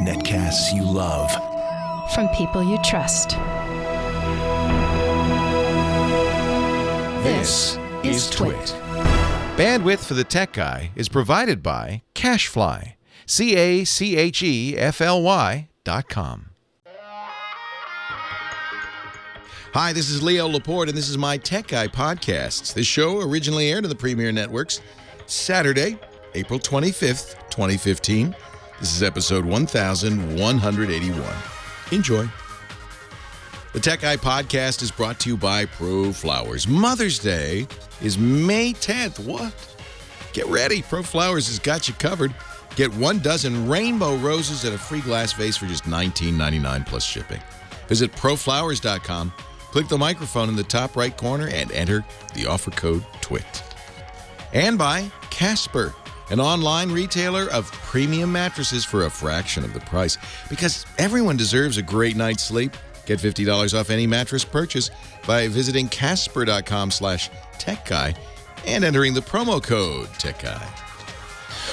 Netcasts you love. From people you trust. This is Twit. Bandwidth for the Tech Guy is provided by CacheFly. CacheFly.com. Hi, this is Leo Laporte, and this is my Tech Guy Podcasts. This show originally aired on the Premier Networks Saturday, April 25th, 2015. This is episode 1181. Enjoy. The Tech Guy Podcast is brought to you by ProFlowers. Mother's Day is May 10th. What? Get ready. ProFlowers has got you covered. Get 1 dozen rainbow roses at a free glass vase for just $19.99 plus shipping. Visit proflowers.com. Click the microphone in the top right corner and enter the offer code TWIT. And by Casper, an online retailer of premium mattresses for a fraction of the price. Because everyone deserves a great night's sleep. Get $50 off any mattress purchase by visiting casper.com/techguy and entering the promo code TechGuy.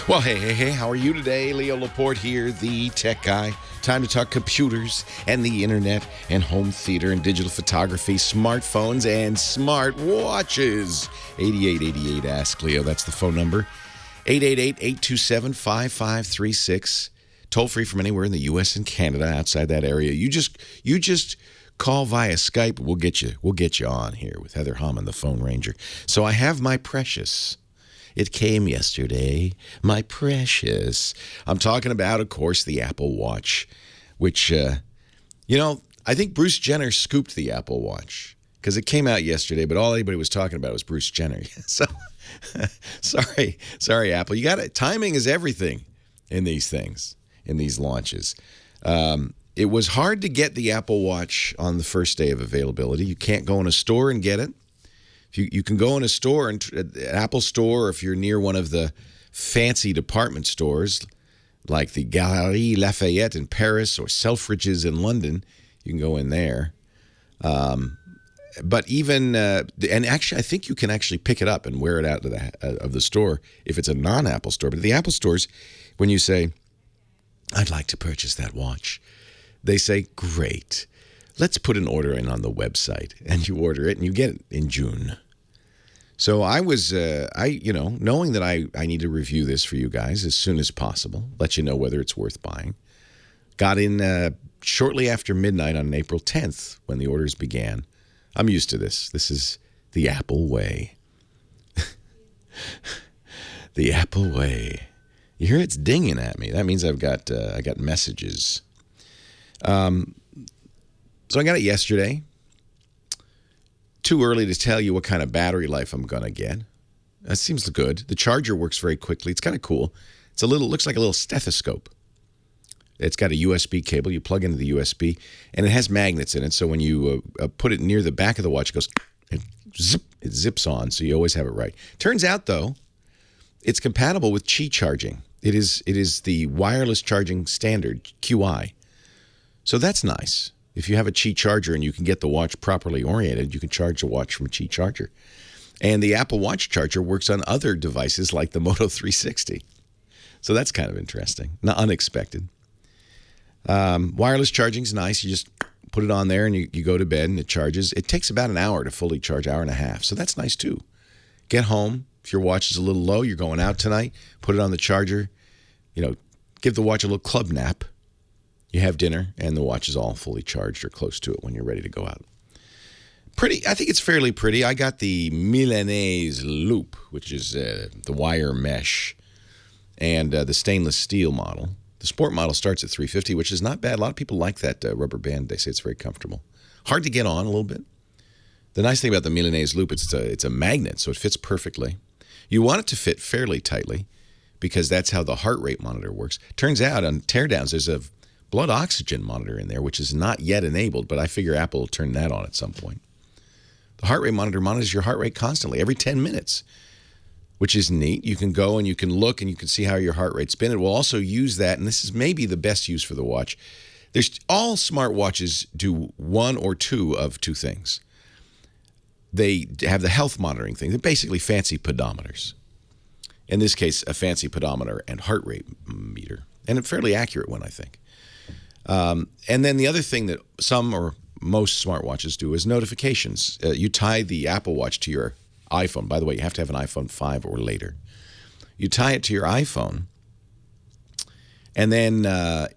Well, hey, how are you today? Leo Laporte here, the Tech Guy. Time to talk computers and the internet and home theater and digital photography, smartphones and smart watches. 8888 Ask Leo, that's the phone number. 888-827-5536. Toll free from anywhere in the U.S. and Canada. Outside that area, you just call via Skype. We'll get you on here with Heather Hammond, the phone ranger. So I have my precious. It came yesterday, my precious. I'm talking about, of course, the Apple Watch, which, I think Bruce Jenner scooped the Apple Watch because it came out yesterday, but all anybody was talking about was Bruce Jenner. So, sorry, Apple. You got it. Timing is everything in these things, in these launches. It was hard to get the Apple Watch on the first day of availability. You can't go in a store and get it. You can go in a store, an Apple store, or if you're near one of the fancy department stores like the Galeries Lafayette in Paris or Selfridges in London, you can go in there. But even, and actually, I think you can actually pick it up and wear it out of the store if it's a non-Apple store. But at the Apple stores, when you say, I'd like to purchase that watch, they say, great. Let's put an order in on the website. And you order it and you get it in June. So I was, knowing that I need to review this for you guys as soon as possible, let you know whether it's worth buying. Got in shortly after midnight on April 10th when the orders began. I'm used to this. This is the Apple way. The Apple way. You hear it's dinging at me. That means I got messages. So I got it yesterday. Too early to tell you what kind of battery life I'm going to get. That seems good. The charger works very quickly. It's kind of cool. Looks like a little stethoscope. It's got a USB cable. You plug into the USB, and it has magnets in it. So when you put it near the back of the watch, it goes, and zip, it zips on. So you always have it right. Turns out, though, it's compatible with Qi charging. It is the wireless charging standard, QI. So that's nice. If you have a Qi charger and you can get the watch properly oriented, you can charge the watch from a Qi charger. And the Apple Watch charger works on other devices like the Moto 360. So that's kind of interesting, not unexpected. Wireless charging is nice. You just put it on there and you go to bed and it charges. It takes about an hour to fully charge, hour and a half. So that's nice too. Get home. If your watch is a little low, you're going out tonight, put it on the charger, give the watch a little club nap. You have dinner, and the watch is all fully charged or close to it when you're ready to go out. Pretty, I think it's fairly pretty. I got the Milanese Loop, which is the wire mesh, and the stainless steel model. The sport model starts at $350, which is not bad. A lot of people like that rubber band. They say it's very comfortable. Hard to get on a little bit. The nice thing about the Milanese Loop, it's a magnet, so it fits perfectly. You want it to fit fairly tightly because that's how the heart rate monitor works. Turns out on teardowns, there's a blood oxygen monitor in there, which is not yet enabled, but I figure Apple will turn that on at some point. The heart rate monitor monitors your heart rate constantly, every 10 minutes, which is neat. You can go and you can look and you can see how your heart rate's been. It will also use that, and this is maybe the best use for the watch. All smart watches do one or two of two things. They have the health monitoring thing. They're basically fancy pedometers. In this case, a fancy pedometer and heart rate meter, and a fairly accurate one, I think. And then the other thing that some or most smartwatches do is notifications. You tie the Apple Watch to your iPhone. By the way, you have to have an iPhone 5 or later. You tie it to your iPhone, and then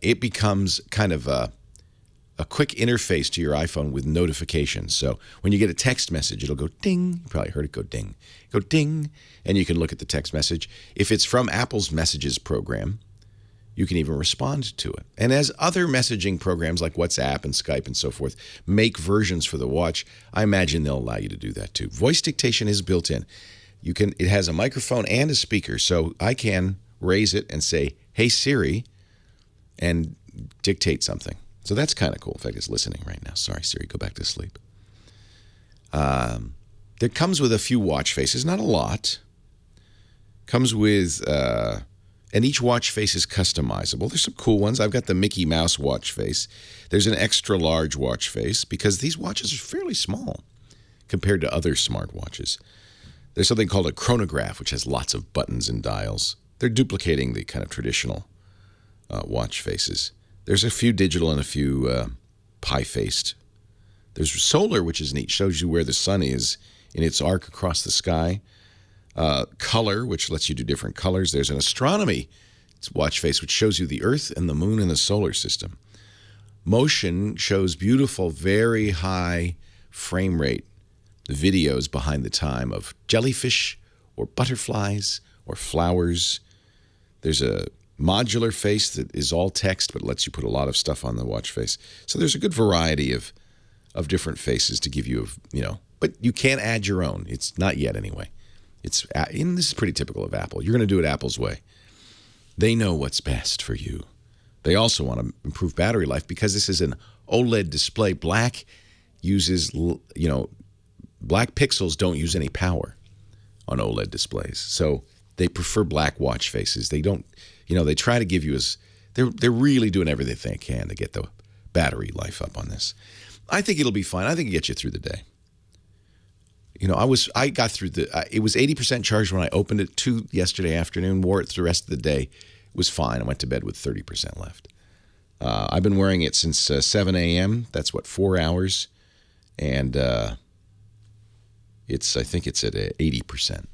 it becomes kind of a quick interface to your iPhone with notifications. So when you get a text message, it'll go ding. You probably heard it go ding. Go ding, and you can look at the text message. If it's from Apple's Messages program, you can even respond to it. And as other messaging programs like WhatsApp and Skype and so forth make versions for the watch, I imagine they'll allow you to do that too. Voice dictation is built in. It has a microphone and a speaker, so I can raise it and say, "Hey Siri," and dictate something. So that's kind of cool. In fact, it's listening right now. Sorry, Siri, go back to sleep. It comes with a few watch faces, not a lot. Comes with, and each watch face is customizable. There's some cool ones. I've got the Mickey Mouse watch face. There's an extra large watch face because these watches are fairly small compared to other smartwatches. There's something called a chronograph, which has lots of buttons and dials. They're duplicating the kind of traditional watch faces. There's a few digital and a few pie-faced. There's solar, which is neat, shows you where the sun is in its arc across the sky. Color, which lets you do different colors. There's an astronomy watch face, which shows you the Earth and the Moon and the solar system. Motion shows beautiful, very high frame rate videos behind the time of jellyfish or butterflies or flowers. There's a modular face that is all text but lets you put a lot of stuff on the watch face. So there's a good variety of different faces to give you, but you can't add your own. It's not yet anyway. And this is pretty typical of Apple. You're going to do it Apple's way. They know what's best for you. They also want to improve battery life because this is an OLED display. Black uses, black pixels don't use any power on OLED displays. So they prefer black watch faces. They don't, they try to give you they're really doing everything they can to get the battery life up on this. I think it'll be fine. I think it gets you through the day. I got through it was 80% charged when I opened it yesterday afternoon, wore it through the rest of the day. It was fine. I went to bed with 30% left. I've been wearing it since 7 a.m. That's 4 hours. And I think it's at 80%.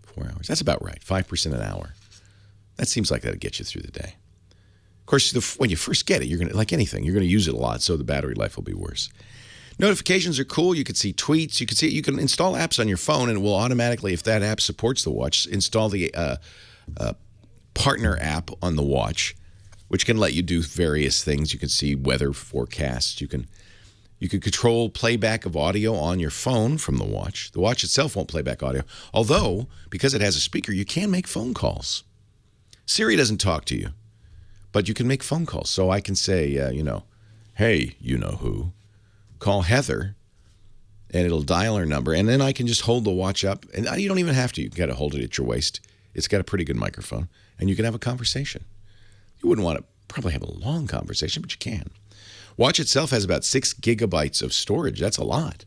4 hours. That's about right. 5% an hour. That seems like that'll get you through the day. Of course, when you first get it, you're going to, like anything, you're going to use it a lot, so the battery life will be worse. Notifications are cool. You can see tweets. You can install apps on your phone, and it will automatically, if that app supports the watch, install the partner app on the watch, which can let you do various things. You can see weather forecasts. You can control playback of audio on your phone from the watch. The watch itself won't play back audio, although because it has a speaker, you can make phone calls. Siri doesn't talk to you, but you can make phone calls. So I can say, hey, you-know-who. Call Heather, and it'll dial her number, and then I can just hold the watch up, and you don't even have to. You've got to hold it at your waist. It's got a pretty good microphone, and you can have a conversation. You wouldn't want to probably have a long conversation, but you can. Watch itself has about 6 gigabytes of storage. That's a lot.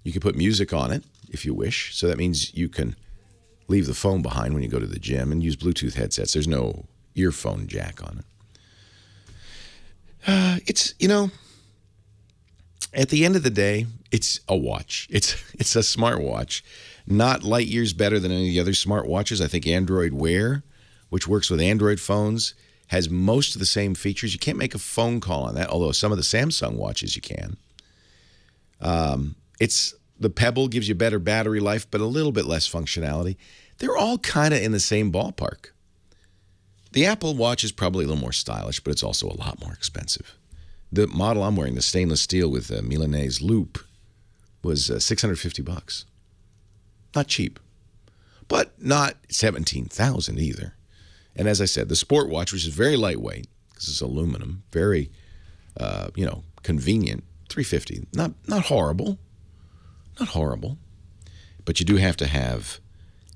You can put music on it if you wish, so that means you can leave the phone behind when you go to the gym and use Bluetooth headsets. There's no earphone jack on it. At the end of the day, it's a watch. It's a smartwatch. Not light years better than any of the other smartwatches. I think Android Wear, which works with Android phones, has most of the same features. You can't make a phone call on that, although some of the Samsung watches you can. The Pebble gives you better battery life, but a little bit less functionality. They're all kind of in the same ballpark. The Apple Watch is probably a little more stylish, but it's also a lot more expensive. The model I'm wearing, the stainless steel with a Milanese loop, was $650. Not cheap, but not $17,000 either. And as I said, the Sport Watch, which is very lightweight because it's aluminum, very, convenient, $350. Not horrible, but you do have to have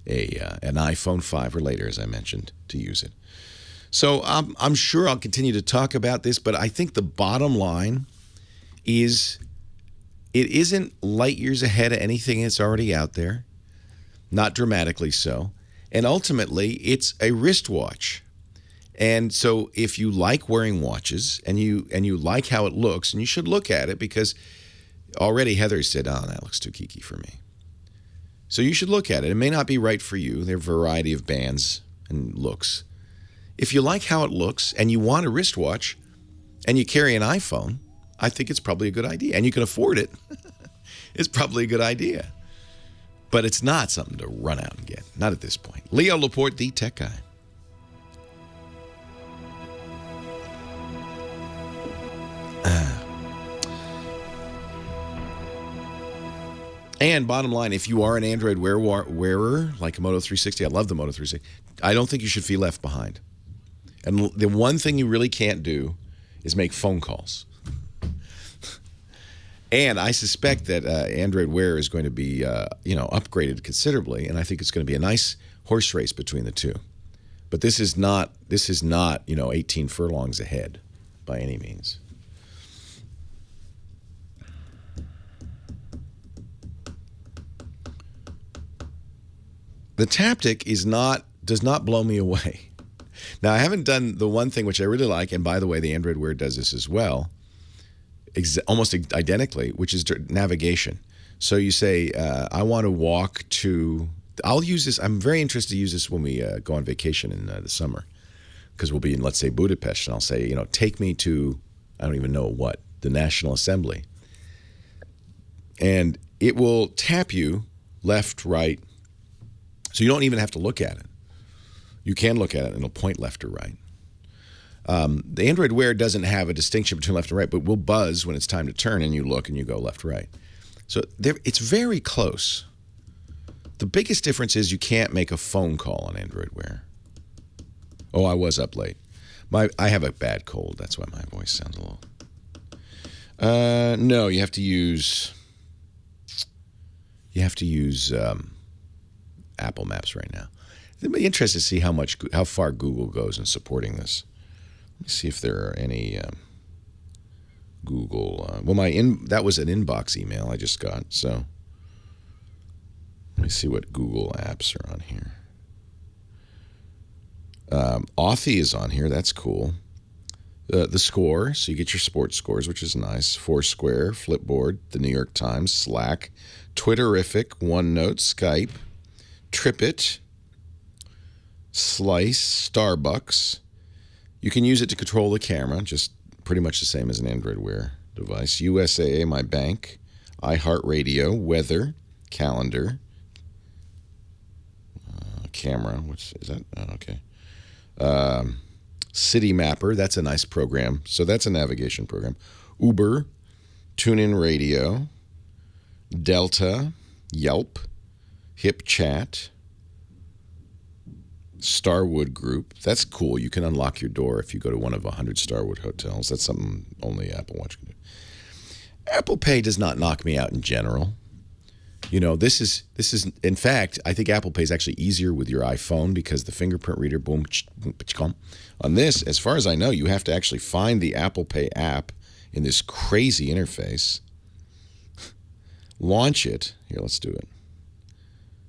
an iPhone 5 or later, as I mentioned, to use it. So I'm sure I'll continue to talk about this, but I think the bottom line is it isn't light years ahead of anything that's already out there, not dramatically so. And ultimately, it's a wristwatch. And so if you like wearing watches and you like how it looks, and you should look at it because already Heather said, oh, that looks too geeky for me. So you should look at it. It may not be right for you. There are a variety of bands and looks. If you like how it looks and you want a wristwatch and you carry an iPhone, I think it's probably a good idea. And you can afford it. It's probably a good idea. But it's not something to run out and get. Not at this point. Leo Laporte, the tech guy. And bottom line, if you are an Android wearer, like a Moto 360, I love the Moto 360, I don't think you should feel left behind. And the one thing you really can't do is make phone calls. And I suspect that Android Wear is going to be, upgraded considerably, and I think it's going to be a nice horse race between the two. But this is not, 18 furlongs ahead by any means. The Taptic does not blow me away. Now, I haven't done the one thing which I really like, and by the way, the Android Wear does this as well, almost identically, which is navigation. So you say, I want to walk to, I'll use this, I'm very interested to use this when we go on vacation in the summer, because we'll be in, let's say, Budapest, and I'll say, take me to, I don't even know what, the National Assembly. And it will tap you left, right, so you don't even have to look at it. You can look at it and it'll point left or right. The Android Wear doesn't have a distinction between left and right, but will buzz when it's time to turn and you look and you go left, right. So it's very close. The biggest difference is you can't make a phone call on Android Wear. Oh, I was up late. I have a bad cold. That's why my voice sounds a little... No, you have to use Apple Maps right now. It'd be interesting to see how far Google goes in supporting this. Let me see if there are any Google. That was an inbox email I just got. So let me see what Google apps are on here. Authy is on here. That's cool. The Score, so you get your sports scores, which is nice. Foursquare, Flipboard, the New York Times, Slack, Twitterific, OneNote, Skype, TripIt, Slice, Starbucks. You can use it to control the camera, just pretty much the same as an Android Wear device. USAA, My Bank, iHeartRadio, Weather, Calendar, Camera. Which is that? Oh, okay. City Mapper, that's a nice program. So that's a navigation program. Uber, TuneIn Radio, Delta, Yelp, HipChat, Starwood Group. That's cool. You can unlock your door if you go to one of 100 Starwood hotels. That's something only Apple Watch can do. Apple Pay does not knock me out in general. This is in fact, I think Apple Pay is actually easier with your iPhone because the fingerprint reader, boom, boom. On this, as far as I know, you have to actually find the Apple Pay app in this crazy interface. Launch it. Here, let's do it.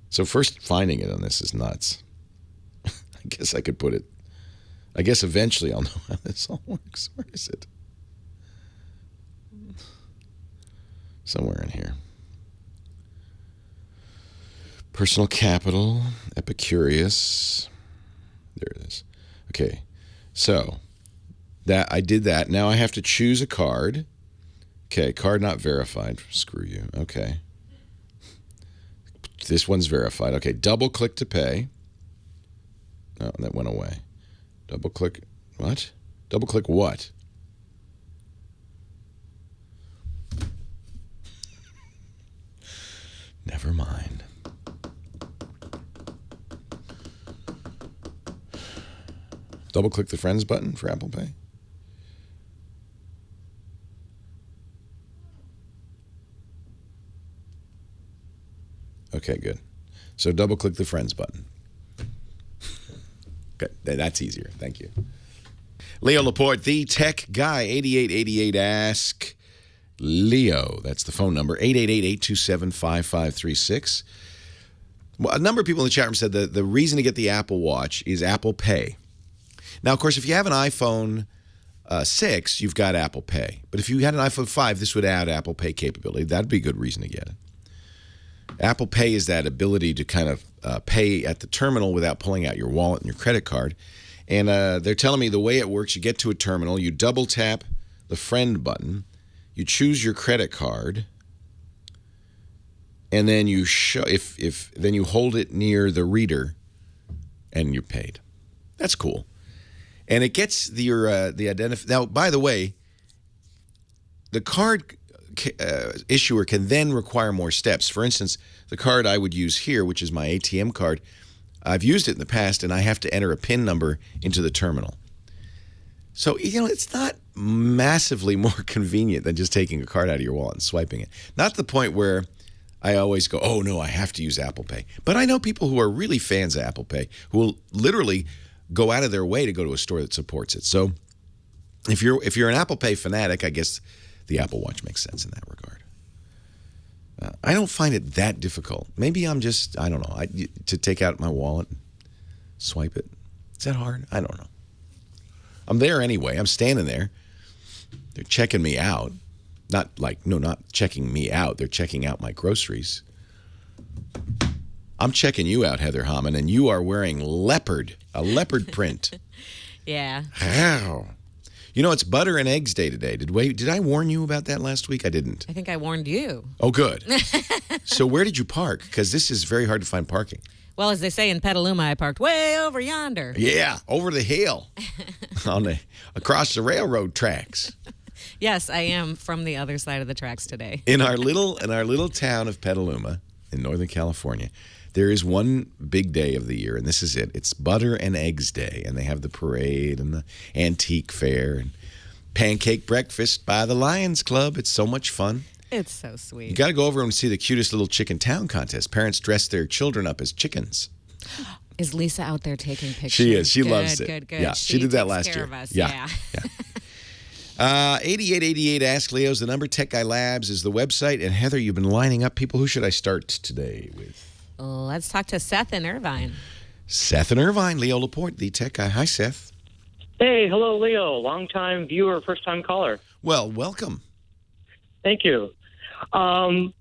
So first, finding it on this is nuts. I guess I could put it. I guess eventually I'll know how this all works. Where is it? Somewhere in here. Personal Capital, Epicurious. There it is. Okay, so I did that. Now I have to choose a card. Okay, card not verified. Screw you. Okay. This one's verified. Okay, double click to pay. Oh, that went away. Double click. What? Double click what? Never mind. Double click the Friends button for Apple Pay. Okay, good. So double click the Friends button. Okay, that's easier. Thank you. Leo Laporte, the tech guy, 8888 Ask Leo. That's the phone number, 888-827-5536. Well, a number of people in the chat room said that the reason to get the Apple Watch is Apple Pay. Now, of course, if you have an iPhone 6, you've got Apple Pay. But if you had an iPhone 5, this would add Apple Pay capability. That'd be a good reason to get it. Apple Pay is that ability to kind of pay at the terminal without pulling out your wallet and your credit card. And they're telling me the way it works, you get to a terminal, you double tap the friend button, you choose your credit card, and then you then you hold it near the reader, and you're paid. That's cool, and it gets the identity. Now, by the way, the card issuer can then require more steps. For instance, the card I would use here, which is my ATM card, I've used it in the past, and I have to enter a PIN number into the terminal. So, it's not massively more convenient than just taking a card out of your wallet and swiping it. Not to the point where I always go, oh, no, I have to use Apple Pay. But I know people who are really fans of Apple Pay who will literally go out of their way to go to a store that supports it. So if you're an Apple Pay fanatic, I guess the Apple Watch makes sense in that regard. I don't find it that difficult. Maybe I'm just, I don't know, to take out my wallet and swipe it. Is that hard? I don't know. I'm there anyway. I'm standing there. They're checking me out. Not checking me out. They're checking out my groceries. I'm checking you out, Heather Hammond, and you are wearing a leopard print. Yeah. How? It's Butter and Eggs Day today. Did I warn you about that last week? I didn't. I think I warned you. Oh, good. So where did you park? Because this is very hard to find parking. Well, as they say in Petaluma, I parked way over yonder. Yeah, over the hill, across the railroad tracks. Yes, I am from the other side of the tracks today. In our little town of Petaluma in Northern California, there is one big day of the year, and this is it. It's Butter and Eggs Day, and they have the parade and the antique fair and pancake breakfast by the Lions Club. It's so much fun. It's so sweet. You got to go over and see the cutest little chicken town contest. Parents dress their children up as chickens. Is Lisa out there taking pictures? She is. She good, loves it. Good. Yeah, she did that last care year. Of us. Yeah. 8888 Ask Leo's the number. Tech Guy Labs is the website. And Heather, you've been lining up people. Who should I start today with? Let's talk to Seth in Irvine. Seth in Irvine, Leo Laporte, the tech guy. Hi, Seth. Hey, hello, Leo. Long-time viewer, first-time caller. Well, welcome. Thank you. I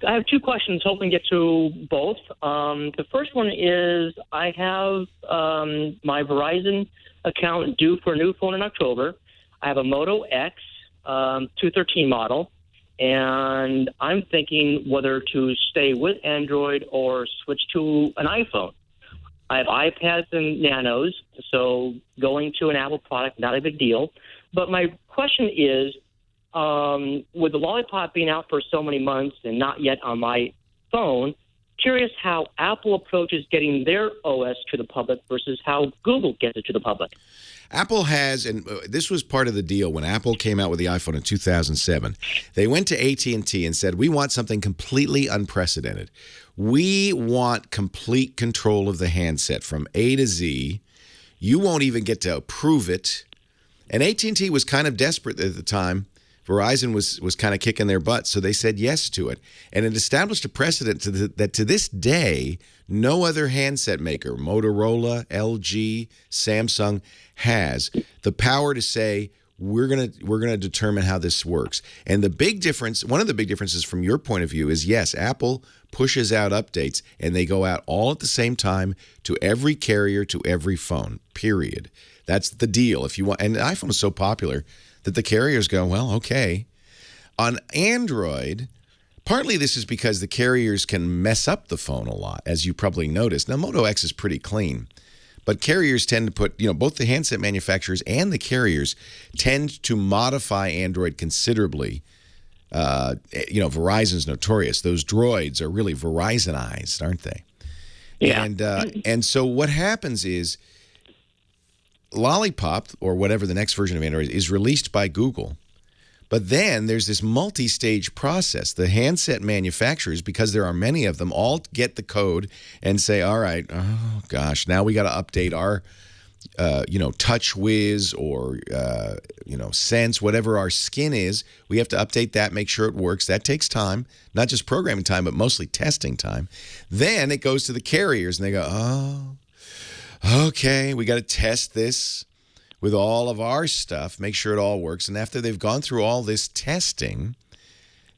have two questions, hoping to get to both. The first one is I have my Verizon account due for a new phone in October. I have a Moto X 213 model, and I'm thinking whether to stay with Android or switch to an iPhone. I have iPads and Nanos, so going to an Apple product, not a big deal. But my question is, with the Lollipop being out for so many months and not yet on my phone, curious how Apple approaches getting their OS to the public versus how Google gets it to the public. Apple has, and this was part of the deal when Apple came out with the iPhone in 2007. They went to AT&T and said, we want something completely unprecedented. We want complete control of the handset from A to Z. You won't even get to approve it. And AT&T was kind of desperate at the time. Verizon was kind of kicking their butt, so they said yes to it. And it established a precedent that to this day, no other handset maker, Motorola, LG, Samsung, has the power to say, we're gonna determine how this works. And the big difference, one of the big differences from your point of view is, yes, Apple pushes out updates, and they go out all at the same time to every carrier, to every phone, period. That's the deal. If you want, and the iPhone is so popular that the carriers go, well, okay. On Android, partly this is because the carriers can mess up the phone a lot, as you probably noticed. Now, Moto X is pretty clean, but carriers tend to put, both the handset manufacturers and the carriers tend to modify Android considerably. Verizon's notorious. Those droids are really Verizonized, aren't they? Yeah. And so what happens is, Lollipop, or whatever the next version of Android is released by Google. But then there's this multi-stage process. The handset manufacturers, because there are many of them, all get the code and say, all right, oh gosh, now we got to update our TouchWiz or, Sense, whatever our skin is. We have to update that, make sure it works. That takes time, not just programming time, but mostly testing time. Then it goes to the carriers, and they go, oh, okay, we got to test this with all of our stuff, make sure it all works. And after they've gone through all this testing,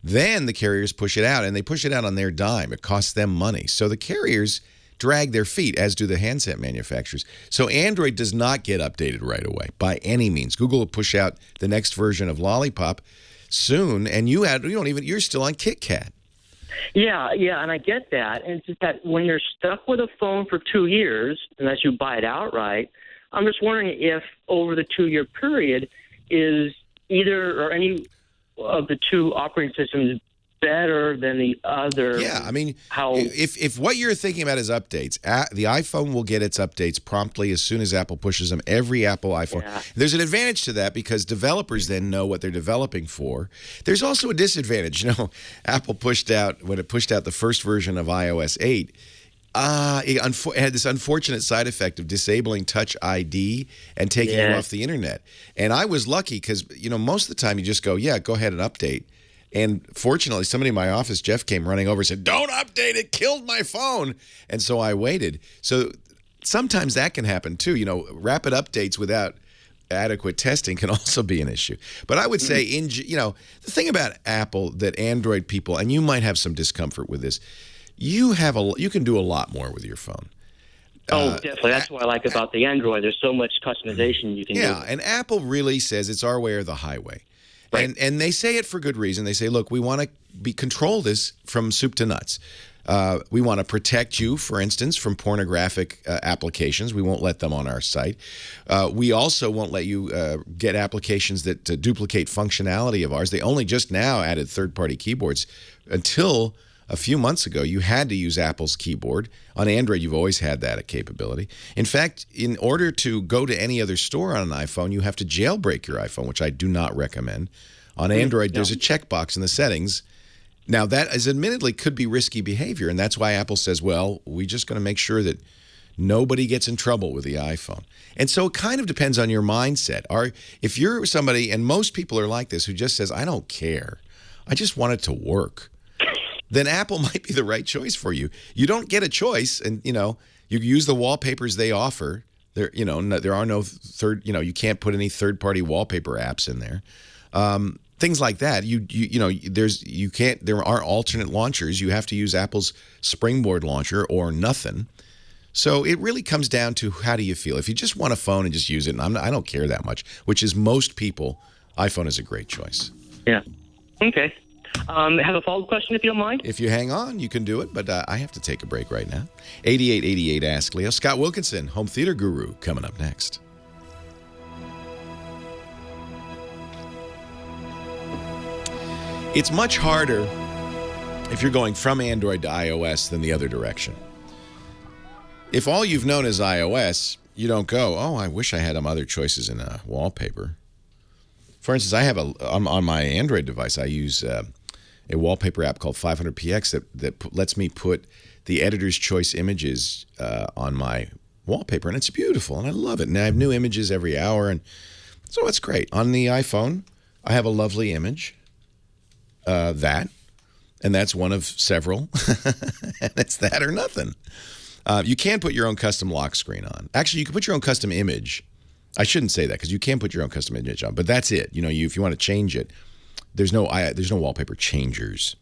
then the carriers push it out, and they push it out on their dime. It costs them money. So the carriers drag their feet, as do the handset manufacturers. So Android does not get updated right away by any means. Google will push out the next version of Lollipop soon, and you're still on KitKat. Yeah, and I get that. And it's just that when you're stuck with a phone for 2 years, unless you buy it outright, I'm just wondering if over the 2-year period is either or any of the two operating systems better than the other. Yeah, I mean, if what you're thinking about is updates, the iPhone will get its updates promptly as soon as Apple pushes them. Every Apple iPhone. Yeah. There's an advantage to that because developers then know what they're developing for. There's also a disadvantage. Apple when it pushed out the first version of iOS 8, it had this unfortunate side effect of disabling Touch ID and taking you off the internet. And I was lucky because, most of the time you just go ahead and update. And fortunately, somebody in my office, Jeff, came running over and said, don't update it, killed my phone. And so I waited. So sometimes that can happen too. Rapid updates without adequate testing can also be an issue. But I would say, the thing about Apple that Android people, and you might have some discomfort with this, you can do a lot more with your phone. Oh, definitely. That's what I like about the Android. There's so much customization you can do. Yeah, and Apple really says it's our way or the highway. Right. And they say it for good reason. They say, look, we want to control this from soup to nuts. We want to protect you, for instance, from pornographic applications. We won't let them on our site. We also won't let you get applications that duplicate functionality of ours. They only just now added third-party keyboards. Until a few months ago, you had to use Apple's keyboard. On Android, you've always had that capability. In fact, in order to go to any other store on an iPhone, you have to jailbreak your iPhone, which I do not recommend. On Android, there's a checkbox in the settings. Now, that is admittedly could be risky behavior, and that's why Apple says, well, we're just going to make sure that nobody gets in trouble with the iPhone. And so it kind of depends on your mindset. If you're somebody, and most people are like this, who just says, I don't care, I just want it to work, then Apple might be the right choice for you. You don't get a choice, and you use the wallpapers they offer. There are no you can't put any third-party wallpaper apps in there. Things like that. There aren't alternate launchers. You have to use Apple's Springboard launcher or nothing. So it really comes down to how do you feel. If you just want a phone and just use it, and I don't care that much, which is most people, iPhone is a great choice. Yeah. Okay. Have a follow-up question if you don't mind? If you hang on, you can do it, but I have to take a break right now. 8888 Ask Leo. Scott Wilkinson, home theater guru, coming up next. It's much harder if you're going from Android to iOS than the other direction. If all you've known is iOS, you don't go, oh, I wish I had other choices in wallpaper. For instance, I have on my Android device, I use a wallpaper app called 500px that lets me put the editor's choice images on my wallpaper, and it's beautiful, and I love it. And I have new images every hour, and so it's great. On the iPhone, I have a lovely image, and that's one of several, and it's that or nothing. You can put your own custom lock screen on. Actually, you can put your own custom image. I shouldn't say that because you can put your own custom image on, but that's it. If you want to change it, there's no wallpaper changers.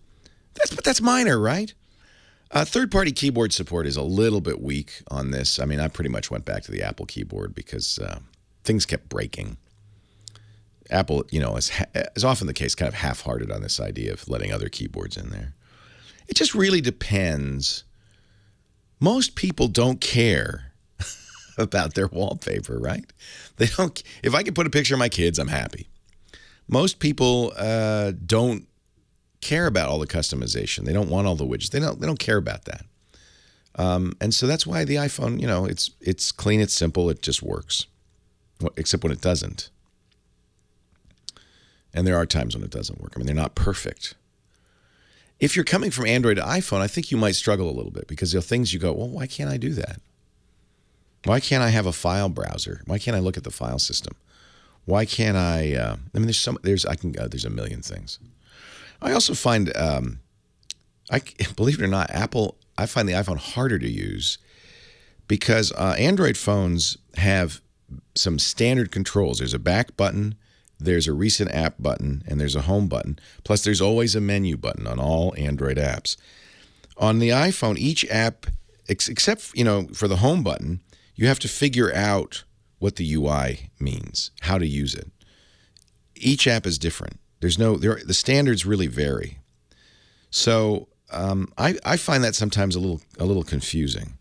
But that's minor, right? Third-party keyboard support is a little bit weak on this. I mean, I pretty much went back to the Apple keyboard because things kept breaking. Apple, is often the case, kind of half-hearted on this idea of letting other keyboards in there. It just really depends. Most people don't care about their wallpaper, right? They don't. If I can put a picture of my kids, I'm happy. Most people don't care about all the customization. They don't want all the widgets. They don't care about that. And so that's why the iPhone, it's clean, it's simple, it just works. Except when it doesn't. And there are times when it doesn't work. I mean, they're not perfect. If you're coming from Android to iPhone, I think you might struggle a little bit because there are things you go, well, why can't I do that? Why can't I have a file browser? Why can't I look at the file system? Why can't I? I mean, there's a million things. I also find, believe it or not, I find the iPhone harder to use because Android phones have some standard controls. There's a back button, there's a recent app button, and there's a home button. Plus, there's always a menu button on all Android apps. On the iPhone, each app, except for the home button, you have to figure out what the UI means, how to use it. Each app is different. The standards really vary. So I find that sometimes a little confusing.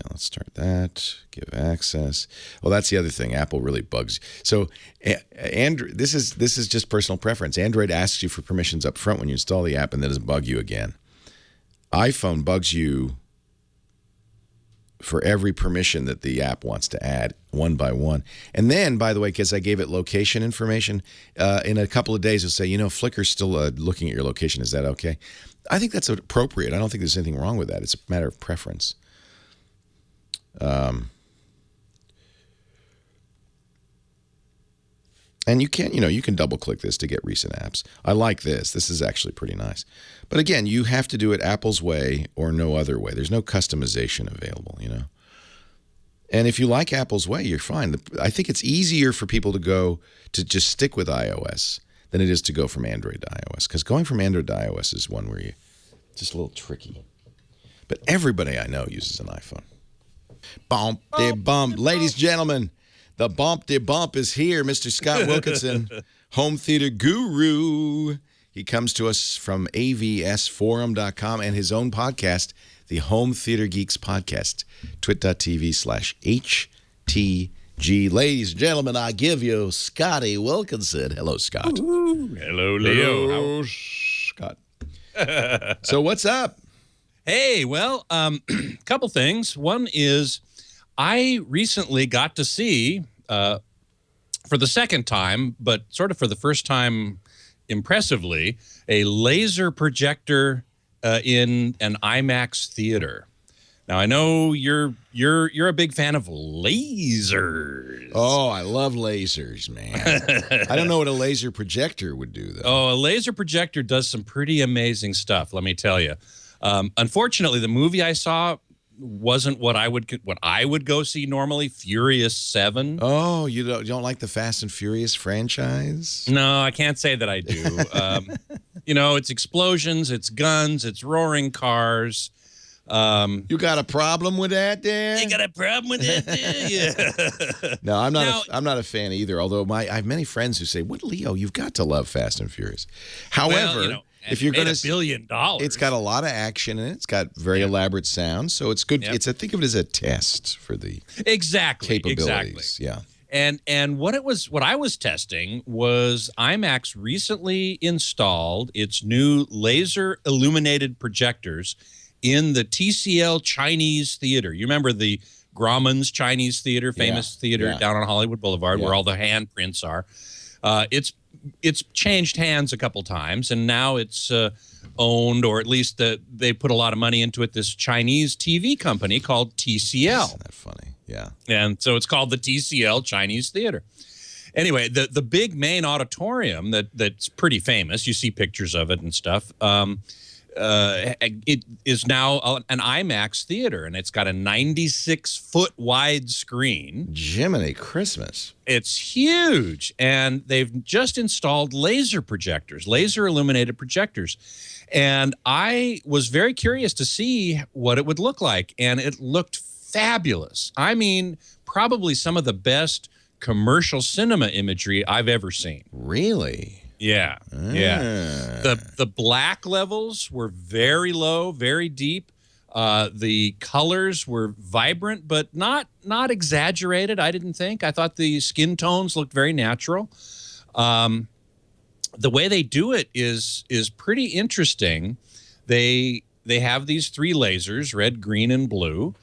Let's start that. Give access. Well, that's the other thing. Apple really bugs. So, Android. This is just personal preference. Android asks you for permissions up front when you install the app, and then doesn't bug you again. iPhone bugs you for every permission that the app wants to add, one by one. And then, by the way, because I gave it location information, in a couple of days it'll say, Flickr's still looking at your location. Is that okay? I think that's appropriate. I don't think there's anything wrong with that. It's a matter of preference. And you can double click this to get recent apps. I like this. This is actually pretty nice. But again, you have to do it Apple's way or no other way. There's no customization available, And if you like Apple's way, you're fine. I think it's easier for people to just stick with iOS than it is to go from Android to iOS. Because going from Android to iOS is one where just a little tricky. But everybody I know uses an iPhone. Bump de bump. Ladies and gentlemen, the bump de bump is here. Mr. Scott Wilkinson, home theater guru. He comes to us from avsforum.com and his own podcast, the Home Theater Geeks Podcast, twit.tv/HTG. Ladies and gentlemen, I give you Scotty Wilkinson. Hello, Scott. Ooh, hello, Leo. Hello, Scott. So what's up? Hey, well, couple things. One is I recently got to see, for the second time, but sort of for the first time impressively, a laser projector in an IMAX theater. Now I know you're a big fan of lasers. Oh, I love lasers, man. I don't know what a laser projector would do though. Oh, a laser projector does some pretty amazing stuff, let me tell you. Unfortunately, the movie I saw wasn't what I would go see normally. Furious 7. Oh, you don't like the Fast and Furious franchise? No, I can't say that I do. It's explosions, it's guns, it's roaring cars. You got a problem with that, Dan? You got a problem with that, Dan? Yeah. No, I'm not a fan either. Although I have many friends who say, "What, Leo? You've got to love Fast and Furious." However, if you're going to $1 billion, it's got a lot of action in it. It's got very elaborate sounds, so it's good. Yep. I think of it as a test for the capabilities. Yeah. And what I was testing was IMAX recently installed its new laser illuminated projectors in the TCL Chinese Theater. You remember the Grauman's Chinese Theater, famous theater down on Hollywood Boulevard, where all the handprints are. It's changed hands a couple times, and now it's owned, or at least they put a lot of money into it, this Chinese TV company called TCL. Isn't that funny? Yeah. And so it's called the TCL Chinese Theater. Anyway, the big main auditorium that's pretty famous, you see pictures of it and stuff, it is now an IMAX theater, and it's got a 96-foot wide screen. Jiminy Christmas. It's huge, and they've just installed laser projectors, laser illuminated projectors. And I was very curious to see what it would look like, and it looked fabulous. I mean, probably some of the best commercial cinema imagery I've ever seen. Really? Yeah, yeah. The black levels were very low, very deep. The colors were vibrant, but not exaggerated, I didn't think. I thought the skin tones looked very natural. The way they do it is pretty interesting. They have these 3 lasers, red, green, and blue,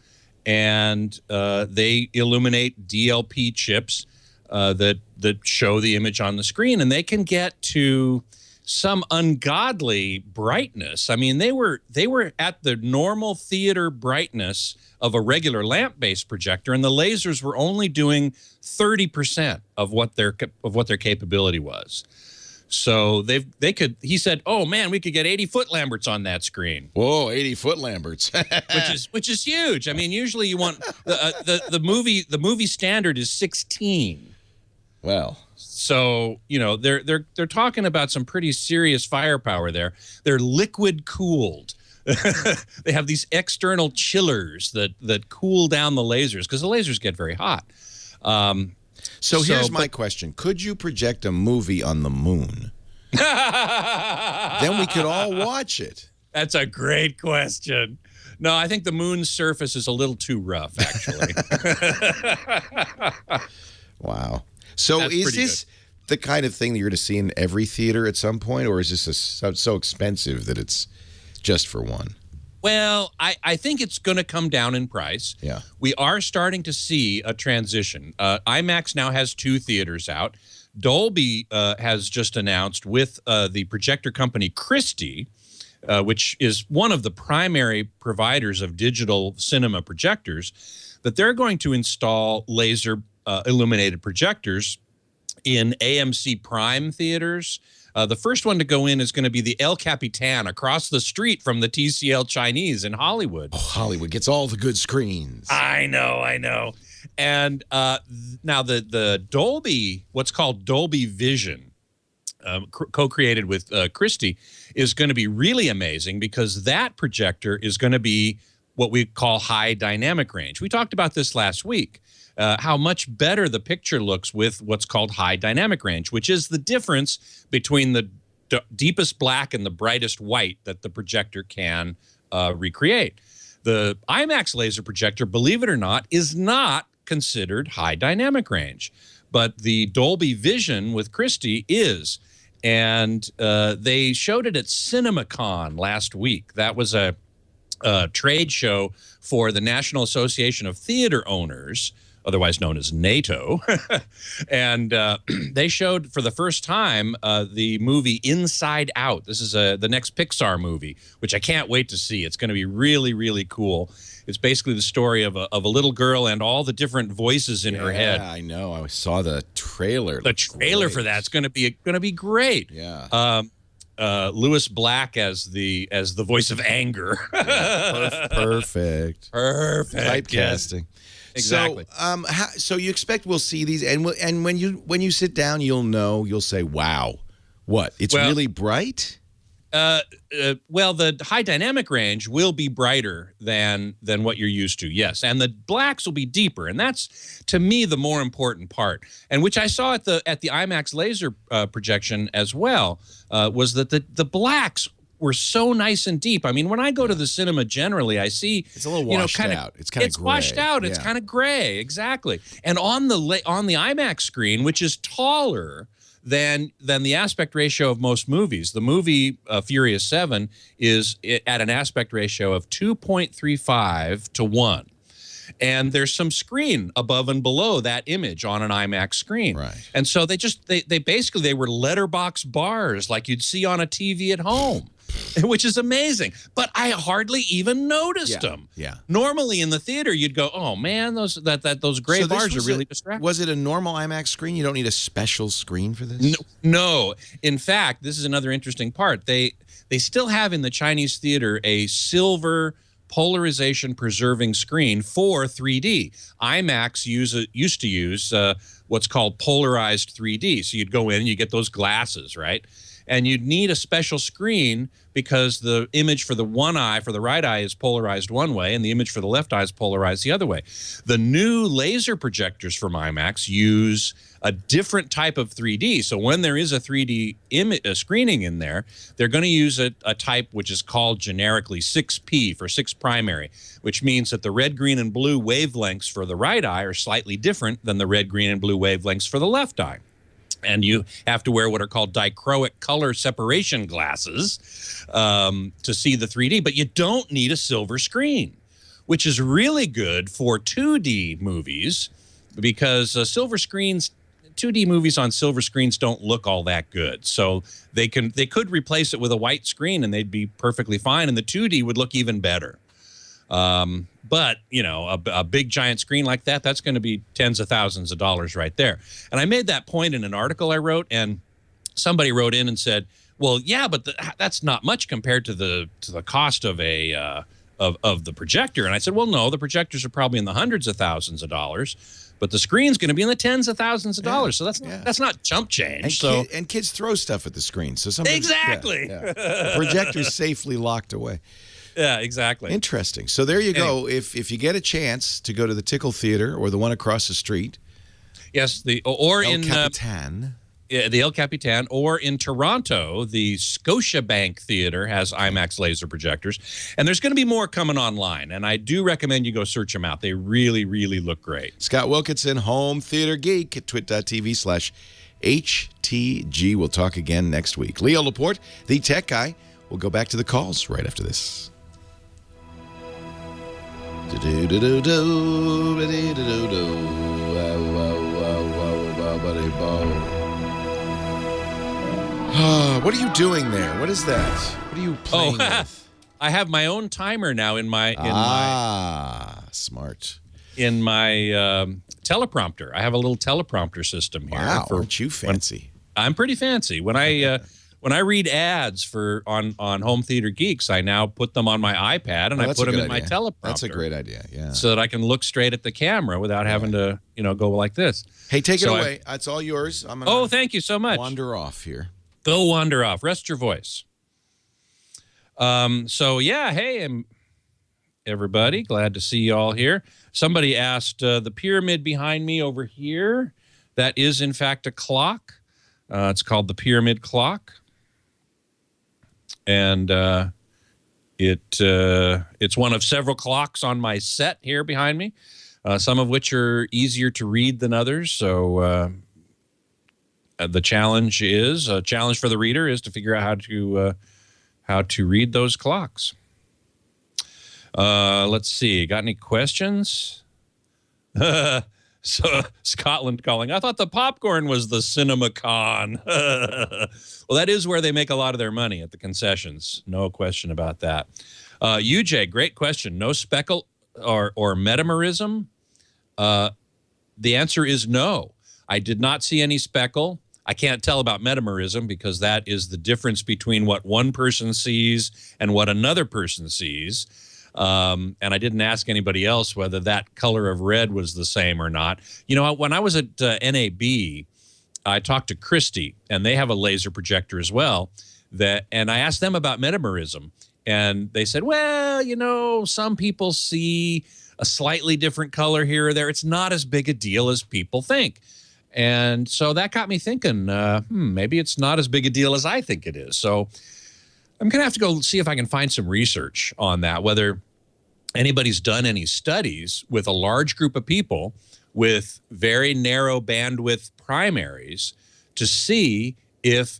and they illuminate DLP chips that show the image on the screen, and they can get to some ungodly brightness. I mean, they were at the normal theater brightness of a regular lamp-based projector, and the lasers were only doing 30% of what their capability was. So he said, "Oh man, we could get 80-foot Lamberts on that screen." Whoa, 80-foot Lamberts. which is huge. I mean, usually you want the movie standard is 16. Well, so they're talking about some pretty serious firepower there. They're liquid cooled. They have these external chillers that cool down the lasers because the lasers get very hot. So here's my question. Could you project a movie on the moon? Then we could all watch it. That's a great question. No, I think the moon's surface is a little too rough, actually. Wow. So is this the kind of thing that you're going to see in every theater at some point, or is this so expensive that it's just for one? Well, I think it's going to come down in price. Yeah. We are starting to see a transition. IMAX now has 2 theaters out. Dolby has just announced with the projector company Christie, which is one of the primary providers of digital cinema projectors, that they're going to install laser illuminated projectors in AMC Prime theaters. The first one to go in is going to be the El Capitan across the street from the TCL Chinese in Hollywood. Oh, Hollywood gets all the good screens. I know. And now the Dolby, what's called Dolby Vision, co-created with Christie, is going to be really amazing because that projector is going to be what we call high dynamic range. We talked about this last week. How much better the picture looks with what's called high dynamic range, which is the difference between the deepest black and the brightest white that the projector can recreate. The IMAX laser projector, believe it or not, is not considered high dynamic range, but the Dolby Vision with Christie is. And they showed it at CinemaCon last week. That was a trade show for the National Association of Theater Owners, otherwise known as NATO. And they showed for the first time the movie Inside Out. This is the next Pixar movie, which I can't wait to see. It's going to be really, really cool. It's basically the story of a little girl and all the different voices in her head. Yeah, I know. I saw the trailer. The trailer for that's going to be great. Yeah. Lewis Black as the voice of anger. Perfect. Perfect. Typecasting. Exactly. So you expect we'll see these, and when you sit down, you'll say, "Wow, what? It's really bright." Well, the high dynamic range will be brighter than what you're used to. Yes, and the blacks will be deeper, and that's to me the more important part. And which I saw at the IMAX laser projection as well was that the blacks were so nice and deep. I mean, when I go to the cinema, generally, I see it's a little washed out. It's kind of gray. Washed out. It's kind of gray, exactly. And on the IMAX screen, which is taller than the aspect ratio of most movies, the movie Furious 7 is at an aspect ratio of 2.35 to 1. And there's some screen above and below that image on an IMAX screen. Right. And so they basically were letterbox bars like you'd see on a TV at home. Which is amazing, but I hardly even noticed them. Yeah. Normally in the theater, you'd go, "Oh man, those gray bars are really distracting." Was it a normal IMAX screen? You don't need a special screen for this. No. In fact, this is another interesting part. They still have in the Chinese theater a silver polarization preserving screen for 3D. IMAX used to use what's called polarized 3D. So you'd go in and you get those glasses, right? And you'd need a special screen because the image for the right eye is polarized one way, and the image for the left eye is polarized the other way. The new laser projectors from IMAX use a different type of 3D. So when there is a 3D screening in there, they're going to use a type which is called generically 6P for 6 primary, which means that the red, green, and blue wavelengths for the right eye are slightly different than the red, green, and blue wavelengths for the left eye. And you have to wear what are called dichroic color separation glasses to see the 3D. But you don't need a silver screen, which is really good for 2D movies because silver screens 2D movies on silver screens don't look all that good. So they could replace it with a white screen and they'd be perfectly fine, and the 2D would look even better. But a big giant screen like that's going to be tens of thousands of dollars right there. And I made that point in an article I wrote, and somebody wrote in and said, well, yeah, but that's not much compared to the cost of a of the projector. And I said, well, no, the projectors are probably in the hundreds of thousands of dollars, but the screen's going to be in the tens of thousands of dollars. So that's not chump change. And kids throw stuff at the screen. So exactly. The projector's safely locked away. Yeah, exactly. Interesting. So there you go. If you get a chance to go to the Tickle Theater or the one across the street. Yes, the El Capitan, or in Toronto, the Scotiabank Theater has IMAX laser projectors. And there's going to be more coming online, and I do recommend you go search them out. They really, really look great. Scott Wilkinson, Home Theater Geek at twit.tv/HTG. We'll talk again next week. Leo Laporte, the tech guy. We'll go back to the calls right after this. What are you doing there? What is that? What are you playing with? I have my own timer now in my smart. In my teleprompter. I have a little teleprompter system here. Wow, aren't you fancy? I'm pretty fancy. When I read ads on Home Theater Geeks, I now put them on my iPad and I put them in my teleprompter. That's a great idea. Yeah. So that I can look straight at the camera without having to, go like this. Hey, take it away. It's all yours. I'm gonna thank you so much. Wander off here. Go wander off. Rest your voice. Hey, everybody. Glad to see you all here. Somebody asked the pyramid behind me over here. That is, in fact, a clock. It's called the Pyramid Clock. And it's one of several clocks on my set here behind me, some of which are easier to read than others. So the challenge for the reader is to figure out how to read those clocks. Let's see. Got any questions? So Scotland calling. I thought the popcorn was the CinemaCon. Well, that is where they make a lot of their money, at the concessions. No question about that. UJ, great question. No speckle or metamerism? The answer is no. I did not see any speckle. I can't tell about metamerism because that is the difference between what one person sees and what another person sees. And I didn't ask anybody else whether that color of red was the same or not. When I was at NAB, I talked to Christie, and they have a laser projector as well. And I asked them about metamerism, and they said, well, some people see a slightly different color here or there. It's not as big a deal as people think. And so that got me thinking, maybe it's not as big a deal as I think it is. So I'm going to have to go see if I can find some research on that, whether anybody's done any studies with a large group of people with very narrow bandwidth primaries to see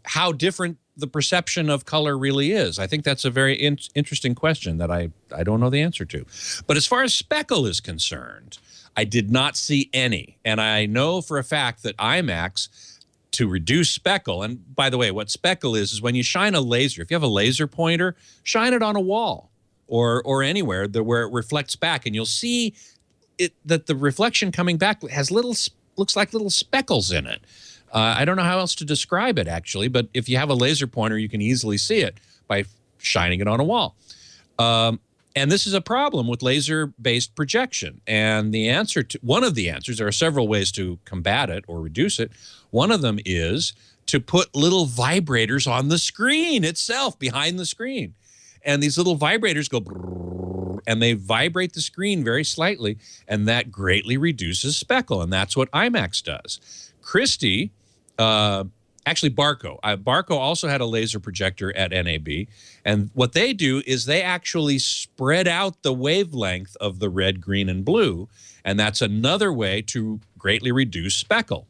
how different the perception of color really is. I think that's a very interesting question that I don't know the answer to. But as far as speckle is concerned, I did not see any. And I know for a fact that IMAX, to reduce speckle, and by the way, what speckle is when you shine a laser. If you have a laser pointer, shine it on a wall or anywhere where it reflects back, and you'll see that the reflection coming back looks like little speckles in it. I don't know how else to describe it, actually, but if you have a laser pointer, you can easily see it by shining it on a wall. And this is a problem with laser-based projection. And one of the answers, there are several ways to combat it or reduce it. One of them is to put little vibrators on the screen itself, behind the screen. And these little vibrators go brrr, and they vibrate the screen very slightly, and that greatly reduces speckle. And that's what IMAX does. Christie, actually Barco. Barco also had a laser projector at NAB. And what they do is they actually spread out the wavelength of the red, green, and blue. And that's another way to greatly reduce speckle.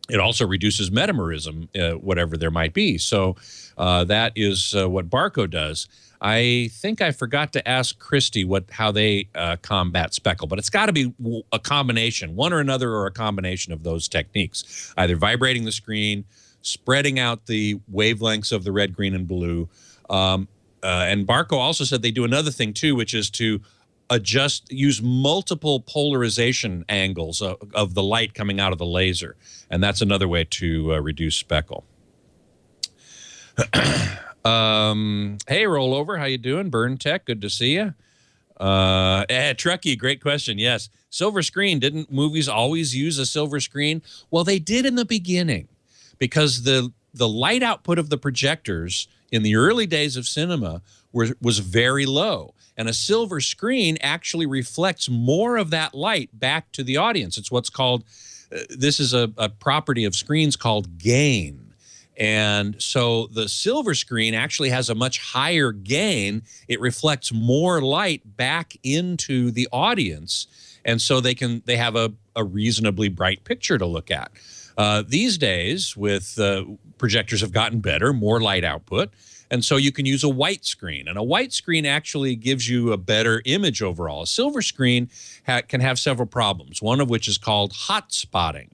It also reduces metamerism, whatever there might be. So that is what Barco does. I think I forgot to ask Christy how they combat speckle, but it's got to be a combination, one or another, or a combination of those techniques, either vibrating the screen, spreading out the wavelengths of the red, green, and blue. And Barco also said they do another thing too, which is to use multiple polarization angles of the light coming out of the laser. And that's another way to reduce speckle. Hey, Rollover, how you doing? Burn Tech, good to see you. Truckee, great question. Yes, silver screen. Didn't movies always use a silver screen? Well, they did in the beginning, because the light output of the projectors in the early days of cinema was very low, and a silver screen actually reflects more of that light back to the audience. It's what's called, this is a property of screens called gain. And so the silver screen actually has a much higher gain. It reflects more light back into the audience. And so they have a reasonably bright picture to look at. These days, with projectors have gotten better, more light output. And so you can use a white screen. And a white screen actually gives you a better image overall. A silver screen can have several problems, one of which is called hot spotting.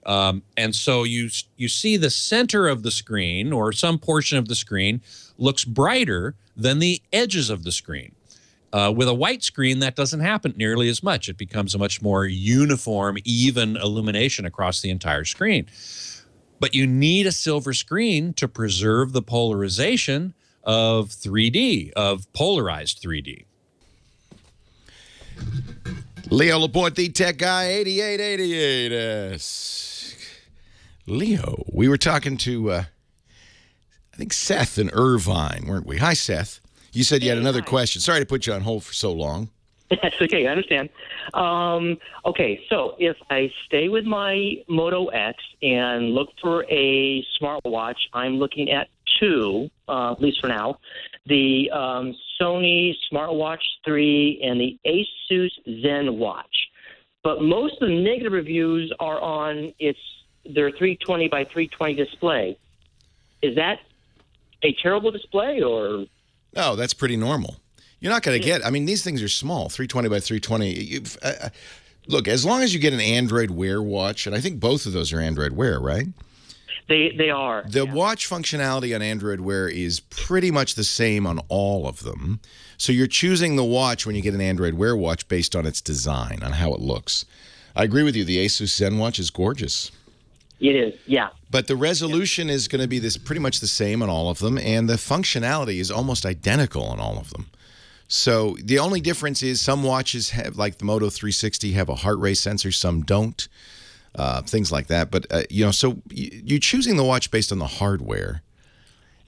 And so you see the center of the screen, or some portion of the screen, looks brighter than the edges of the screen. With a white screen, that doesn't happen nearly as much. It becomes a much more uniform, even illumination across the entire screen. But you need a silver screen to preserve the polarization of 3D, of polarized 3D. Leo Laporte, the tech guy, 8888. Leo, we were talking to, I think, Seth in Irvine, weren't we? Hi, Seth. You said you had another question. Sorry to put you on hold for so long. That's okay. I understand. Okay, so if I stay with my Moto X and look for a smartwatch, I'm looking at two, at least for now, the Sony Smartwatch 3 and the Asus ZenWatch. But most of the negative reviews are on their 320 by 320 display. Is that a terrible display, or? No, that's pretty normal. You're not going to get, I mean, these things are small, 320 by 320. Look, as long as you get an Android Wear watch, and I think both of those are Android Wear, right? They are. The watch functionality on Android Wear is pretty much the same on all of them. So you're choosing the watch when you get an Android Wear watch based on its design, on how it looks. I agree with you. The Asus ZenWatch is gorgeous. It is, yeah. But the resolution is going to be pretty much the same on all of them, and the functionality is almost identical on all of them. So the only difference is some watches have, like the Moto 360, have a heart rate sensor, some don't, things like that. But, so you're choosing the watch based on the hardware.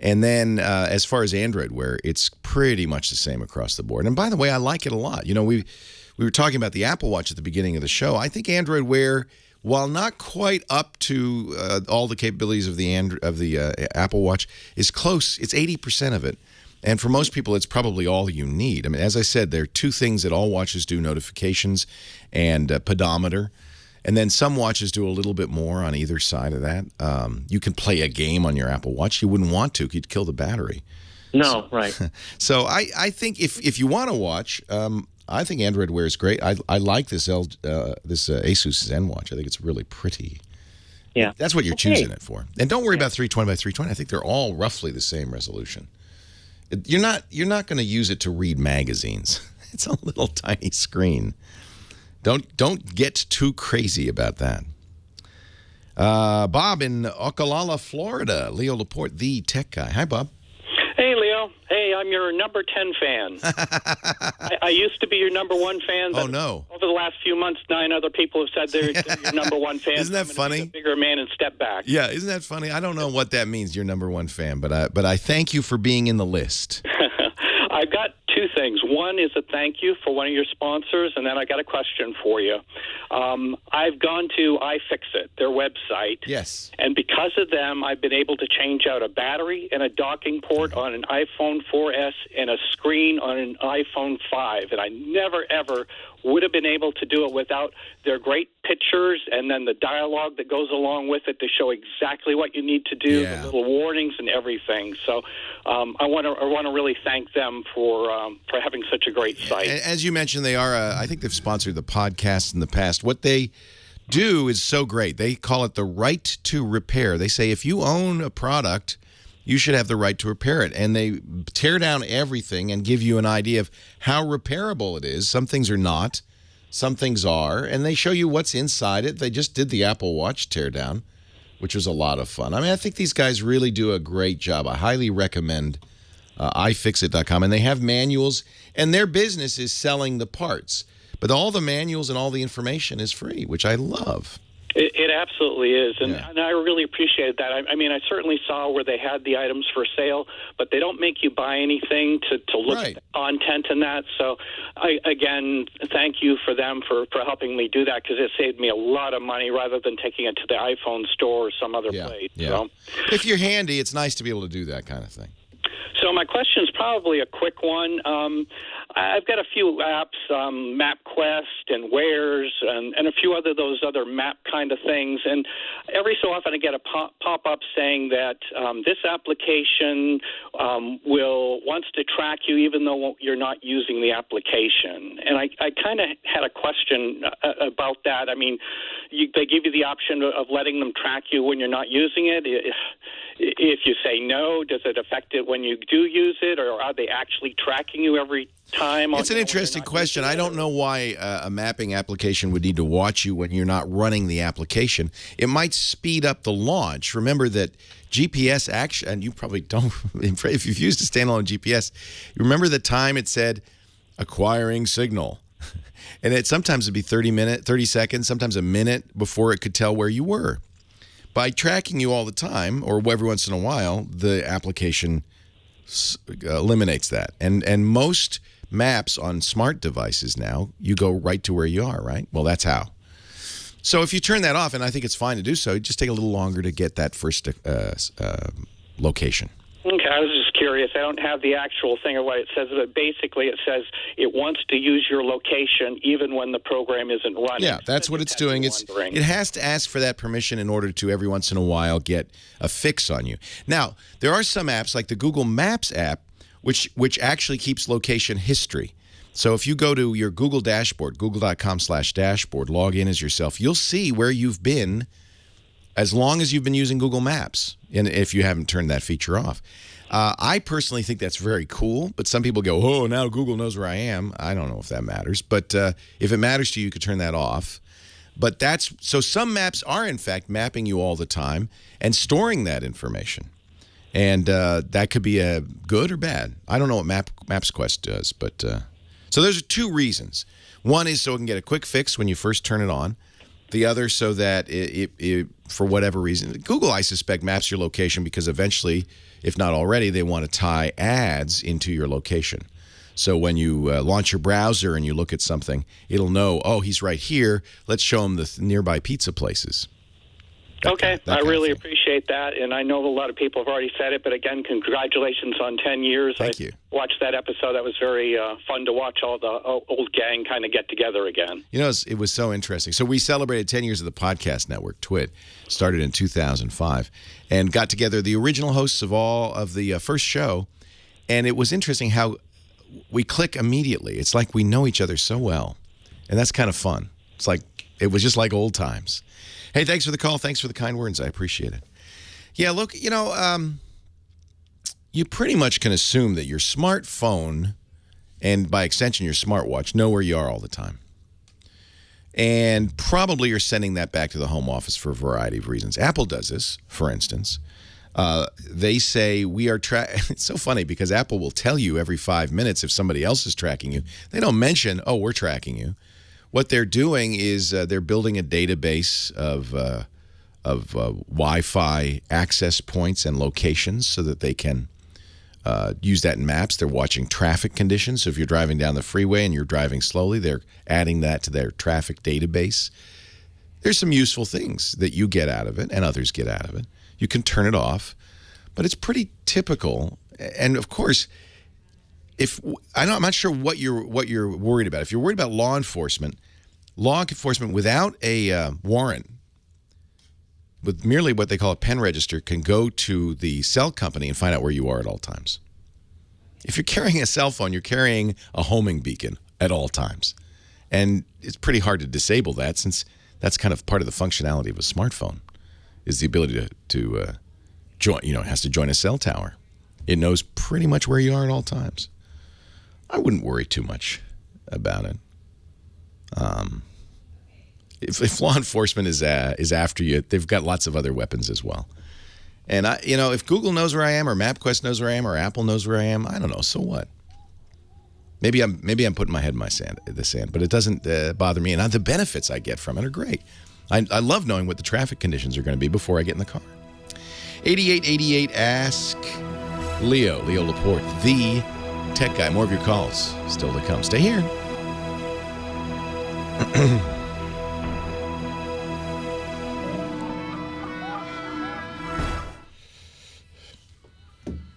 And then as far as Android Wear, it's pretty much the same across the board. And by the way, I like it a lot. You know, we were talking about the Apple Watch at the beginning of the show. I think Android Wear, while not quite up to all the capabilities of the Apple Watch, is close. It's 80% of it. And for most people, it's probably all you need. I mean, as I said, there are two things that all watches do, notifications and pedometer. And then some watches do a little bit more on either side of that. You can play a game on your Apple Watch. You wouldn't want to. You'd kill the battery. No, right. So I think if you want to watch, I think Android Wear is great. I like this Asus ZenWatch. I think it's really pretty. Yeah. That's what you're choosing it for. And don't worry about 320 by 320. I think they're all roughly the same resolution. You're not going to use it to read magazines. It's a little tiny screen. Don't get too crazy about that. Bob in Ocala, Florida. Leo Laporte, the tech guy. Hi, Bob. Hey, Leo. Hey, I'm your number 10 fan. I used to be your number 1 fan. But oh, no. Over the last few months, 9 other people have said they're your number 1 fan. Isn't that funny? Be a bigger man and step back. Yeah, isn't that funny? I don't know what that means, your number 1 fan, but I thank you for being in the list. I've got two things. One is a thank you for one of your sponsors, and then I got a question for you. I've gone to iFixit, their website. Yes. And because of them, I've been able to change out a battery and a docking port on an iPhone 4S and a screen on an iPhone 5. And I never, ever would have been able to do it without their great pictures and then the dialogue that goes along with it to show exactly what you need to do, the little warnings and everything. So I want to really thank them for having such a great site. As you mentioned, they are, I think they've sponsored the podcast in the past. What they do is so great. They call it the right to repair. They say if you own a product, you should have the right to repair it. And they tear down everything and give you an idea of how repairable it is. Some things are not. Some things are. And they show you what's inside it. They just did the Apple Watch teardown, which was a lot of fun. I mean, I think these guys really do a great job. I highly recommend iFixit.com. And they have manuals. And their business is selling the parts. But all the manuals and all the information is free, which I love. It absolutely is, and I really appreciate that. I mean, I certainly saw where they had the items for sale, but they don't make you buy anything to look at the content and that. So, again, thank you for them for helping me do that, because it saved me a lot of money rather than taking it to the iPhone store or some other place. Yeah. So. If you're handy, it's nice to be able to do that kind of thing. So my question is probably a quick one. I've got a few apps, MapQuest and Wares and a few those other map kind of things. And every so often I get a pop-up saying that this application wants to track you even though you're not using the application. And I kind of had a question about that. I mean, they give you the option of letting them track you when you're not using it. If you say no, does it affect it when you do use it, or are they actually tracking you every time? It's an interesting question. I don't know why a mapping application would need to watch you when you're not running the application. It might speed up the launch. Remember that GPS action, and you probably don't, if you've used a standalone GPS, you remember the time it said acquiring signal. And it sometimes would be 30 seconds, sometimes a minute before it could tell where you were. By tracking you all the time, or every once in a while, the application eliminates that. And most maps on smart devices now, you go right to where you are, right? Well, that's how. So if you turn that off, and I think it's fine to do so, just take a little longer to get that first location. Okay, I was just curious. I don't have the actual thing of what it says, but basically it says it wants to use your location even when the program isn't running. Yeah, that's what it's doing. It has to ask for that permission in order to every once in a while get a fix on you. Now, there are some apps like the Google Maps app, which actually keeps location history. So if you go to your Google dashboard, google.com/dashboard, log in as yourself, you'll see where you've been as long as you've been using Google Maps, and if you haven't turned that feature off. I personally think that's very cool, but some people go, oh, now Google knows where I am. I don't know if that matters, but if it matters to you, you could turn that off. But so some maps are, in fact, mapping you all the time and storing that information. And that could be good or bad. I don't know what MapsQuest does, but so those are two reasons. One is so it can get a quick fix when you first turn it on. The other, so that it for whatever reason, Google, I suspect, maps your location because eventually, if not already, they want to tie ads into your location. So when you launch your browser and you look at something, it'll know, oh, he's right here. Let's show him the nearby pizza places. Okay, I really appreciate that, and I know a lot of people have already said it, but again, congratulations on 10 years. Thank you. Watched that episode. That was very fun to watch all the old gang kind of get together again. You know, it was so interesting. So we celebrated 10 years of the podcast network, TWiT, started in 2005, and got together the original hosts of all of the first show, and it was interesting how we click immediately. It's like we know each other so well, and that's kind of fun. It's like it was just like old times. Hey, thanks for the call. Thanks for the kind words. I appreciate it. Yeah, look, you know, you pretty much can assume that your smartphone and by extension your smartwatch know where you are all the time. And probably you're sending that back to the home office for a variety of reasons. Apple does this, for instance. They say we are it's so funny because Apple will tell you every 5 minutes if somebody else is tracking you. They don't mention, oh, we're tracking you. What they're doing is they're building a database of Wi-Fi access points and locations so that they can use that in maps. They're watching traffic conditions. So if you're driving down the freeway and you're driving slowly, they're adding that to their traffic database. There's some useful things that you get out of it and others get out of it. You can turn it off, but it's pretty typical. And of course, I'm not sure what you're worried about. If you're worried about law enforcement without a warrant, with merely what they call a pen register, can go to the cell company and find out where you are at all times. If you're carrying a cell phone, you're carrying a homing beacon at all times. And it's pretty hard to disable that, since that's kind of part of the functionality of a smartphone, is the ability to join, it has to join a cell tower. It knows pretty much where you are at all times. I wouldn't worry too much about it. If law enforcement is after you, they've got lots of other weapons as well. And if Google knows where I am, or MapQuest knows where I am, or Apple knows where I am, I don't know. So what? Maybe I'm putting my head in the sand, but it doesn't bother me. And the benefits I get from it are great. I love knowing what the traffic conditions are going to be before I get in the car. 8888 Ask Leo Laporte, the tech guy. More of your calls still to come. Stay here.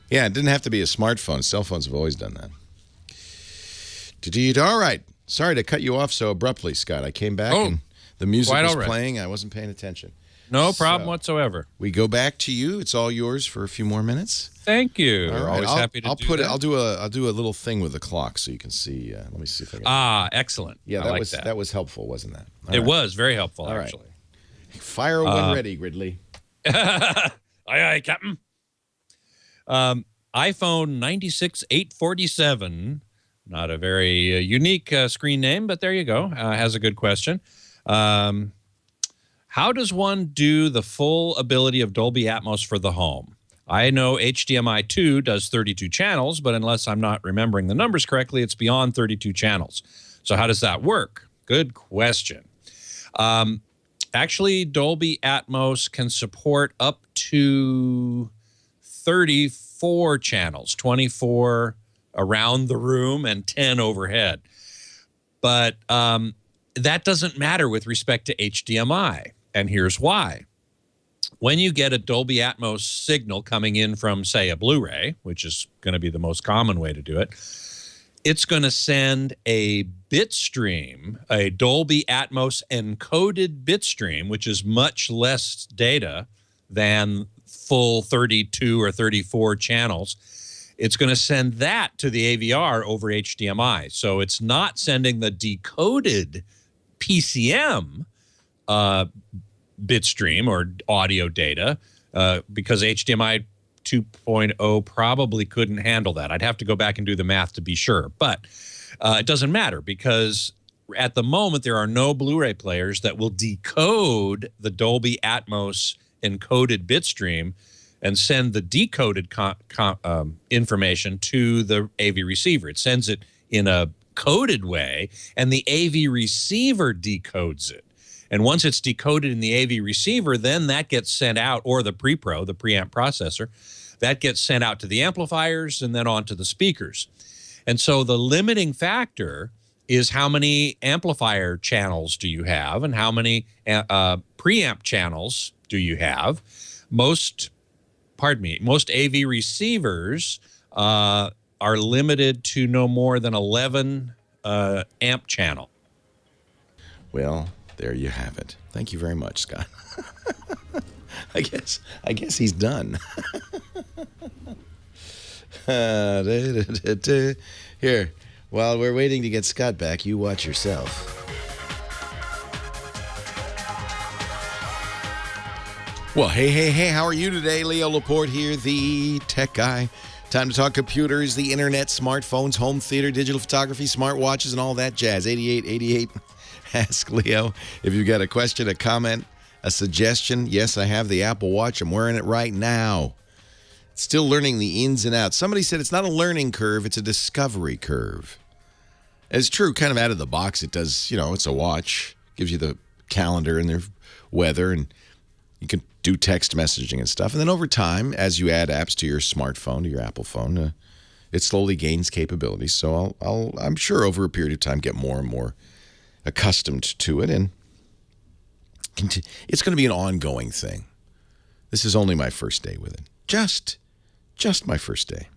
Yeah, it didn't have to be a smartphone. Cell phones have always done that. All right. Sorry to cut you off so abruptly, Scott. I came back and the music was playing. I wasn't paying attention. No problem whatsoever. We go back to you. It's all yours for a few more minutes. Thank you. All right. Always happy to do that. I'll do a little thing with the clock so you can see. Let me see if I can. Excellent. Yeah, I that was helpful, wasn't that? It was very helpful, actually. Fire when ready, Gridley. Aye, aye, Captain. iPhone 96847. Not a very unique screen name, but there you go. Has a good question. How does one do the full ability of Dolby Atmos for the home? I know HDMI 2 does 32 channels, but unless I'm not remembering the numbers correctly, it's beyond 32 channels. So how does that work? Good question. Actually, Dolby Atmos can support up to 34 channels, 24 around the room and 10 overhead. But that doesn't matter with respect to HDMI, and here's why. When you get a Dolby Atmos signal coming in from, say, a Blu-ray, which is going to be the most common way to do it, it's going to send a bit stream, a Dolby Atmos encoded bit stream, which is much less data than full 32 or 34 channels. It's going to send that to the AVR over HDMI. So it's not sending the decoded PCM bit stream or audio data because HDMI 2.0 probably couldn't handle that. I'd have to go back and do the math to be sure. But it doesn't matter because at the moment there are no Blu-ray players that will decode the Dolby Atmos encoded bit stream and send the decoded information to the AV receiver. It sends it in a coded way, and the AV receiver decodes it. And once it's decoded in the AV receiver, then that gets sent out, or the pre-pro, the preamp processor, that gets sent out to the amplifiers and then on to the speakers. And so the limiting factor is how many amplifier channels do you have and how many preamp channels do you have. Most AV receivers are limited to no more than 11 amp channel. Well, there you have it. Thank you very much, Scott. I guess he's done. Here, while we're waiting to get Scott back, you watch yourself. Well, hey, how are you today? Leo Laporte here, the tech guy. Time to talk computers, the internet, smartphones, home theater, digital photography, smartwatches, and all that jazz. 8888 Ask Leo. If you've got a question, a comment, a suggestion, yes, I have the Apple Watch. I'm wearing it right now. Still learning the ins and outs. Somebody said it's not a learning curve, it's a discovery curve. It's true, kind of out of the box. It does, it's a watch. Gives you the calendar and the weather, and you can do text messaging and stuff. And then over time, as you add apps to your smartphone, to your Apple phone, it slowly gains capabilities. So I'm sure over a period of time, get more and more accustomed to it. And it's going to be an ongoing thing. This is only my first day with it. Just my first day.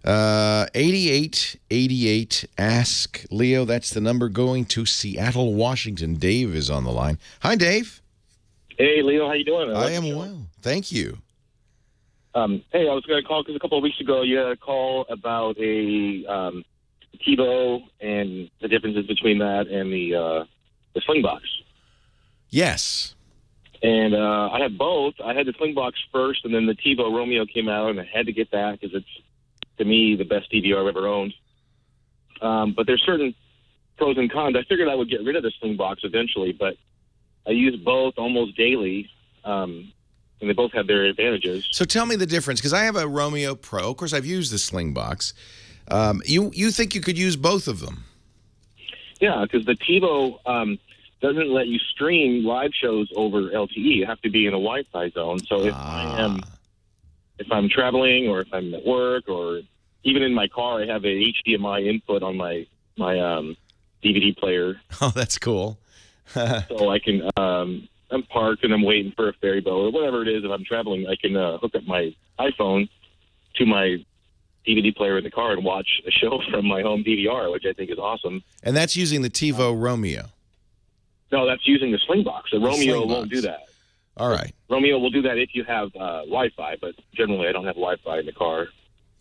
8888 Ask Leo. That's the number going to Seattle, Washington. Dave is on the line. Hi, Dave. Hey, Leo, how you doing? I am well. Thank you. Hey, I was going to call because a couple of weeks ago you had a call about a TiVo and the differences between that and the Slingbox. Yes. And I had both. I had the Slingbox first, and then the TiVo Romeo came out, and I had to get that because it's, to me, the best DVR I've ever owned. But there's certain pros and cons. I figured I would get rid of the Slingbox eventually, but I use both almost daily, and they both have their advantages. So tell me the difference, because I have a Romeo Pro. Of course, I've used the Slingbox. You think you could use both of them? Yeah, because the TiVo doesn't let you stream live shows over LTE. You have to be in a Wi-Fi zone. So if I'm traveling or if I'm at work or even in my car, I have a HDMI input on my DVD player. Oh, that's cool. So I can, I'm parked and I'm waiting for a ferry boat or whatever it is. If I'm traveling, I can hook up my iPhone to my DVD player in the car and watch a show from my home DVR, which I think is awesome. And that's using the TiVo Romeo? No, that's using the Slingbox. The Romeo won't do that. All right. Romeo will do that if you have Wi-Fi, but generally I don't have Wi-Fi in the car.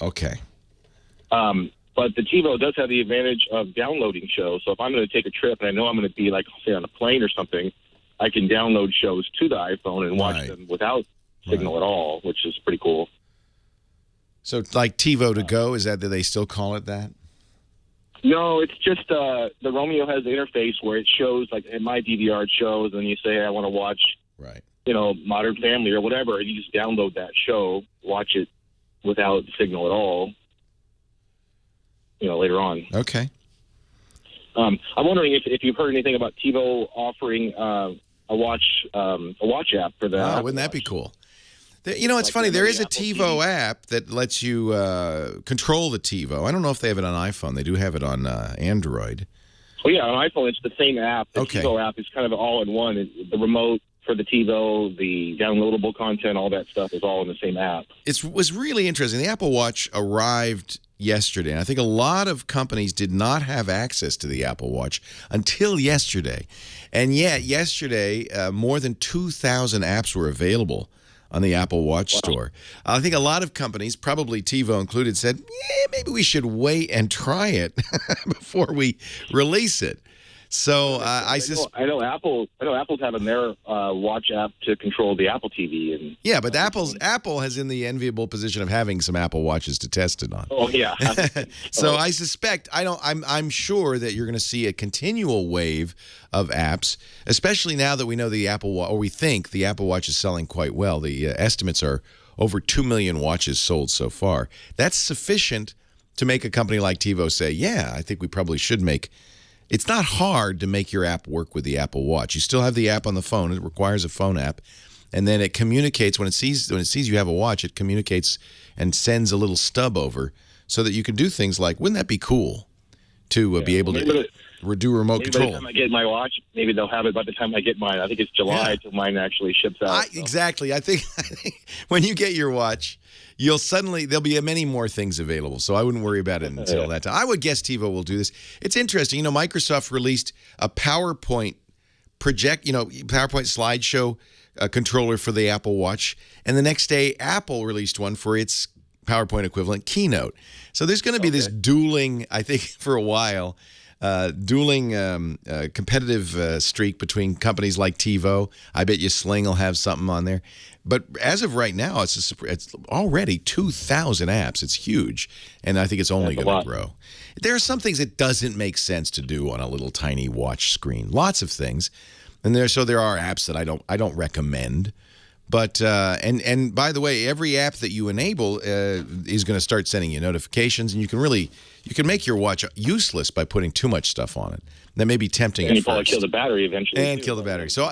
Okay. But the TiVo does have the advantage of downloading shows. So if I'm going to take a trip and I know I'm going to be, like, say, on a plane or something, I can download shows to the iPhone and watch them without signal at all, which is pretty cool. So like TiVo to go, is that, do they still call it that? No, it's just the Romeo has the interface where it shows, like in my DVR it shows, and you say, hey, I want to watch, Modern Family or whatever, and you just download that show, watch it without signal at all, later on. Okay. I'm wondering if you've heard anything about TiVo offering a watch app for that. Oh, wouldn't that be cool? It's funny. There is a TiVo app that lets you control the TiVo. I don't know if they have it on iPhone. They do have it on Android. Oh, yeah, on iPhone, it's the same app. The TiVo app is kind of all in one. The remote for the TiVo, the downloadable content, all that stuff is all in the same app. It was really interesting. The Apple Watch arrived yesterday, and I think a lot of companies did not have access to the Apple Watch until yesterday. And yet, yesterday, more than 2,000 apps were available on the Apple Watch store. I think a lot of companies, probably TiVo included, said, maybe we should wait and try it before we release it. So I know Apple's having their watch app to control the Apple TV, and but Apple has in the enviable position of having some Apple Watches to test it on. Oh yeah. So I suspect I'm sure that you're going to see a continual wave of apps, especially now that we know the Apple Watch, or we think the Apple Watch is selling quite well. The estimates are over 2 million watches sold so far. That's sufficient to make a company like TiVo say, I think we probably should make. It's not hard to make your app work with the Apple Watch. You still have the app on the phone. It requires a phone app. And then it communicates, when it sees you have a watch, it communicates and sends a little stub over so that you can do things like, wouldn't that be cool to be able to do remote control? By the time I get my watch, maybe they'll have it by the time I get mine. I think it's July till mine actually ships out. Exactly. I think when you get your watch, there'll be many more things available. So I wouldn't worry about it until that time. I would guess TiVo will do this. It's interesting. Microsoft released a PowerPoint PowerPoint slideshow controller for the Apple Watch. And the next day, Apple released one for its PowerPoint equivalent, Keynote. So there's going to be this dueling, I think, for a while, competitive streak between companies like TiVo. I bet you Sling will have something on there. But as of right now, it's already 2,000 apps. It's huge, and I think it's only going to grow. There are some things that doesn't make sense to do on a little tiny watch screen. Lots of things, and there are apps that I don't recommend. But and by the way, every app that you enable is going to start sending you notifications, and you can make your watch useless by putting too much stuff on it. That may be tempting at first. And you probably kill the battery eventually. And kill the battery. So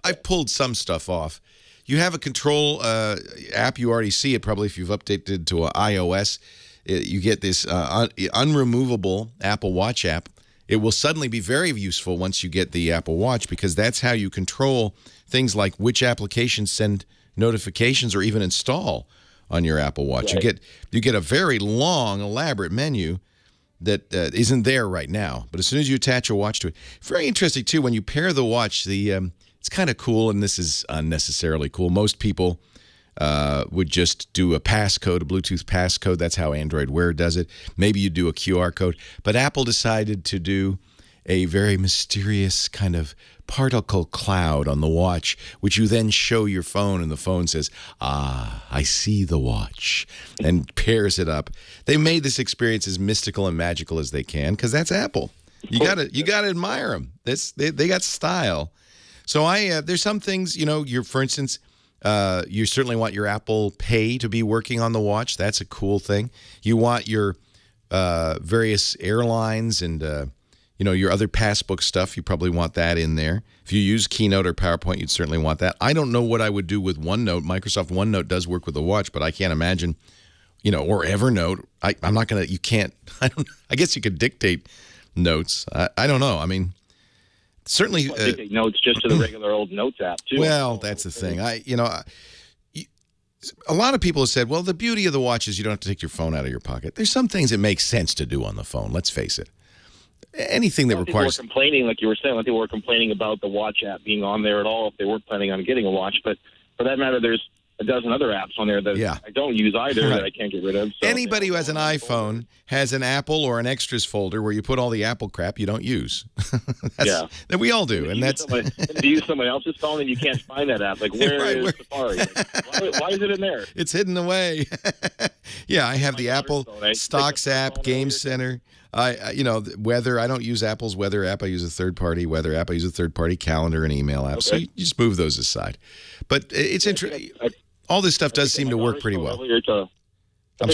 I've pulled some stuff off. You have a control app. You already see it probably if you've updated to iOS. You get this unremovable Apple Watch app. It will suddenly be very useful once you get the Apple Watch, because that's how you control things like which applications send notifications or even install on your Apple Watch. Right. You get a very long, elaborate menu that isn't there right now. But as soon as you attach a watch to it, very interesting too. When you pair the watch, it's kind of cool, and this is unnecessarily cool. Most people would just do a passcode, a Bluetooth passcode. That's how Android Wear does it. Maybe you do a QR code. But Apple decided to do a very mysterious kind of particle cloud on the watch, which you then show your phone, and the phone says, I see the watch, and pairs it up. They made this experience as mystical and magical as they can, because that's Apple. You gotta admire them. They got style. So there's some things, for instance, you certainly want your Apple Pay to be working on the watch. That's a cool thing. You want your various airlines and your other passbook stuff. You probably want that in there. If you use Keynote or PowerPoint, you'd certainly want that. I don't know what I would do with OneNote. Microsoft OneNote does work with the watch, but I can't imagine, or Evernote. I'm not gonna. You can't. I guess you could dictate notes. I don't know. I mean, certainly dictate notes just to the regular old Notes app too. Well, that's the thing. A lot of people have said, well, the beauty of the watch is you don't have to take your phone out of your pocket. There's some things that make sense to do on the phone. Let's face it. Anything that requires... People were complaining, like you were saying, people were complaining about the watch app being on there at all if they weren't planning on getting a watch. But for that matter, there's a dozen other apps on there that I don't use either that I can't get rid of. So anybody who has an iPhone has an Apple or an extras folder where you put all the Apple crap you don't use. That we all do. And that's... If you use someone else's phone and you can't find that app, like where is Safari? Like, why is it in there? It's hidden away. I have the Apple Stocks app, Game Center. Weather. I don't use Apple's weather app. I use a third-party weather app. I use a third-party calendar and email app. Okay. So you just move those aside. But it's interesting. All this stuff does seem to work pretty well. I think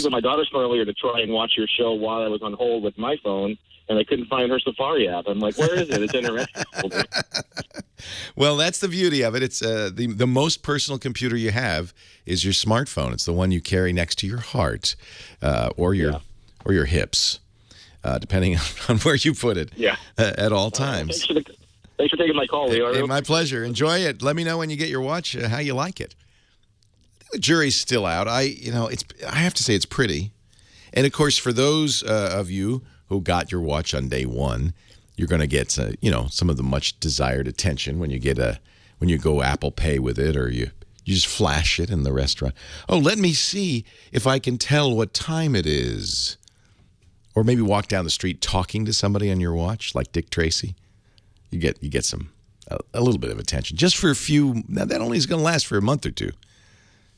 with my daughter's phone earlier to try and watch your show while I was on hold with my phone, and I couldn't find her Safari app. I'm like, where is it? It's in her extra folder. Well, that's the beauty of it. It's the most personal computer you have is your smartphone. It's the one you carry next to your heart or your hips. Depending on where you put it at all times. Thanks for taking my call, Leo. Hey, my pleasure. Enjoy it. Let me know when you get your watch how you like it. I think the jury's still out. I have to say it's pretty. And, of course, for those of you who got your watch on day one, you're going to get some of the much desired attention when you go Apple Pay with it, or you just flash it in the restaurant. Oh, let me see if I can tell what time it is. Or maybe walk down the street talking to somebody on your watch, like Dick Tracy. You get a little bit of attention just for a few. Now that only is going to last for a month or two.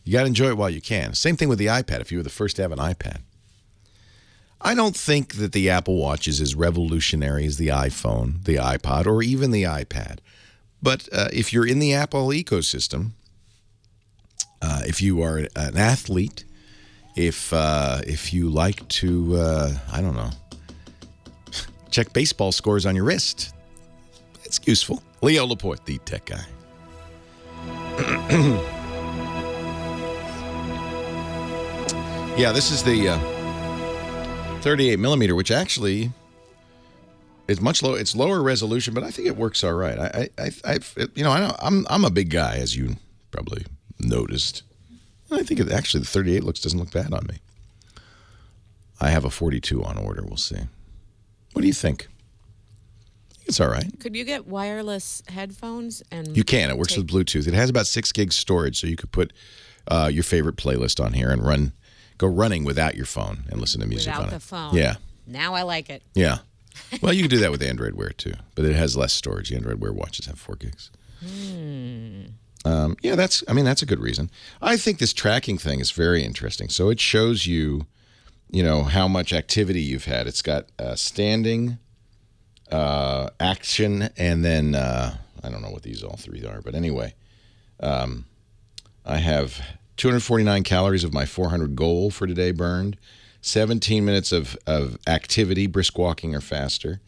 You got to enjoy it while you can. Same thing with the iPad. If you were the first to have an iPad, I don't think that the Apple Watch is as revolutionary as the iPhone, the iPod, or even the iPad. But if you're in the Apple ecosystem, if you are an athlete. If you like to, check baseball scores on your wrist, it's useful. Leo Laporte, the tech guy. This is the 38 millimeter, which actually is much lower. It's lower resolution, but I think it works all right. I'm a big guy, as you probably noticed. I think actually the 38 doesn't look bad on me. I have a 42 on order. We'll see. What do you think? It's all right. Could you get wireless headphones? You can. It works with Bluetooth. It has about 6 gigs storage, so you could put your favorite playlist on here and go running without your phone and listen to music on it. Without the phone. Yeah. Now I like it. Yeah. Well, you can do that with Android Wear too, but it has less storage. The Android Wear watches have 4 gigs. That's a good reason. I think this tracking thing is very interesting. So it shows you, how much activity you've had. It's got standing, action, and then I don't know what these all three are, but anyway, I have 249 calories of my 400 goal for today burned, 17 minutes of activity, brisk walking or faster,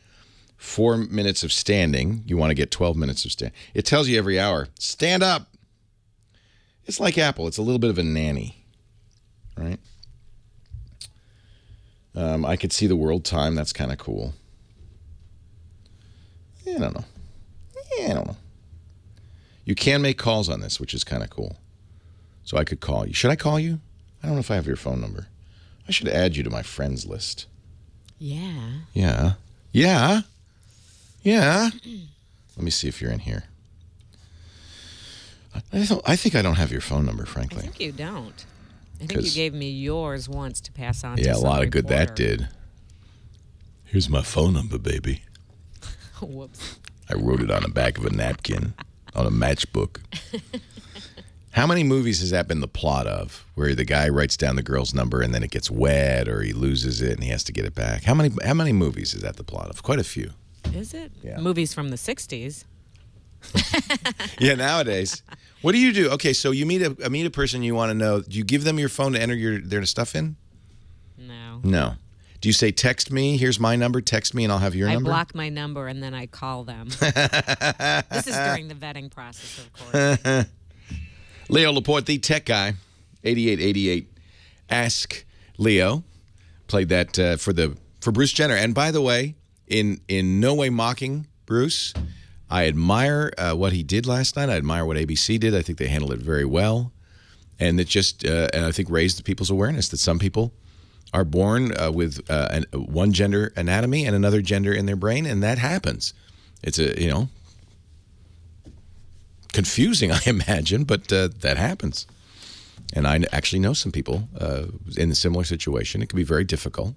4 minutes of standing. You want to get 12 minutes of standing. It tells you every hour, stand up. It's like Apple. It's a little bit of a nanny, right? I could see the world time. That's kind of cool. I don't know. You can make calls on this, which is kind of cool. so I could call you. Should I call you? I don't know if I have your phone number. I should add you to my friends list. Yeah. Yeah. Yeah. Yeah. Let me see if you're in here. I think I don't have your phone number, I frankly. think you don't. I think you 'Cause- gave me yours once to pass on to Yeah, a some lot of good that reporter. did. Here's my phone number, baby. Whoops. I wrote it on the back of a napkin on a matchbook. How many movies has that been the plot of, where the guy writes down the girl's number and then it gets wet or he loses it and he has to get it back? How many movies is that the plot of? Quite a few. Is it? Yeah. Movies from the 60s. Yeah, nowadays. What do you do? Okay, so you meet a person you want to know. Do you give them your phone to enter their stuff in? No. No. Do you say, text me, here's my number, text me and I'll have your I number? block my number and then I call them. This is during the vetting process, of course. Leo Laporte, the tech guy, 8888. Ask Leo. Played that for Bruce Jenner. And by the way, in no way mocking Bruce, I admire what he did last night. I admire what ABC did. I think they handled it very well. And it just, and I think raised people's awareness that some people are born with one gender anatomy and another gender in their brain, and that happens. It's confusing, I imagine, but that happens. And I actually know some people in a similar situation. It can be very difficult,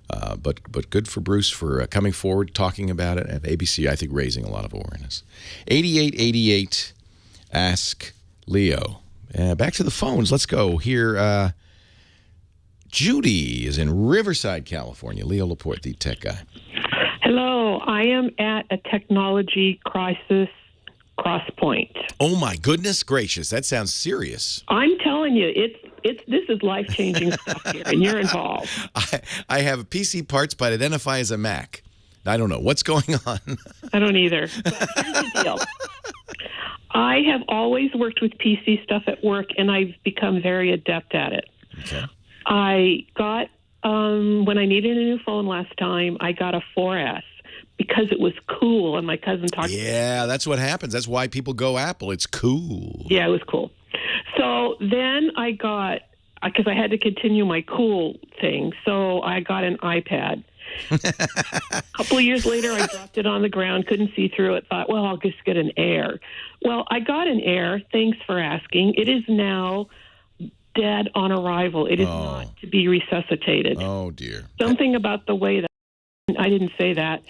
but good for Bruce for coming forward, talking about it, and ABC, I think, raising a lot of awareness. 8888, Ask Leo. Back to the phones. Let's go here. Judy is in Riverside, California. Leo Laporte, the tech guy. Hello, I am at a technology crisis crosspoint. Oh my goodness gracious, that sounds serious. I'm telling you, this is life-changing stuff here, and you're involved. I have PC parts, but identify as a Mac. I don't know what's going on. I don't either. But here's the deal. I have always worked with PC stuff at work, and I've become very adept at it. Okay. I got, when I needed a new phone last time, I got a 4S because it was cool, and my cousin talked Yeah, that's what happens. That's why people go Apple. It's cool. Yeah, it was cool. So then I got, because I had to continue my cool thing, so I got an iPad. A couple of years later, I dropped it on the ground, couldn't see through it, thought, well, I'll just get an Air. Well, I got an Air, thanks for asking. It is now dead on arrival. It is not to be resuscitated. Oh, dear. Something about the way that, I didn't say that,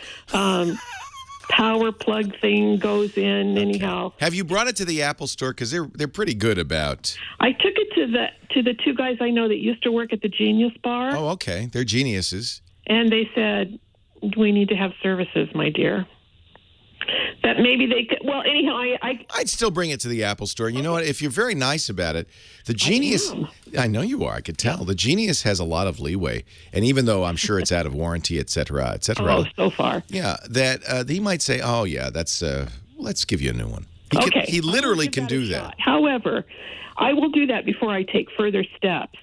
power plug thing goes in anyhow. Have you brought it to the Apple store? Because they're pretty good about... I took it to the two guys I know that used to work at the Genius Bar. Oh, okay. They're geniuses. And they said, we need to have services, my dear. That maybe they could, well, anyhow, I'd still bring it to the Apple store. You know what? If you're very nice about it, the Genius... I know you are. I could tell. The Genius has a lot of leeway. And even though I'm sure it's out of warranty, et cetera, et cetera. Oh, so far. Yeah, that he might say, oh, yeah, that's... let's give you a new one. He literally can do that. However, I will do that before I take further steps.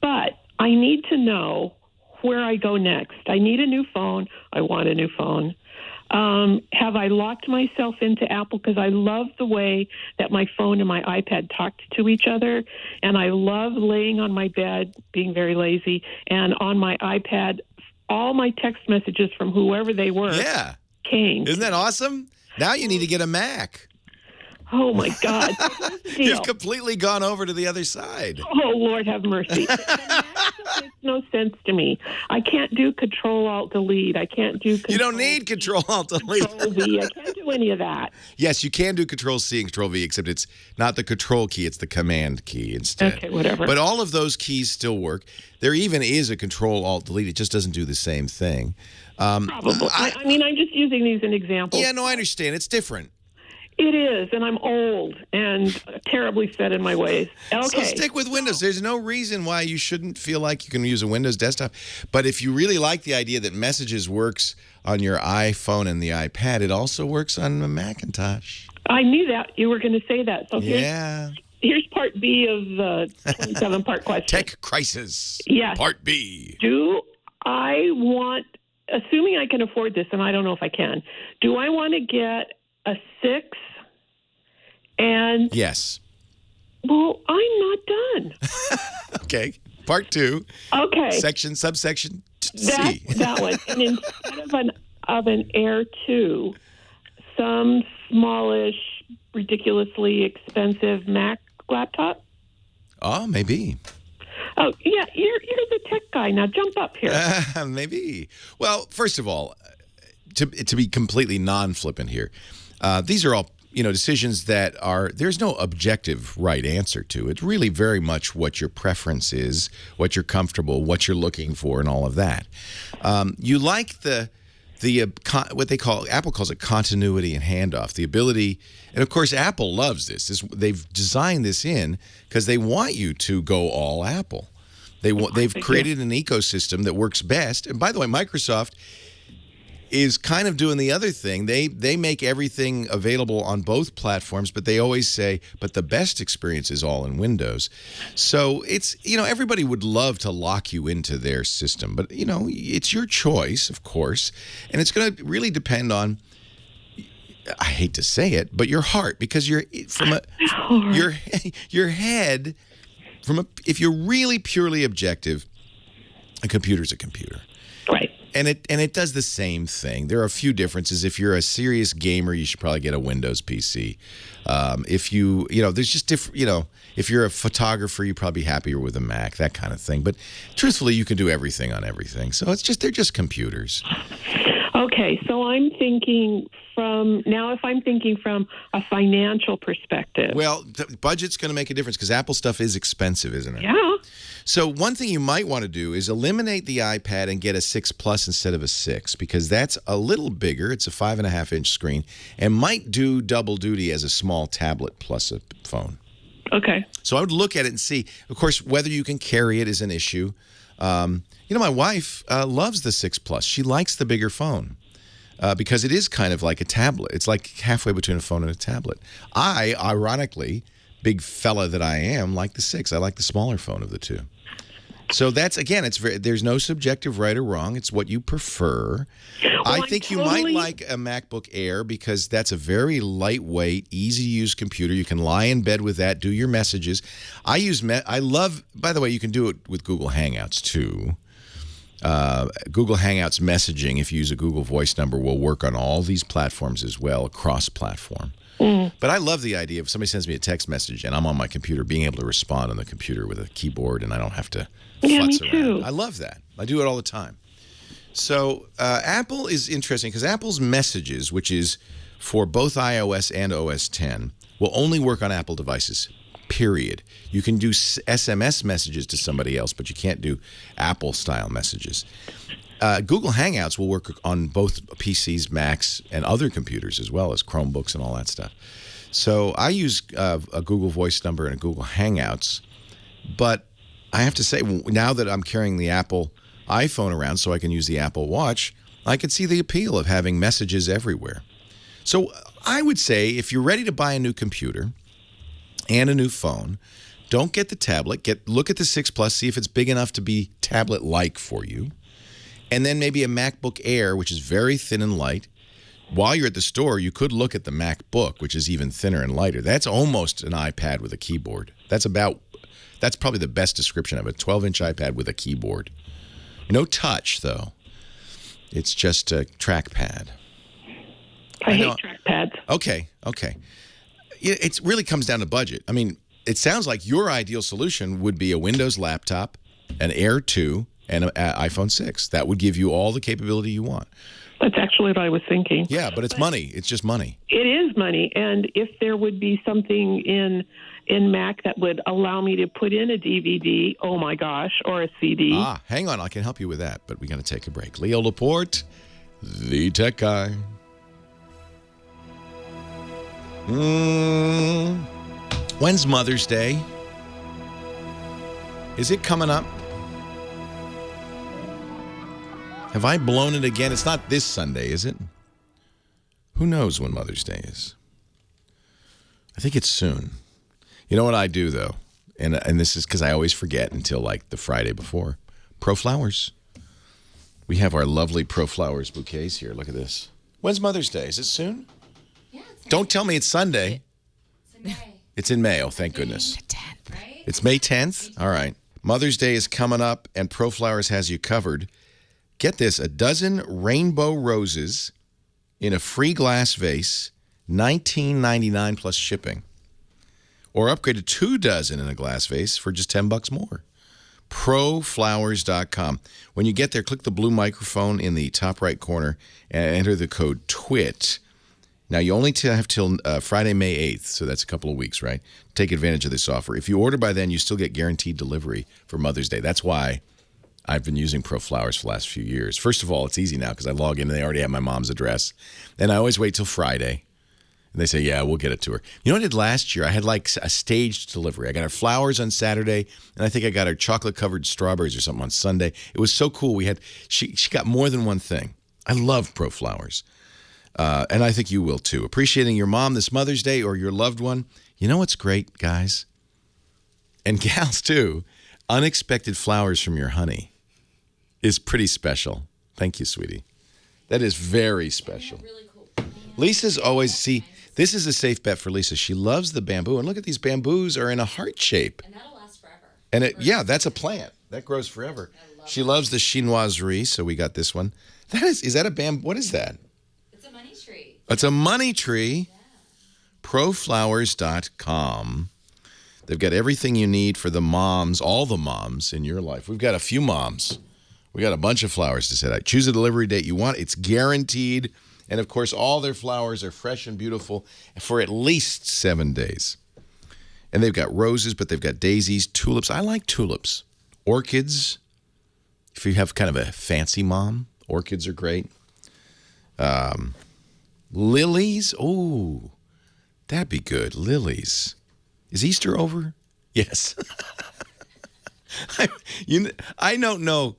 But I need to know where I go next. I need a new phone. I want a new phone. Have I locked myself into Apple? Because I love the way that my phone and my iPad talked to each other. And I love laying on my bed, being very lazy, and on my iPad, all my text messages from whoever they were came. Isn't that awesome? Now you need to get a Mac. Oh, my God. So here's the deal. You've completely gone over to the other side. Oh, Lord have mercy. It makes no sense to me. I can't do Control-Alt-Delete. I can't do You don't need Control-Alt-Delete. Control-V. I can't do any of that. Yes, you can do Control-C and Control-V, except it's not the Control key, it's the Command key instead. Okay, whatever. But all of those keys still work. There even is a Control-Alt-Delete. It just doesn't do the same thing. Probably. I mean, I'm just using these as an example. Yeah, no, I understand. It's different. It is, and I'm old and terribly set in my ways. Okay. So stick with Windows. There's no reason why you shouldn't feel like you can use a Windows desktop. But if you really like the idea that Messages works on your iPhone and the iPad, it also works on a Macintosh. I knew that you were going to say that. So here's part B of the 27-part question. Tech crisis. Yes. Part B. Do I want, assuming I can afford this, and I don't know if I can, do I want to get a 6 and yes, Well, I'm not done. Okay. Part 2. Okay. Subsection That, C. that one. And instead of an Air 2, some smallish, ridiculously expensive Mac laptop. Oh, maybe. Oh, yeah, you're the tech guy. Now jump up here. Maybe. Well, first of all, to be completely non-flippant here, these are all decisions that there's no objective right answer to. It's really very much what your preference is, what you're comfortable, what you're looking for, and all of that. You like the what Apple calls it continuity and handoff, the ability, and of course Apple loves this. They've designed this in because they want you to go all Apple. They've created an ecosystem that works best. And by the way, Microsoft is kind of doing the other thing. They make everything available on both platforms, but they always say, but the best experience is all in Windows. So it's, everybody would love to lock you into their system, but it's your choice, of course. And it's going to really depend on, I hate to say it, but your heart, because your head, if you're really purely objective, a computer's a computer. Right. And it does the same thing. There are a few differences. If you're a serious gamer, you should probably get a Windows PC. If there's just different, if you're a photographer, you'd probably be happier with a Mac, that kind of thing. But truthfully, you can do everything on everything. So they're just computers. Okay, so I'm thinking if I'm thinking from a financial perspective. Well, the budget's going to make a difference because Apple stuff is expensive, isn't it? Yeah. So one thing you might want to do is eliminate the iPad and get a 6 Plus instead of a 6 because that's a little bigger. It's a 5.5-inch screen and might do double duty as a small tablet plus a phone. Okay. So I would look at it and see, of course, whether you can carry it is an issue. My wife loves the 6 Plus. She likes the bigger phone. Because it is kind of like a tablet. It's like halfway between a phone and a tablet. I, ironically, big fella that I am, like the 6. I like the smaller phone of the two. So that's, again, there's no subjective right or wrong. It's what you prefer. Well, I think you might like a MacBook Air because that's a very lightweight, easy-to-use computer. You can lie in bed with that, do your messages. I love, by the way, you can do it with Google Hangouts, too. Google Hangouts messaging, if you use a Google Voice number, will work on all these platforms as well, cross-platform. But I love the idea of somebody sends me a text message and I'm on my computer, being able to respond on the computer with a keyboard and I don't have to futz around. Too. I love that. I do it all the time. So Apple is interesting because Apple's messages, which is for both iOS and OS X, will only work on Apple devices. Period. You can do SMS messages to somebody else, but you can't do Apple-style messages. Google Hangouts will work on both PCs, Macs, and other computers as well as Chromebooks and all that stuff. So I use a Google Voice number and a Google Hangouts, but I have to say, now that I'm carrying the Apple iPhone around so I can use the Apple Watch, I can see the appeal of having messages everywhere. So I would say if you're ready to buy a new computer and a new phone, don't get the tablet. Look at the 6 Plus, see if it's big enough to be tablet-like for you. And then maybe a MacBook Air, which is very thin and light. While you're at the store, you could look at the MacBook, which is even thinner and lighter. That's almost an iPad with a keyboard. That's probably the best description of it, 12-inch iPad with a keyboard. No touch, though. It's just a trackpad. I hate trackpads. Okay. It really comes down to budget. I mean, it sounds like your ideal solution would be a Windows laptop, an Air 2, and an iPhone 6. That would give you all the capability you want. That's actually what I was thinking. Yeah, but it's money. It's just money. It is money. And if there would be something in Mac that would allow me to put in a DVD, oh my gosh, or a CD. Hang on. I can help you with that, but we got to take a break. Leo Laporte, the tech guy. When's Mother's Day? Is it coming up? Have I blown it again? It's not this Sunday, is it? Who knows when Mother's Day is? I think it's soon. You know what I do, though? And this is because I always forget until like the Friday before. ProFlowers. We have our lovely ProFlowers bouquets here. Look at this. When's Mother's Day? Is it soon? Yeah, it's Don't tell me it's Sunday. Sunday. It's in May. Oh, thank goodness. It's May 10th? All right. Mother's Day is coming up, and ProFlowers has you covered. Get this, a dozen rainbow roses in a free glass vase, $19.99 plus shipping. Or upgrade to 2 dozen in a glass vase for just $10 more. ProFlowers.com. When you get there, click the blue microphone in the top right corner and enter the code TWIT. Now, you only have till Friday, May 8th, so that's a couple of weeks, right? Take advantage of this offer. If you order by then, you still get guaranteed delivery for Mother's Day. That's why I've been using ProFlowers for the last few years. First of all, it's easy now because I log in and they already have my mom's address. And I always wait till Friday. And they say, yeah, we'll get it to her. You know what I did last year? I had like a staged delivery. I got her flowers on Saturday, and I think I got her chocolate-covered strawberries or something on Sunday. It was so cool. She got more than one thing. I love ProFlowers. And I think you will too. Appreciating your mom this Mother's Day or your loved one. You know what's great, guys? And gals too. Unexpected flowers from your honey is pretty special. Thank you, sweetie. That is very special. Really cool. Lisa's always, this is a safe bet for Lisa. She loves the bamboo. And look at these bamboos are in a heart shape. And that'll last forever. And that's a plant. That grows forever. She loves the chinoiserie, so we got this one. Is that a bamboo? What is that? It's a money tree. Yeah. ProFlowers.com. They've got everything you need for the moms, all the moms in your life. We've got a few moms. We got a bunch of flowers to set out. Choose a delivery date you want. It's guaranteed. And, of course, all their flowers are fresh and beautiful for at least 7 days. And they've got roses, but they've got daisies, tulips. I like tulips. Orchids. If you have kind of a fancy mom, orchids are great. Lilies? Oh, that'd be good. Lilies. Is Easter over? Yes. I don't know.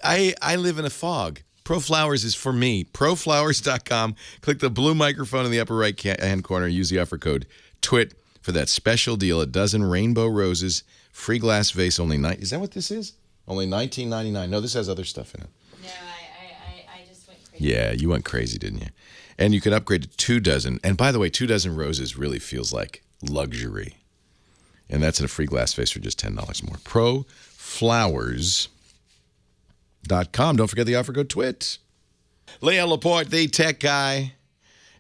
I live in a fog. ProFlowers is for me. ProFlowers.com. Click the blue microphone in the upper right-hand corner. Use the offer code TWIT for that special deal. A dozen rainbow roses, free glass vase, only is that what this is? Only $19.99. No, this has other stuff in it. No, I just went crazy. Yeah, you went crazy, didn't you? And you can upgrade to 2 dozen. And by the way, 2 dozen roses really feels like luxury. And that's in a free glass vase for just $10 more. ProFlowers.com. Don't forget the offer code TWIT. Leo Laporte, the tech guy.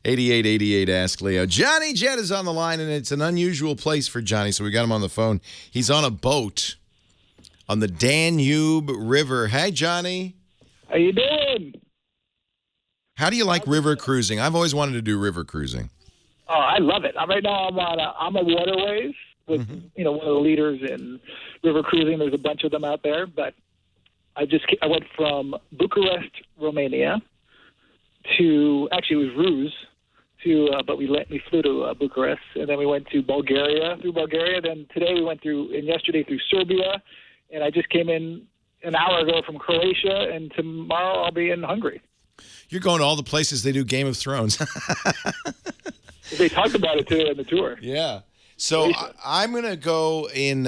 8888 Ask Leo. Johnny Jett is on the line, and it's an unusual place for Johnny, so we got him on the phone. He's on a boat on the Danube River. Hey, Johnny. How you doing? How do you like river cruising? I've always wanted to do river cruising. Oh, I love it. Right now I'm a Waterways with one of the leaders in river cruising. There's a bunch of them out there, but I went from Bucharest, Romania to it was Ruse but we flew to Bucharest, and then we went to Bulgaria. Then today we went yesterday through Serbia, and I just came in an hour ago from Croatia, and tomorrow I'll be in Hungary. You're going to all the places they do Game of Thrones. They talked about it today on the tour. Yeah. So I'm going to go in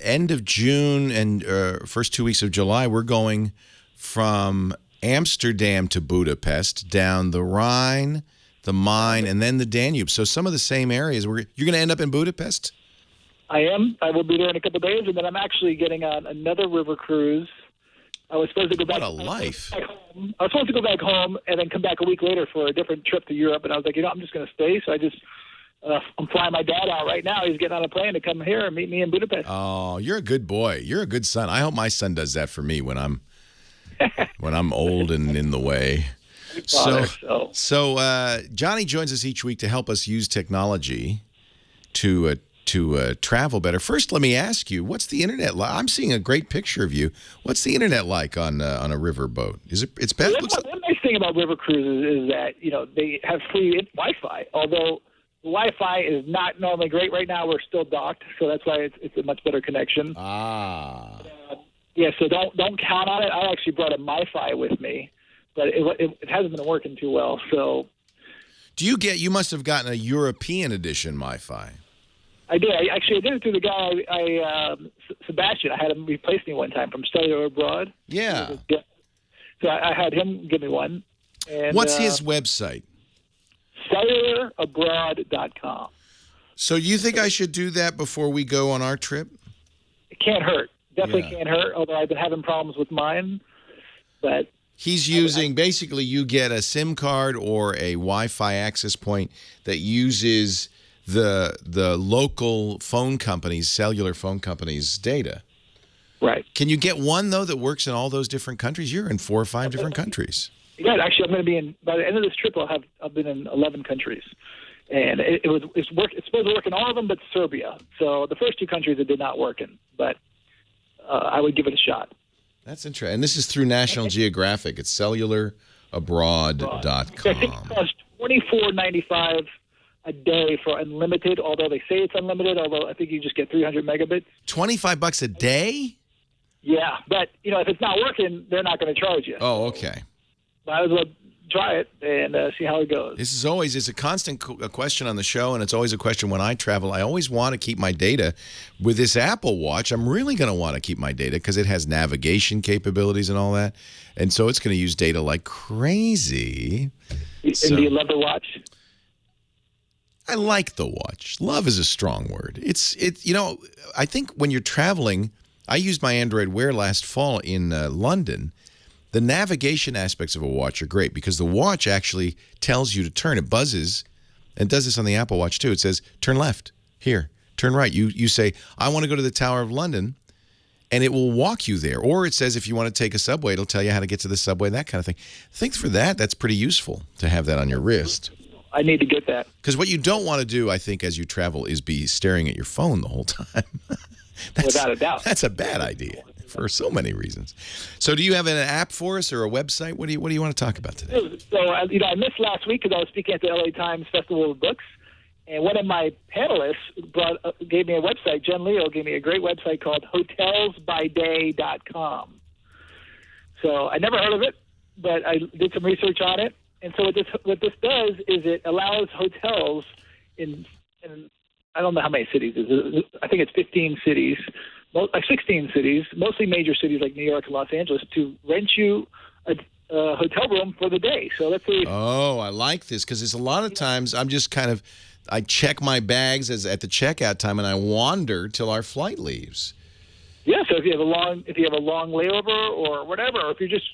end of June and first 2 weeks of July. We're going from Amsterdam to Budapest, down the Rhine, the Main, and then the Danube. So some of the same areas. You're going to end up in Budapest? I am. I will be there in a couple of days, and then I'm actually getting on another river cruise. I was supposed to go back. What a life! I was supposed to go back home and then come back a week later for a different trip to Europe, and I was like, I'm just going to stay. So I'm flying my dad out right now. He's getting on a plane to come here and meet me in Budapest. Oh, you're a good boy. You're a good son. I hope my son does that for me when I'm old and in the way. So Johnny joins us each week to help us use technology to travel better. First, let me ask you, what's the internet like? I'm seeing a great picture of you. What's the internet like on a river boat? It's bad. One nice thing about river cruises is that they have free Wi-Fi. Although the Wi-Fi is not normally great right now, we're still docked, so that's why it's a much better connection. Ah. Yeah, so don't count on it. I actually brought a MiFi with me, but it hasn't been working too well. So, you must have gotten a European edition MiFi. I did. I did it through the guy, Sebastian. I had him replace me one time from Cellular Abroad. Yeah. So I had him give me one. And, what's his website? CellularAbroad.com. So you think I should do that before we go on our trip? It can't hurt. Definitely Yeah. can't hurt. Although I've been having problems with mine, but He's using, basically, you get a SIM card or a Wi-Fi access point that uses the local phone companies, cellular phone companies' data. right. Can you get one, though, that works in all those different countries? You're in 4 or 5 different countries. Yeah, actually, I'm going to be in by the end of this trip. I've been in 11 countries, and it's supposed to work in all of them, but Serbia. So the first 2 countries it did not work in, but I would give it a shot. That's interesting. And this is through National Geographic. It's cellularabroad.com. I think it costs $24.95 a day for unlimited. Although they say it's unlimited, although I think you just get 300 megabits. $25 a day? Yeah, but if it's not working, they're not going to charge you. Oh, okay. Might as well try it and see how it goes. This is always, it's a constant question on the show, and it's always a question when I travel. I always want to keep my data. With this Apple Watch, I'm really going to want to keep my data because it has navigation capabilities and all that. And so it's going to use data like crazy. And do you love the watch? I like the watch. Love is a strong word. I think when you're traveling, I used my Android Wear last fall in London. The navigation aspects of a watch are great because the watch actually tells you to turn. It buzzes, and does this on the Apple Watch too. It says, turn left, here, turn right. You say, I want to go to the Tower of London, and it will walk you there. Or it says if you want to take a subway, it'll tell you how to get to the subway, that kind of thing. I think for that's pretty useful to have that on your wrist. I need to get that. Because what you don't want to do, I think, as you travel is be staring at your phone the whole time. Without a doubt. That's a bad idea for so many reasons. So do you have an app for us or a website? What do you want to talk about today? So, I missed last week because I was speaking at the LA Times Festival of Books, and one of my panelists gave me a website. Jen Leo gave me a great website called hotelsbyday.com. So I never heard of it, but I did some research on it. And so what this does is it allows hotels in I don't know how many cities. I think it's 15 cities, 16 cities, mostly major cities like New York and Los Angeles, to rent you a hotel room for the day. So let's say. Oh, I like this because there's a lot of times I'm just I check my bags at the checkout time and I wander till our flight leaves. Yeah, so if you have a long layover or whatever, or if you're just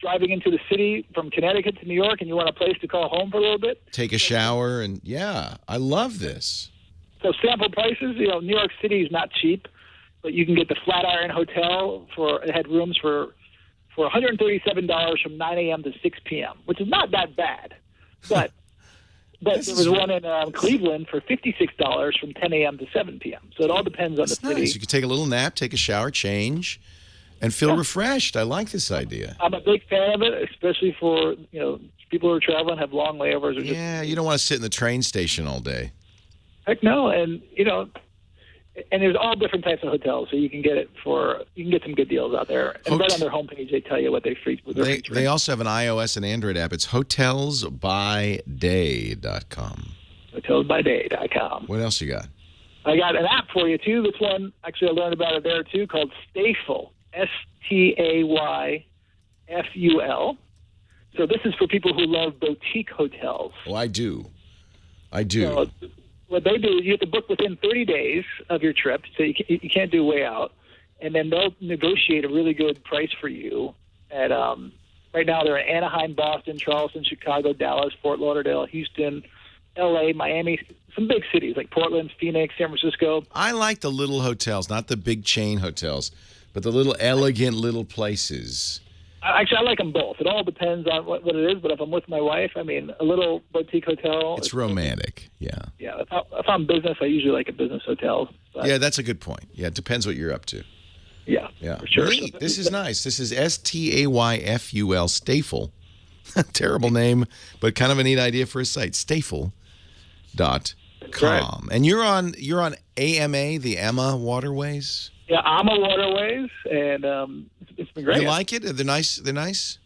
driving into the city from Connecticut to New York and you want a place to call home for a little bit. Take a shower and, yeah, I love this. So sample prices, New York City is not cheap, but you can get the Flatiron Hotel it had rooms for $137 from 9 a.m. to 6 p.m., which is not that bad. But there was one in Cleveland for $56 from 10 a.m. to 7 p.m. So it all depends on the city. Nice. You can take a little nap, take a shower, change, and feel refreshed. I like this idea. I'm a big fan of it, especially for people who are traveling, have long layovers. Or you don't want to sit in the train station all day. Heck no, and and there's all different types of hotels, so you can get some good deals out there. And right on their homepage, they tell you what they feature. They also have an iOS and Android app. It's hotelsbyday.com. Hotelsbyday.com. What else you got? I got an app for you too. This one, actually, I learned about it there too, called Stayful. Stayful. So this is for people who love boutique hotels. Oh, I do. So what they do is you have to book within 30 days of your trip, so you can't do way out, and then they'll negotiate a really good price for you. At right now they're in Anaheim, Boston, Charleston, Chicago, Dallas, Fort Lauderdale, Houston, L.A., Miami, some big cities like Portland, Phoenix, San Francisco. I like the little hotels, not the big chain hotels, but the little elegant little places. Actually, I like them both. It all depends on what it is, but if I'm with my wife, a little boutique hotel. It's romantic, yeah. Yeah, if I'm business, I usually like a business hotel. But yeah, that's a good point. Yeah, it depends what you're up to. Yeah, for sure. Neat. This is nice. This is Stayful, Stayful. Terrible name, but kind of a neat idea for a site. Stayful.com. Right. And you're on AMA, the Emma Waterways? Yeah, AMA Waterways, and it's been great. You like it? They're nice? They're nice?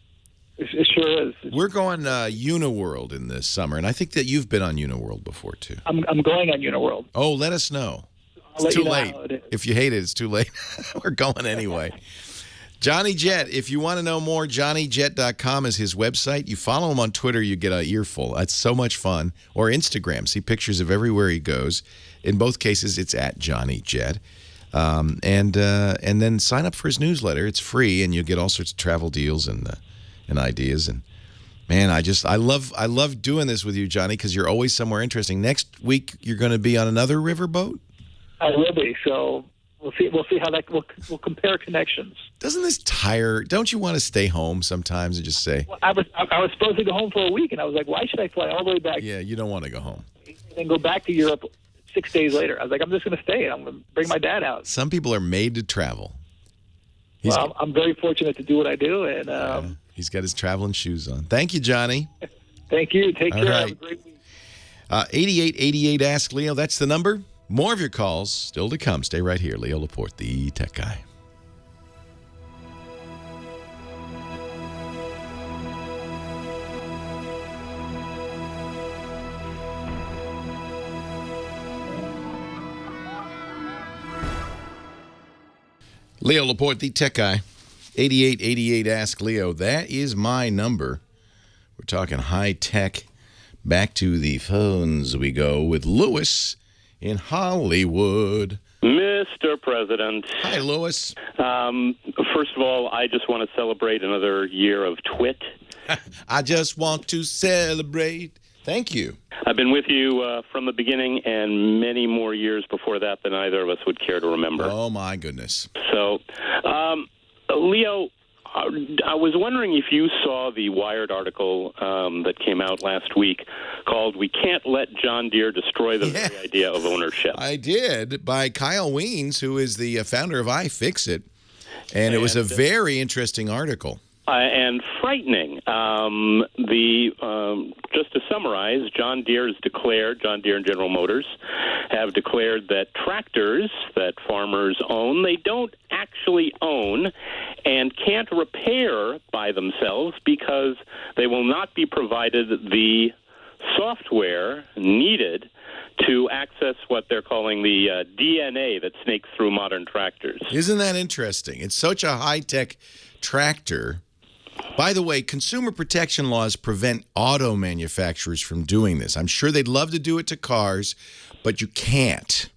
It sure is. We're going Uniworld in this summer, and I think that you've been on Uniworld before, too. I'm going on Uniworld. Oh, let us know. It's too late. If you hate it, it's too late. We're going anyway. Johnny Jet, if you want to know more, johnnyjet.com is his website. You follow him on Twitter, you get an earful. That's so much fun. Or Instagram. See pictures of everywhere he goes. In both cases, it's at Johnny Jet. And then sign up for his newsletter. It's free, and you'll get all sorts of travel deals and ideas. And man, I love doing this with you, Johnny, because you're always somewhere interesting. Next week, you're going to be on another riverboat? I will be. So we'll see how that we'll compare connections. Doesn't this tire? Don't you want to stay home sometimes and just say? Well, I was supposed to go home for a week, and I was like, why should I fly all the way back? Yeah, you don't want to go home. And then go back to Europe 6 days later. I was like, I'm just going to stay. I'm going to bring my dad out. Some people are made to travel. Well, I'm very fortunate to do what I do, and he's got his traveling shoes on. Thank you, Johnny. Thank you. Take care. Right. Have a great week. 8888 Ask Leo. That's the number. More of your calls still to come. Stay right here. Leo Laporte, the tech guy. Leo Laporte, the tech guy. 8888 Ask Leo. That is my number. We're talking high tech. Back to the phones we go with Lewis in Hollywood. Mr. President. Hi, Lewis. First of all, I just want to celebrate another year of Twit. I just want to celebrate. Thank you. I've been with you from the beginning and many more years before that than either of us would care to remember. Oh, my goodness. So, Leo, I was wondering if you saw the Wired article that came out last week called "We Can't Let John Deere Destroy the Very Idea of Ownership." I did, by Kyle Wiens, who is the founder of iFixit. And it was a very interesting article. And frightening. Just to summarize, John Deere and General Motors have declared that tractors that farmers own, they don't actually own and can't repair by themselves because they will not be provided the software needed to access what they're calling the DNA that snakes through modern tractors. Isn't that interesting? It's such a high-tech tractor. By the way, consumer protection laws prevent auto manufacturers from doing this. I'm sure they'd love to do it to cars, but you can't.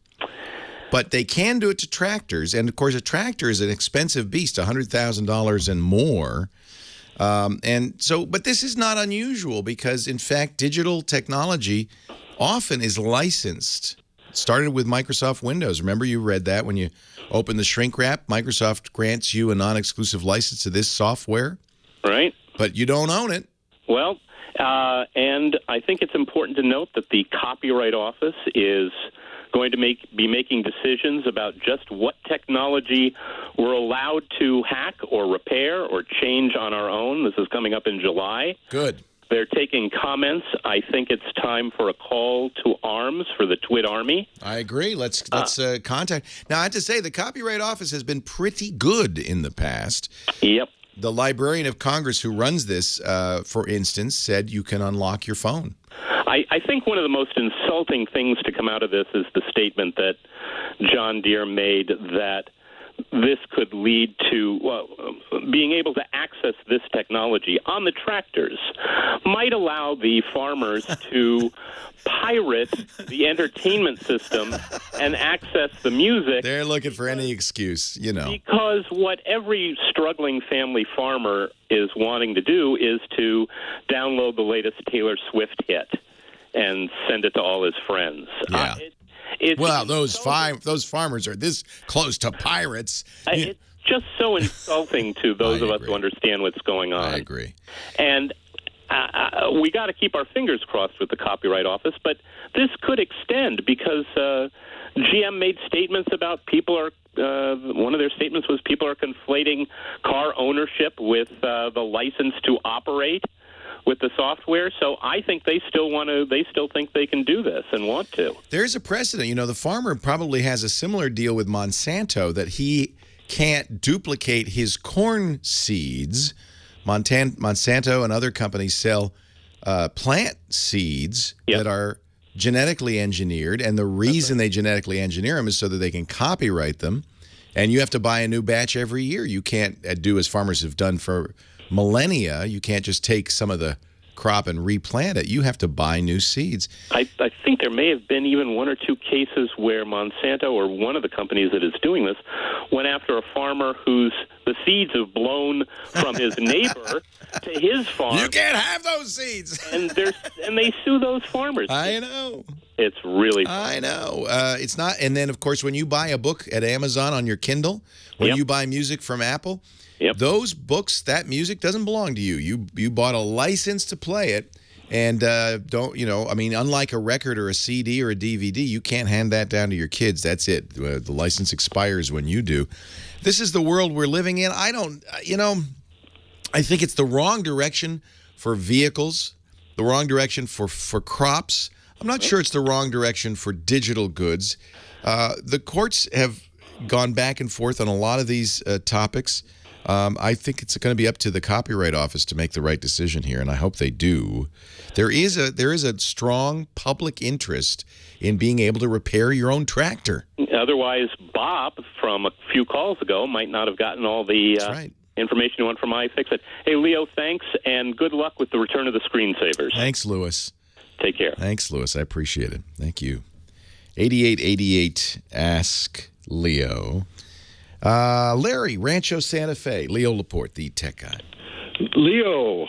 But they can do it to tractors. And, of course, a tractor is an expensive beast, $100,000 and more. But this is not unusual because, in fact, digital technology often is licensed. It started with Microsoft Windows. Remember, you read that when you open the shrink wrap, Microsoft grants you a non-exclusive license to this software. Right. But you don't own it. Well, and I think it's important to note that the Copyright Office is going to be making decisions about just what technology we're allowed to hack or repair or change on our own. This is coming up in July. Good. They're taking comments. I think it's time for a call to arms for the Twit Army. I agree. Let's contact. Now, I have to say, the Copyright Office has been pretty good in the past. Yep. The Librarian of Congress who runs this, for instance, said you can unlock your phone. I think one of the most insulting things to come out of this is the statement that John Deere made that this could lead to being able to access this technology on the tractors might allow the farmers to pirate the entertainment system and access the music. They're looking for any excuse, you know. Because what every struggling family farmer is wanting to do is to download the latest Taylor Swift hit and send it to all his friends. Yeah. Those farmers are this close to pirates. It's just so insulting to those of us who understand what's going on. I agree. And we got to keep our fingers crossed with the Copyright Office, but this could extend because GM made statements about one of their statements was people are conflating car ownership with the license to operate with the software. So I think they still think they can do this and want to. There's a precedent. You know, the farmer probably has a similar deal with Monsanto that he can't duplicate his corn seeds. Monsanto and other companies sell plant seeds that are genetically engineered, and the reason they genetically engineer them is so that they can copyright them And you have to buy a new batch every year. You can't do as farmers have done for millennia. You can't just take some of the crop and replant it. You have to buy new seeds. I think there may have been even one or two cases where Monsanto, or one of the companies that is doing this, went after a farmer the seeds have blown from his neighbor to his farm. You can't have those seeds. and they sue those farmers. I know. It's really fun. I know. It's not. And then, of course, when you buy a book at Amazon on your Kindle, when you buy music from Apple, those books, that music doesn't belong to you. You bought a license to play it. And unlike a record or a CD or a DVD, you can't hand that down to your kids. That's it. The license expires when you do. This is the world we're living in. I think it's the wrong direction for vehicles, the wrong direction for crops. I'm not sure it's the wrong direction for digital goods. The courts have gone back and forth on a lot of these topics. I think it's going to be up to the Copyright Office to make the right decision here, and I hope they do. There is a strong public interest in being able to repair your own tractor. Otherwise, Bob, from a few calls ago, might not have gotten all the information you want from iFixit. Hey, Leo, thanks, and good luck with the return of the screensavers. Thanks, Lewis. Take care. Thanks, Lewis. I appreciate it. Thank you. 8888 Ask Leo. Larry, Rancho Santa Fe. Leo Laporte, the tech guy. Leo.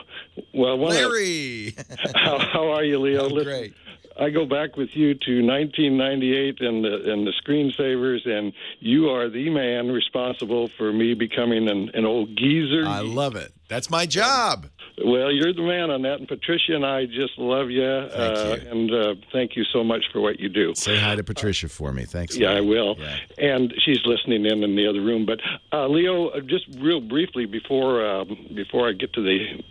Well, Larry. How are you, Leo? I'm great. I go back with you to 1998 and the screensavers, and you are the man responsible for me becoming an old geezer. I love it. That's my job. Well, you're the man on that, and Patricia and I just love you. Thank you. And thank you so much for what you do. Say hi to Patricia for me. Thanks. Yeah, I will. Yeah. And she's listening in the other room. But Leo, just real briefly before I get to the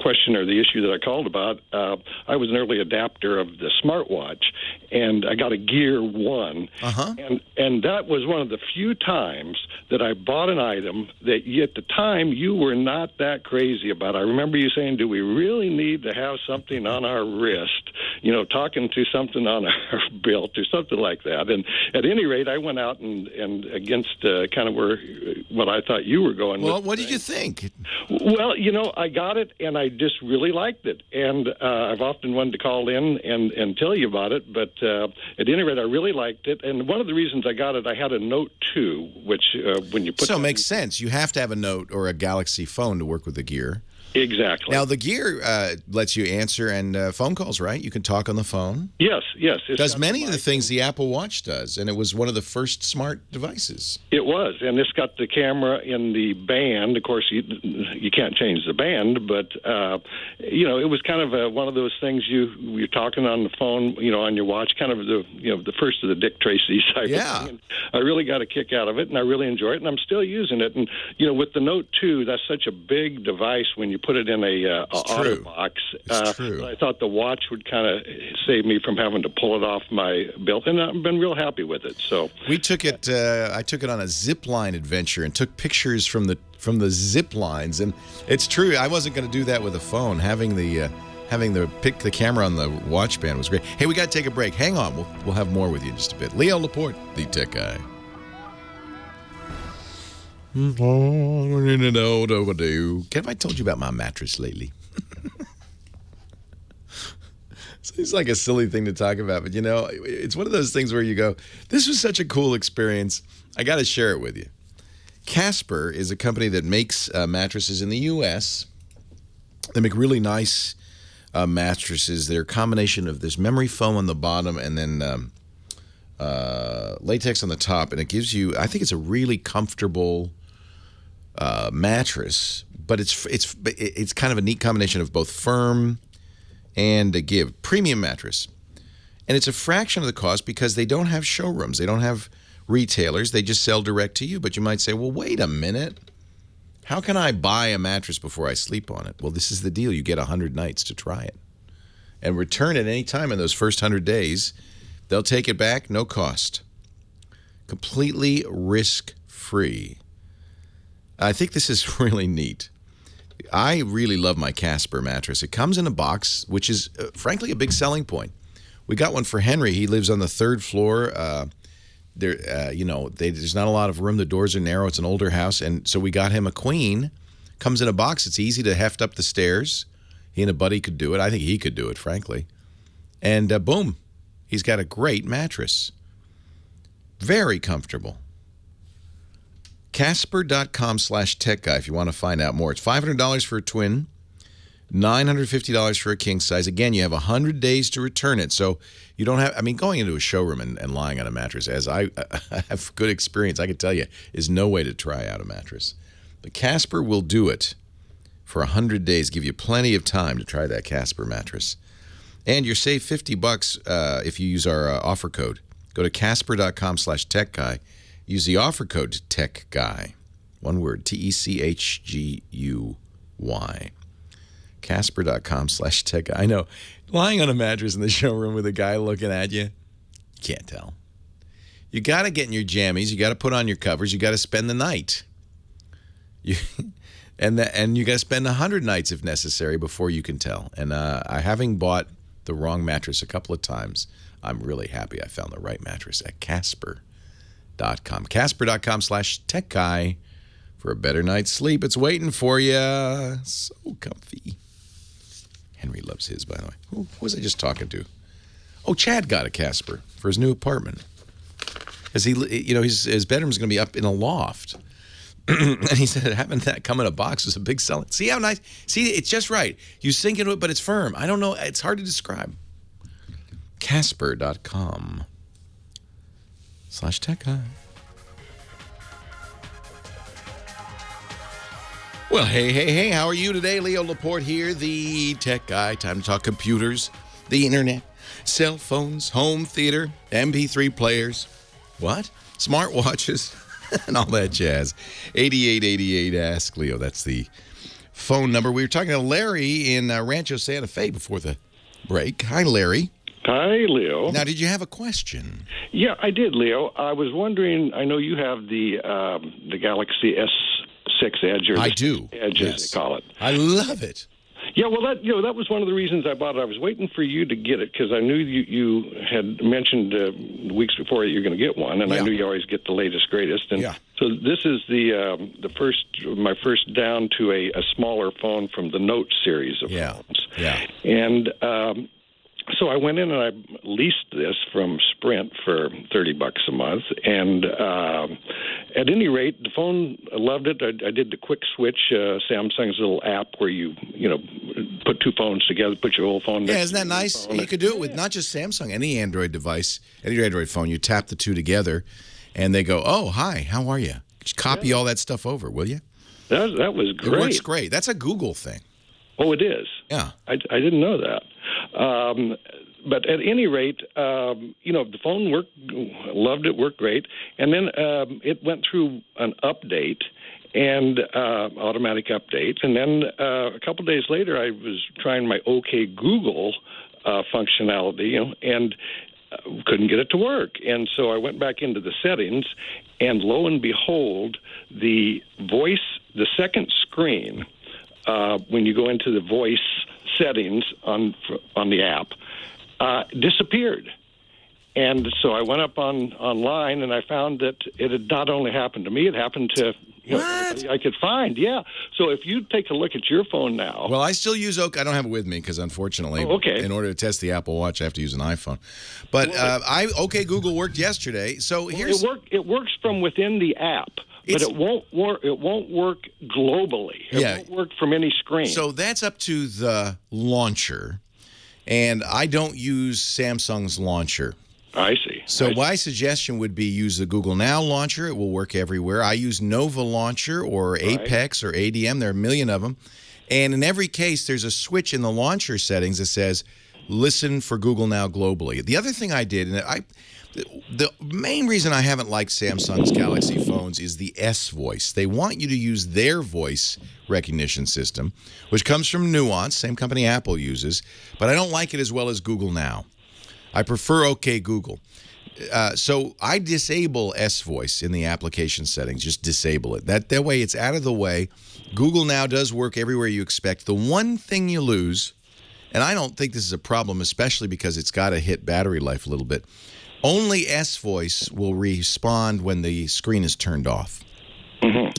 question or the issue that I called about, I was an early adapter of the smartwatch, and I got a Gear 1. Uh-huh. And that was one of the few times that I bought an item that at the time you were not that crazy about. I remember you saying, do we really need to have something on our wrist, talking to something on our belt or something like that. And at any rate, I went out and against kind of what I thought you were going with. Well, what did you think? Well, I got it, and I just really liked it. And I've often wanted to call in and tell you about it, but at any rate, I really liked it. And one of the reasons I got it, I had a Note 2, which when you put... So it makes sense. You have to have a Note or a Galaxy phone to work with the Gear. Exactly. Now, the Gear lets you answer and phone calls, right? You can talk on the phone. Yes. It does many of the things the Apple Watch does, and it was one of the first smart devices. It was, and it's got the camera in the band. Of course, you can't change the band, but it was kind of one of those things you're talking on the phone, on your watch, kind of the first of the Dick Tracy type of thing. And I really got a kick out of it, and I really enjoy it, and I'm still using it. And with the Note 2, that's such a big device when you put it in a auto box. It's true. I thought the watch would kind of save me from having to pull it off my belt, and I've been real happy with it. So we took it. I took it on a zip line adventure and took pictures from the zip lines, and it's true. I wasn't going to do that with a phone. Having the camera on the watch band was great. Hey, we got to take a break. Hang on. We'll have more with you in just a bit. Leo Laporte, the tech guy. Have I told you about my mattress lately? It's like a silly thing to talk about, but it's one of those things where you go, this was such a cool experience. I got to share it with you. Casper is a company that makes mattresses in the U.S. They make really nice mattresses. They're a combination of this memory foam on the bottom and then latex on the top, and it gives you, I think it's a really comfortable mattress, but it's kind of a neat combination of both firm and a give. Premium mattress. And it's a fraction of the cost because they don't have showrooms. They don't have retailers. They just sell direct to you. But you might say, well, wait a minute. How can I buy a mattress before I sleep on it? Well, this is the deal. You get 100 nights to try it. And return it any time in those first 100 days. They'll take it back, no cost. Completely risk-free. I think this is really neat. I really love my Casper mattress. It comes in a box, which is, frankly, a big selling point. We got one for Henry. He lives on the third floor. there, there's not a lot of room. The doors are narrow. It's an older house, and so we got him a queen. Comes in a box. It's easy to heft up the stairs. He and a buddy could do it. I think he could do it, frankly. And boom, he's got a great mattress. Very comfortable. Casper.com/techguy if you want to find out more. It's $500 for a twin, $950 for a king size. Again, you have 100 days to return it. So you don't have, going into a showroom and lying on a mattress, as I have good experience, I can tell you, is no way to try out a mattress. But Casper will do it for 100 days, give you plenty of time to try that Casper mattress. And you're saved $50 if you use our offer code. Go to Casper.com/techguy. Use the offer code TechGuy. One word, TECHGUY. Casper.com/techguy. I know, lying on a mattress in the showroom with a guy looking at you, you can't tell. You got to get in your jammies. You got to put on your covers. You got to spend the night. And you got to spend 100 nights if necessary before you can tell. And having bought the wrong mattress a couple of times, I'm really happy I found the right mattress at Casper.com. Casper.com/techguy for a better night's sleep. It's waiting for you. So comfy. Henry loves his, by the way. Who was I just talking to? Oh, Chad got a Casper for his new apartment. As his bedroom's going to be up in a loft. And he said having that come in a box was a big selling. See how nice? See, it's just right. You sink into it, but it's firm. I don't know. It's hard to describe. Casper.com/techguy. Well, hey, how are you today? Leo Laporte here, the tech guy. Time to talk computers, the internet, cell phones, home theater, MP3 players. What? Smartwatches and all that jazz. 8888 Ask Leo. That's the phone number. We were talking to Larry in Rancho Santa Fe before the break. Hi, Larry. Hi, Leo. Now, did you have a question? Yeah, I did, Leo. I was wondering, I know you have the Galaxy S6 Edge, or I do. Edge, yes. as they call it. I love it. Yeah, well, that was one of the reasons I bought it. I was waiting for you to get it because I knew you had mentioned weeks before that you're going to get one, and I knew you always get the latest, greatest. And so this is my first down to a smaller phone from the Note series of phones. Yeah. And so I went in and I leased this from Sprint for $30 a month, and at any rate, the phone, I loved it. I did the quick switch, Samsung's little app where you put two phones together, put your old phone. Yeah, isn't that nice? You could do it with not just Samsung, any Android device, any Android phone. You tap the two together, and they go, "Oh, hi, how are you?" Just copy all that stuff over, will you? That was great. It works great. That's a Google thing. Oh, it is. Yeah, I didn't know that. But at any rate, the phone worked, loved it, worked great. And then it went through an update, and automatic update. And then a couple days later, I was trying my OK Google functionality, and couldn't get it to work. And so I went back into the settings, and lo and behold, the second screen, when you go into the voice settings on the app, disappeared. And so I went up online, and I found that it had not only happened to me, it happened to everybody I could find. Yeah. So if you take a look at your phone now. Well, I still use OK. I don't have it with me because, unfortunately, in order to test the Apple Watch, I have to use an iPhone. But OK Google worked yesterday. So here's it works from within the app. But it won't work. It won't work globally. It won't work from any screen. So that's up to the launcher, and I don't use Samsung's launcher. I see. So my suggestion would be use the Google Now launcher. It will work everywhere. I use Nova Launcher or Apex or ADM. There are a million of them, and in every case, there's a switch in the launcher settings that says "Listen for Google Now globally." The other thing I did, and the main reason I haven't liked Samsung's Galaxy phones is the S voice. They want you to use their voice recognition system, which comes from Nuance, same company Apple uses, but I don't like it as well as Google Now. I prefer OK Google. So I disable S voice in the application settings, just disable it. That way it's out of the way. Google Now does work everywhere you expect. The one thing you lose, and I don't think this is a problem, especially because it's got to hit battery life a little bit, Only S Voice will respond when the screen is turned off.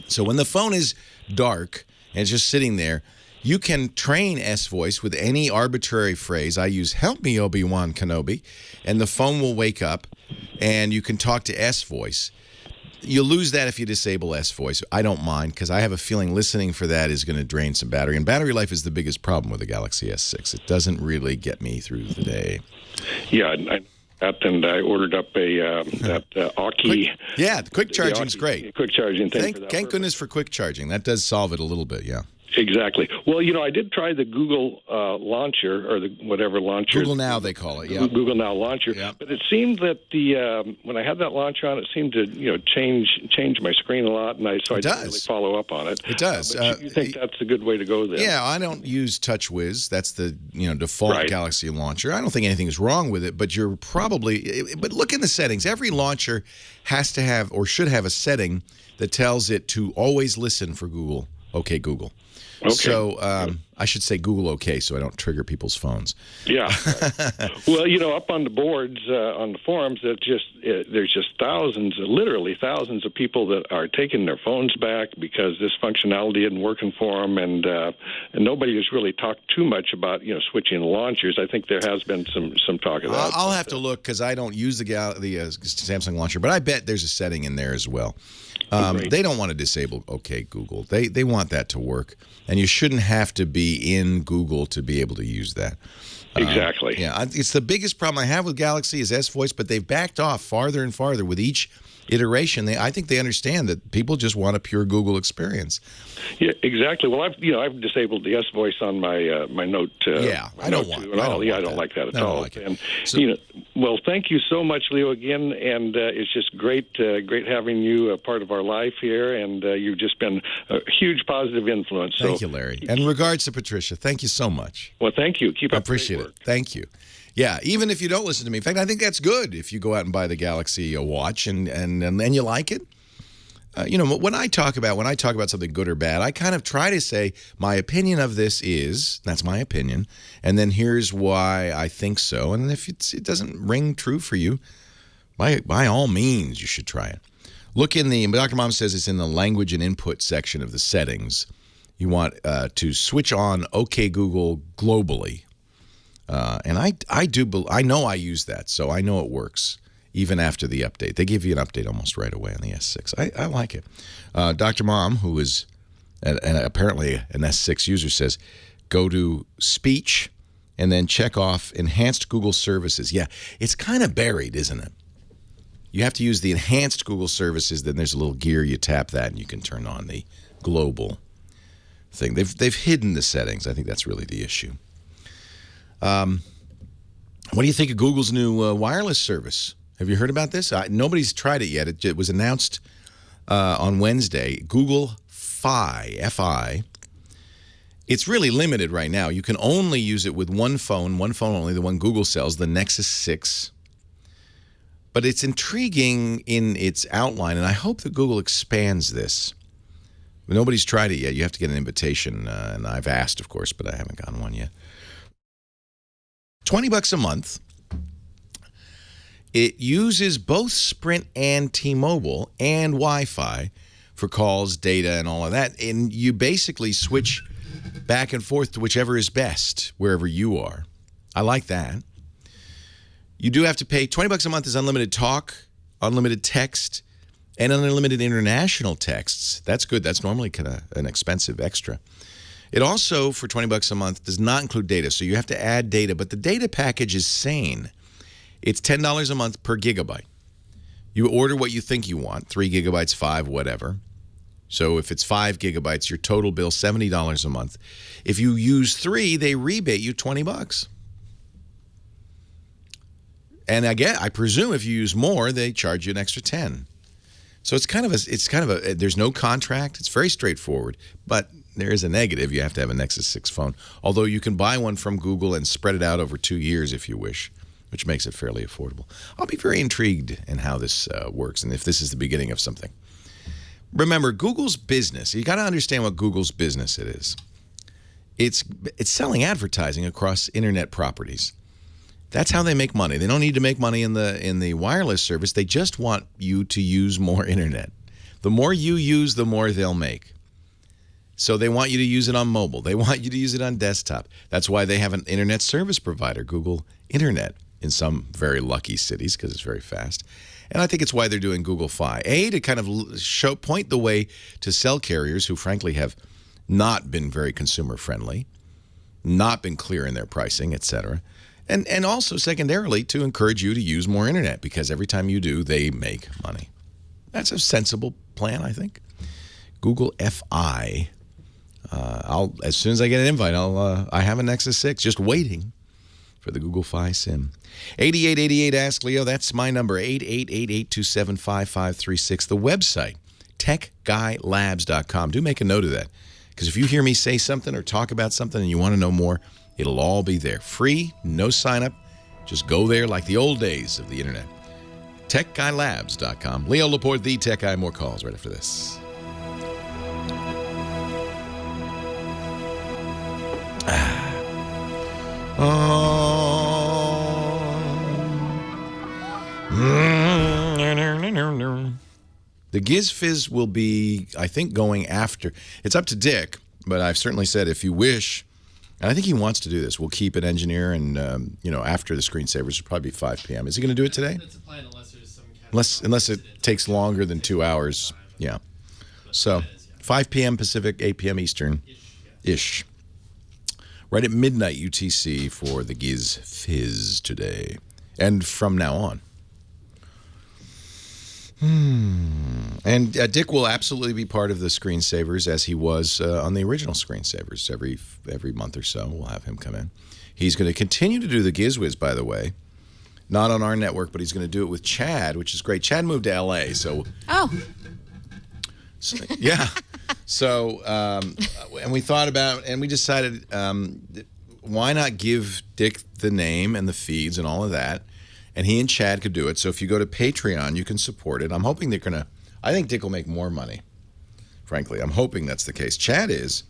So when the phone is dark and it's just sitting there, you can train S Voice with any arbitrary phrase. I use "Help me, Obi-Wan Kenobi," and the phone will wake up, and you can talk to S Voice. You'll lose that if you disable S Voice. I don't mind, because I have a feeling listening for that is going to drain some battery. And battery life is the biggest problem with the Galaxy S6. It doesn't really get me through the day. Yeah, and I ordered up that Aukey. The quick charging's great. Quick charging thing. Thank goodness for quick charging. That does solve it a little bit, yeah. Exactly. Well, I did try the Google launcher, or the whatever launcher. Google Now, they call it, yeah. Google Now launcher. Yeah. But it seemed that when I had that launcher on, it seemed to change my screen a lot, and I didn't really follow up on it. It does. But you think that's a good way to go then? Yeah, I don't use TouchWiz. That's the default Galaxy launcher. I don't think anything is wrong with it, but you're probably. But look in the settings. Every launcher has to have or should have a setting that tells it to always listen for Google. Okay, Google. Okay. So I should say Google OK so I don't trigger people's phones. Yeah. Well, up on the boards, on the forums, there's just literally thousands of people that are taking their phones back because this functionality isn't working for them, and nobody has really talked too much about switching launchers. I think there has been some talk of that. I'll have to look, because I don't use the Samsung launcher, but I bet there's a setting in there as well. They don't want to disable OK Google. They want that to work, and you shouldn't have to be in Google to be able to use that. Exactly. It's the biggest problem I have with Galaxy is S Voice, but they've backed off farther and farther with each iteration. I think they understand that people just want a pure Google experience. Yeah, exactly. Well, I've disabled the S Voice on my my Note. I don't like that at all. And well, thank you so much, Leo, again, and it's just great having you a part of our life here, and you've just been a huge positive influence. Thank you, Larry. And regards to Patricia, thank you so much. Well, thank you. Keep up. I appreciate it. Thank you. Yeah, even if you don't listen to me. In fact, I think that's good if you go out and buy the Galaxy watch and you like it. When I talk about something good or bad, I kind of try to say my opinion of this is, that's my opinion, and then here's why I think so. And if it doesn't ring true for you, by all means, you should try it. Look Dr. Mom says it's in the language and input section of the settings. You want to switch on OK Google globally. And I know I use that, so I know it works even after the update. They give you an update almost right away on the S6. I like it. Dr. Mom, who is apparently an S6 user, says go to speech and then check off enhanced Google services. Yeah, it's kind of buried, isn't it? You have to use the enhanced Google services. Then there's a little gear. You tap that and you can turn on the global thing. They've hidden the settings. I think that's really the issue. What do you think of Google's new wireless service? Have you heard about this? Nobody's tried it yet. It was announced on Wednesday. Google Fi, F-I. It's really limited right now. You can only use it with one phone only, the one Google sells, the Nexus 6. But it's intriguing in its outline, and I hope that Google expands this. Nobody's tried it yet. You have to get an invitation, and I've asked, of course, but I haven't gotten one yet. $20 a month. It uses both Sprint and T-Mobile and Wi-Fi for calls, data, and all of that. And you basically switch back and forth to whichever is best wherever you are. I like that. You do have to pay $20 a month is unlimited talk, unlimited text, and unlimited international texts. That's good. That's normally kind of an expensive extra. It also, for $20 a month, does not include data, so you have to add data. But the data package is sane. It's $10 a month per gigabyte. You order what you think you want, 3 gigabytes, 5, whatever. So if it's 5 gigabytes, your total bill, $70 a month. If you use 3, they rebate you $20. And I presume if you use more, they charge you an extra 10. So it's kind of a there's no contract. It's very straightforward, but there is a negative. You have to have a Nexus 6 phone, although you can buy one from Google and spread it out over 2 years if you wish, which makes it fairly affordable. I'll be very intrigued in how this works and if this is the beginning of something. Remember, Google's business, you got to understand what Google's business it is. It's selling advertising across internet properties. That's how they make money. They don't need to make money in the wireless service. They just want you to use more internet. The more you use, the more they'll make. So they want you to use it on mobile. They want you to use it on desktop. That's why they have an internet service provider, Google Internet, in some very lucky cities because it's very fast. And I think it's why they're doing Google Fi. To kind of point the way to cell carriers who, frankly, have not been very consumer-friendly, not been clear in their pricing, etc. And also, secondarily, to encourage you to use more internet because every time you do, they make money. That's a sensible plan, I think. Google Fi. As soon as I get an invite, I have a Nexus 6 just waiting for the Google Fi SIM. 8888 Ask Leo. That's my number, 888-827-5536. The website, techguylabs.com. Do make a note of that, because if you hear me say something or talk about something and you want to know more, it'll all be there. Free, no sign up. Just go there like the old days of the internet. techguylabs.com. Leo Laporte, the Tech Guy. More calls right after this. The Giz Fizz will be, I think, going after. It's up to Dick, but I've certainly said if you wish, and I think he wants to do this, we'll keep it engineer and, after the screensavers, it'll probably be 5 p.m. Is he going to do it today? That's a plan unless there's some kind of unless it takes longer than 2 hours. Yeah. So 5 p.m. Pacific, 8 p.m. Eastern-ish. Right at midnight UTC for the Giz Fizz today. And from now on. And Dick will absolutely be part of the screensavers as he was on the original screensavers. Every month or so, we'll have him come in. He's going to continue to do the GizWiz, by the way. Not on our network, but he's going to do it with Chad, which is great. Chad moved to L.A., so... Oh. Yeah. So, and we thought about, and we decided, why not give Dick the name and the feeds and all of that, and he and Chad could do it. So if you go to Patreon, you can support it. I'm hoping they're going to, I think Dick will make more money, frankly. I'm hoping that's the case. Chad is.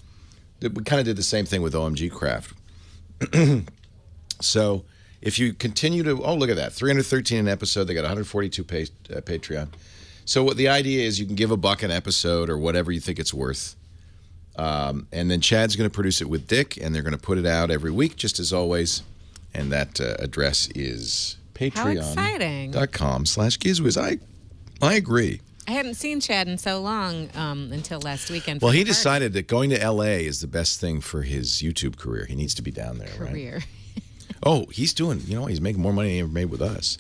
We kind of did the same thing with OMG Craft. So if you continue to, look at that, 313 an episode. They got 142 Patreon. So what the idea is, you can give $1 an episode or whatever you think it's worth. And then Chad's going to produce it with Dick, and they're going to put it out every week, just as always. And that address is patreon.com/GizWiz. I agree. I hadn't seen Chad in so long until last weekend. Well, he decided that going to L.A. is the best thing for his YouTube career. He needs to be down there, right? He's doing, he's making more money than he ever made with us.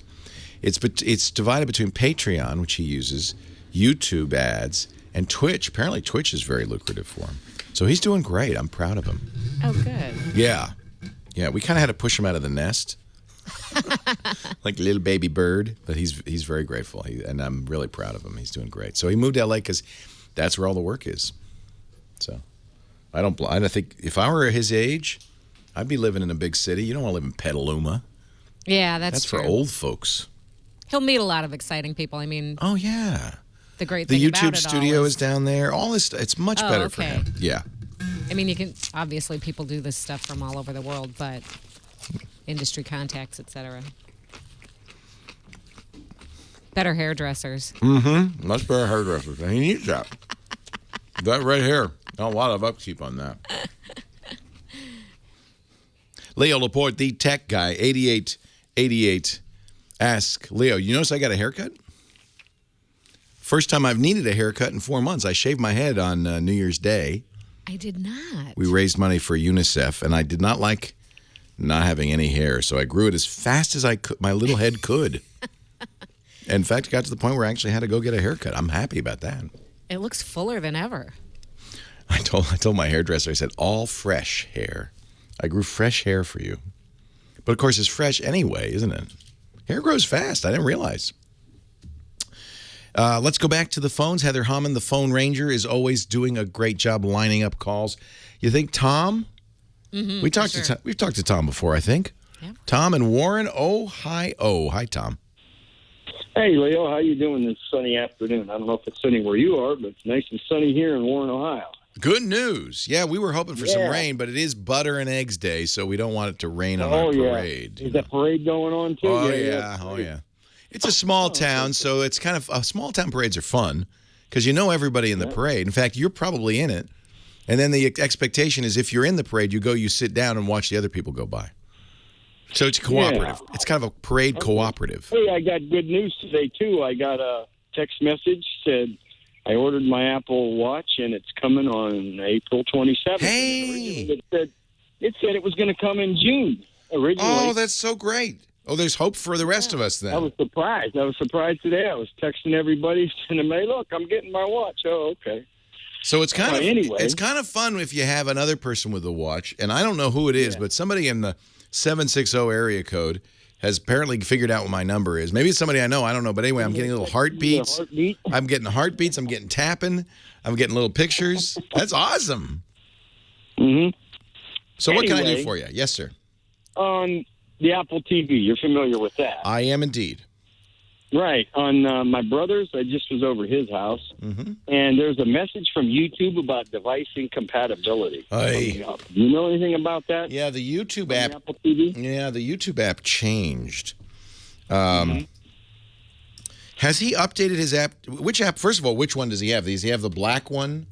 It's divided between Patreon, which he uses, YouTube ads, and Twitch. Apparently, Twitch is very lucrative for him. So he's doing great. I'm proud of him. Oh, good. Yeah. Yeah, we kind of had to push him out of the nest. Like a little baby bird. But he's very grateful. And I'm really proud of him. He's doing great. So he moved to L.A. because that's where all the work is. So I think if I were his age, I'd be living in a big city. You don't want to live in Petaluma. Yeah, that's true. For old folks. He'll meet a lot of exciting people. I mean, oh yeah, the great thing about it all the YouTube studio is down there. All this, it's much better for him. Yeah. I mean, you can obviously people do this stuff from all over the world, but industry contacts, etc. Better hairdressers. Mm-hmm. Much better hairdressers, and he needs that. That right here. Not a lot of upkeep on that. Leo Laporte, the Tech Guy, 8888. Ask Leo. You notice I got a haircut? First time I've needed a haircut in 4 months. I shaved my head on New Year's Day. I did not. We raised money for UNICEF, and I did not like not having any hair, so I grew it as fast as I could. My little head could. In fact, it got to the point where I actually had to go get a haircut. I'm happy about that. It looks fuller than ever. I told my hairdresser, I said, all fresh hair. I grew fresh hair for you. But of course, it's fresh anyway, isn't it? Hair grows fast. I didn't realize. Let's go back to the phones. Heather Hammond, the phone ranger, is always doing a great job lining up calls. You think Tom? Mm-hmm, we've talked to Tom before, I think. Yeah. Tom and Warren, Ohio. Hi, Tom. Hey, Leo. How you doing this sunny afternoon? I don't know if it's sunny where you are, but it's nice and sunny here in Warren, Ohio. Good news. Yeah, we were hoping for some Yeah. rain, but it is butter and eggs day, so we don't want it to rain on Oh, our yeah. parade. Is that parade going on, too? Oh, yeah. Oh, yeah. It's a small town, so it's kind of small town parades are fun because you know everybody in the parade. In fact, you're probably in it. And then the expectation is if you're in the parade, you sit down and watch the other people go by. So it's cooperative. It's kind of a parade cooperative. Hey, I got good news today, too. I got a text message said I ordered my Apple Watch, and it's coming on April 27th. Hey! It said it was going to come in June originally. Oh, that's so great. Oh, there's hope for the rest of us then. I was surprised. today. I was texting everybody, saying, "Hey, look, I'm getting my watch." Oh, okay. So it's kind of anyway. It's kind of fun if you have another person with a watch, and I don't know who it is, but somebody in the 760 area code has apparently figured out what my number is. Maybe it's somebody I know. I don't know, but anyway, I'm getting little heartbeats. I'm getting heartbeats. I'm getting tapping. I'm getting little pictures. That's awesome. Mm-hmm. So what can I do Anyway. for you? Yes, sir. On the Apple TV, you're familiar with that, I am indeed. right? On my brother's, I just was over his house, Mm-hmm. and there's a message from YouTube about device incompatibility. Aye. Do you know anything about that? Yeah, the YouTube On the app. Apple TV? Yeah, the YouTube app changed. Has he updated his app? Which app? First of all, which one does he have? Does he have the black one?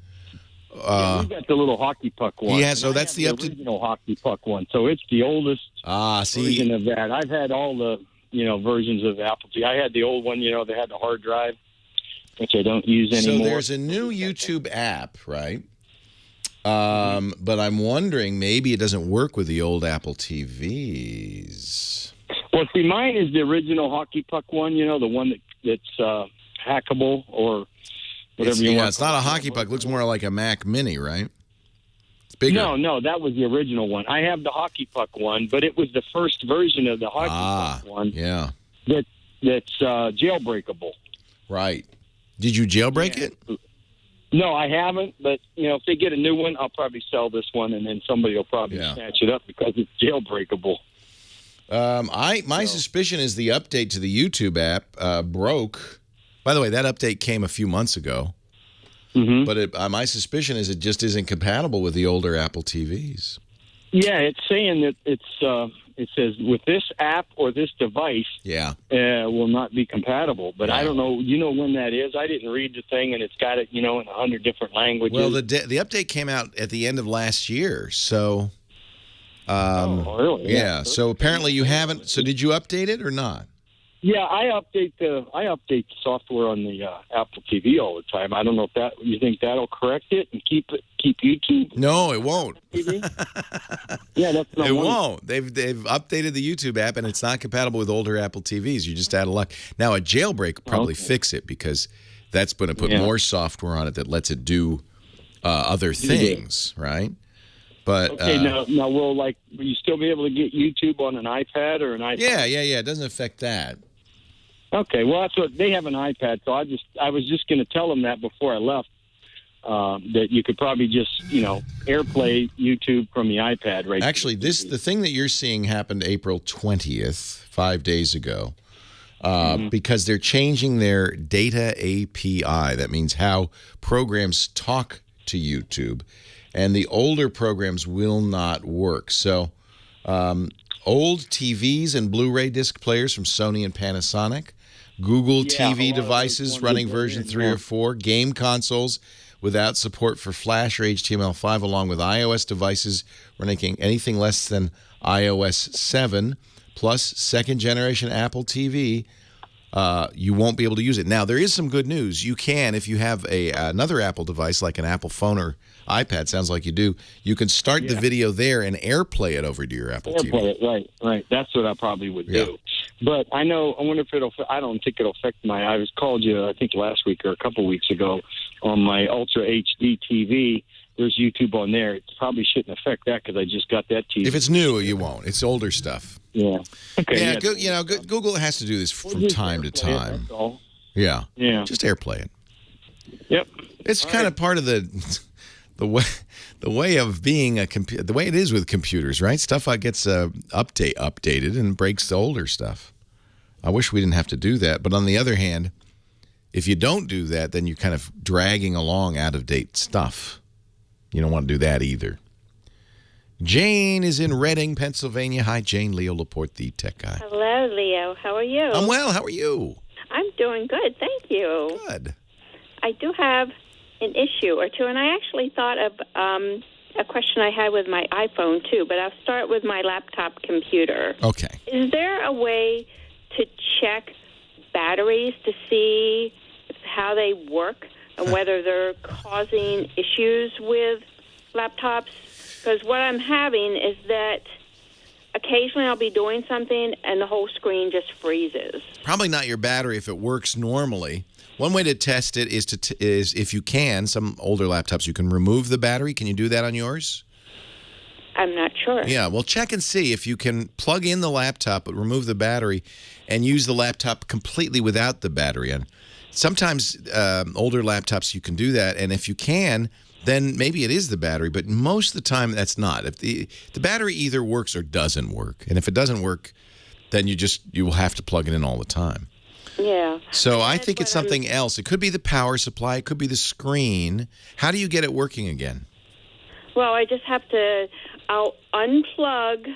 Yeah, we got the little hockey puck one. He has. So And I that's have the up to. original hockey puck one. So it's the oldest version of that. I've had all the versions of Apple TV. I had the old one. They had the hard drive, which I don't use anymore. So there's a new YouTube app, right? But I'm wondering maybe it doesn't work with the old Apple TVs. Well, see, mine is the original hockey puck one. The one that's hackable or whatever you want. It's not a hockey puck. It looks more like a Mac Mini, right? It's bigger. No, that was the original one. I have the hockey puck one, but it was the first version of the hockey puck one. Yeah. That's jailbreakable. Right. Did you jailbreak it? No, I haven't. But if they get a new one, I'll probably sell this one, and then somebody will probably snatch it up because it's jailbreakable. My suspicion is the update to the YouTube app broke. By the way, that update came a few months ago. Mm-hmm. But my suspicion is it just isn't compatible with the older Apple TVs. Yeah, it's saying that it says with this app or this device, will not be compatible. But I don't know. You know when that is? I didn't read the thing, and it's got it, in 100 different languages. Well, the update came out at the end of last year, so. Really? Yeah. So apparently you haven't. So did you update it or not? Yeah, I update the software on the Apple TV all the time. I don't know if you think that'll correct it and keep YouTube. No, it won't. TV? Yeah, that's not It one. won't. They've updated the YouTube app, and it's not compatible with older Apple TVs. You're just out of luck. Now, a jailbreak will probably fix it because that's going to put more software on it that lets it do other things, right? But Okay, now will you still be able to get YouTube on an iPad or an iPhone? Yeah. It doesn't affect that. Okay, well that's what they have an iPad, so I was just going to tell them that before I left. That you could probably just, AirPlay YouTube from the iPad, right? Actually, the thing that you're seeing happened April 20th, 5 days ago, because they're changing their data API. That means how programs talk to YouTube, and the older programs will not work. So, old TVs and Blu-ray disc players from Sony and Panasonic, Google TV devices running version 3 or 4, game consoles without support for Flash or HTML5, along with iOS devices running anything less than iOS 7, plus second-generation Apple TV, you won't be able to use it. Now, there is some good news. You can, if you have another Apple device, like an Apple phone or iPad, sounds like you do, you can start the video there and AirPlay it over to your Apple TV. AirPlay it, right. That's what I probably would do. But I wonder if I don't think it'll affect I called you, I think last week or a couple weeks ago, on my Ultra HD TV. There's YouTube on there. It probably shouldn't affect that because I just got that TV. If it's new, you won't. It's older stuff. Yeah. Okay. Yeah, Google has to do this from time to time. That's all. Yeah. Just AirPlay it. Yep. It's kind of part of the way of being the way it is with computers, right? Stuff gets updated and breaks the older stuff. I wish we didn't have to do that, but on the other hand, if you don't do that, then you're kind of dragging along out of date stuff. You don't want to do that either. Jane is in Reading, Pennsylvania. Hi, Jane. Leo Laporte, the tech guy. Hello, Leo. How are you? I'm well. How are you? I'm doing good. Thank you. Good. I do have an issue or two, and I actually thought of a question I had with my iPhone, too, but I'll start with my laptop computer. Okay. Is there a way to check batteries to see how they work and whether they're causing issues with laptops? Because what I'm having is that occasionally I'll be doing something and the whole screen just freezes. Probably not your battery if it works normally. One way to test it is if you can, some older laptops, you can remove the battery. Can you do that on yours? I'm not sure. Yeah, well, check and see if you can plug in the laptop but remove the battery and use the laptop completely without the battery. And sometimes older laptops you can do that, and if you can, then maybe it is the battery, but most of the time that's not. If the battery either works or doesn't work, and if it doesn't work, then you will have to plug it in all the time. Yeah. So I think it's something else. It could be the power supply. It could be the screen. How do you get it working again? Well, I just have to, I'll unplug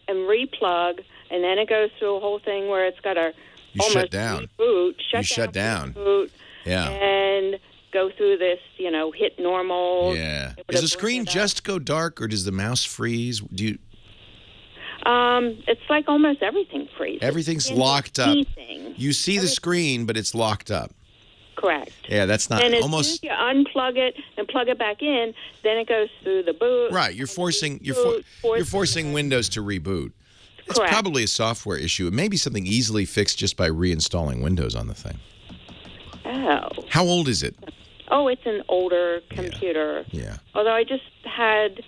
and replug, and then it goes through a whole thing where it's got to almost shut down. Reboot, shut down. Reboot, yeah. And go through this, hit normal. Yeah. Does the screen just go dark, or does the mouse freeze? It's like almost everything freezes. Everything's locked up. You see the screen, but it's locked up. Correct. Yeah, that's not and as almost. soon as you unplug it and plug it back in, then it goes through the boot. Right, you're forcing Windows to reboot. It's Correct. probably a software issue. It may be something easily fixed just by reinstalling Windows on the thing. Oh. How old is it? Oh, it's an older computer. Yeah. Although I just had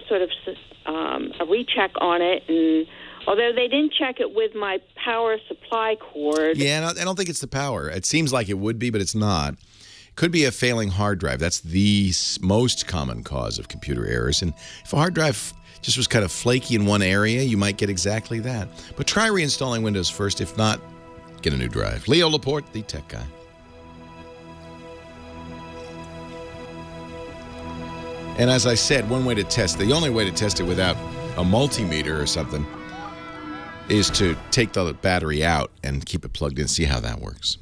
sort of a recheck on it, and although they didn't check it with my power supply cord. Yeah, I don't think it's the power. It seems like it would be, but it's not. It could be a failing hard drive. That's the most common cause of computer errors. And if a hard drive just was kind of flaky in one area, you might get exactly that. But try reinstalling Windows first. If not, get a new drive. Leo Laporte, the tech guy. And as I said, one way to test, the only way to test it without a multimeter or something, is to take the battery out and keep it plugged in, see how that works.